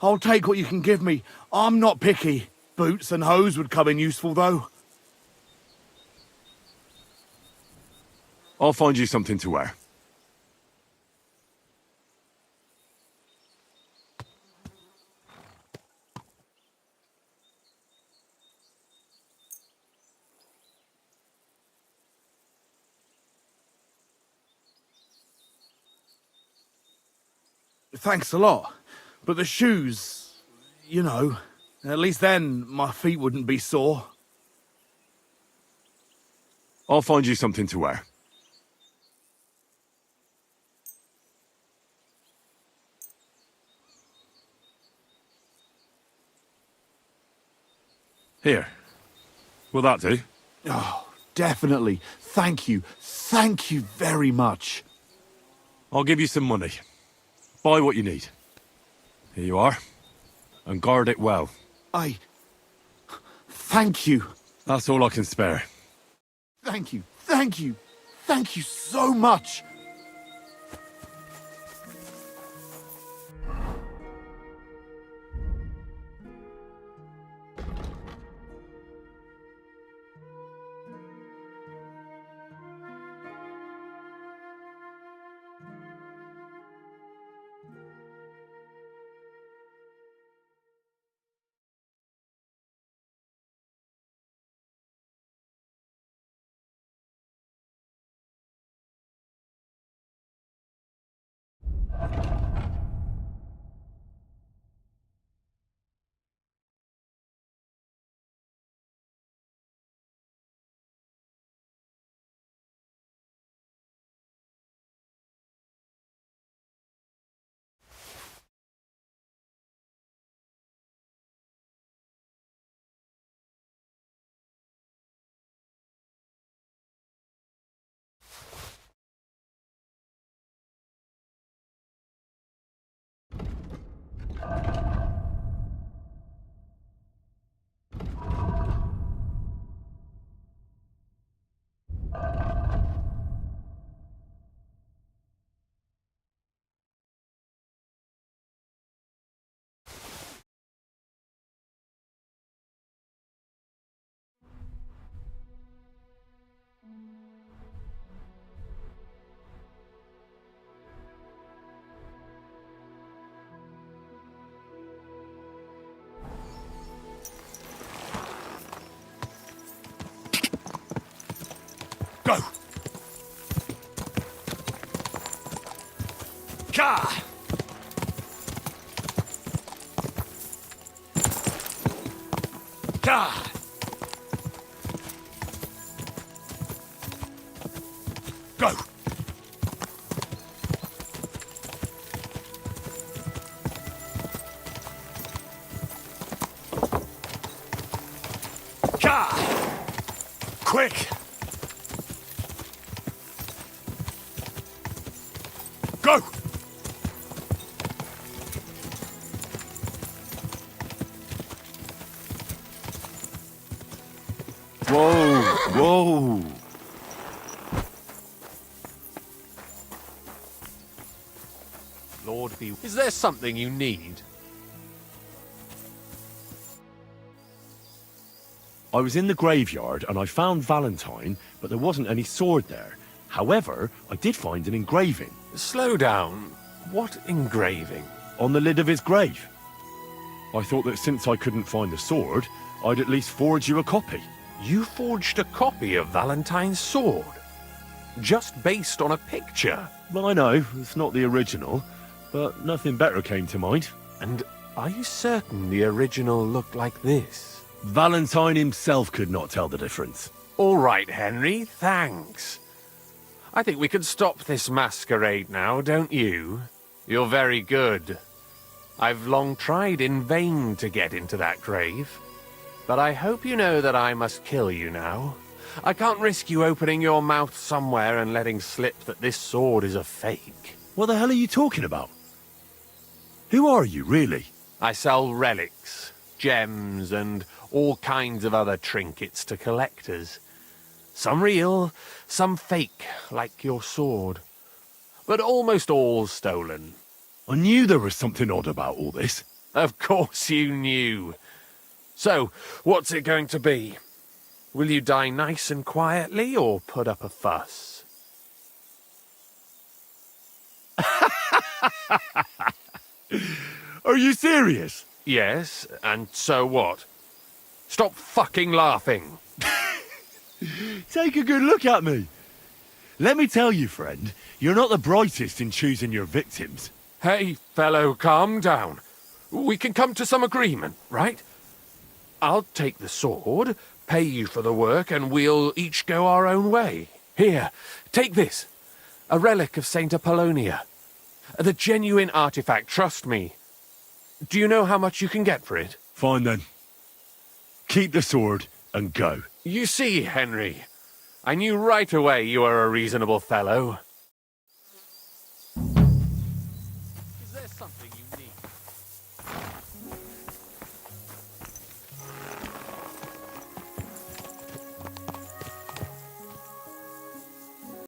I'll take what you can give me. I'm not picky. Boots and hose would come in useful, though. I'll find you something to wear. Thanks a lot. But the shoes, you know, at least then my feet wouldn't be sore. I'll find you something to wear. Here. Will that do? Oh, definitely. Thank you. Thank you very much. I'll give you some money. Buy what you need. Here you are. And guard it well. Thank you. That's all I can spare. Thank you. Thank you. Thank you so much. Go! Ka! Ka! Go! Ka! Quick! Go! Whoa, whoa. Lord be... Is there something you need? I was in the graveyard and I found Valentine, but there wasn't any sword there. However, I did find an engraving. Slow down. What engraving? On the lid of his grave. I thought that since I couldn't find the sword, I'd at least forge you a copy. You forged a copy of Valentine's sword? Just based on a picture? Well, I know, it's not the original, but nothing better came to mind. And are you certain the original looked like this? Valentine himself could not tell the difference. All right, Henry, thanks. I think we can stop this masquerade now, don't you? You're very good. I've long tried in vain to get into that grave. But I hope you know that I must kill you now. I can't risk you opening your mouth somewhere and letting slip that this sword is a fake. What the hell are you talking about? Who are you, really? I sell relics, gems, and all kinds of other trinkets to collectors. Some real, some fake, like your sword. But almost all stolen. I knew there was something odd about all this. Of course you knew. So, what's it going to be? Will you die nice and quietly, or put up a fuss? Are you serious? Yes, and so what? Stop fucking laughing. Take a good look at me. Let me tell you, friend, you're not the brightest in choosing your victims. Hey, fellow, calm down. We can come to some agreement, right? I'll take the sword, pay you for the work, and we'll each go our own way. Here, take this. A relic of Saint Apollonia. The genuine artifact, trust me. Do you know how much you can get for it? Fine then. Keep the sword and go. You see, Henry, I knew right away you were a reasonable fellow.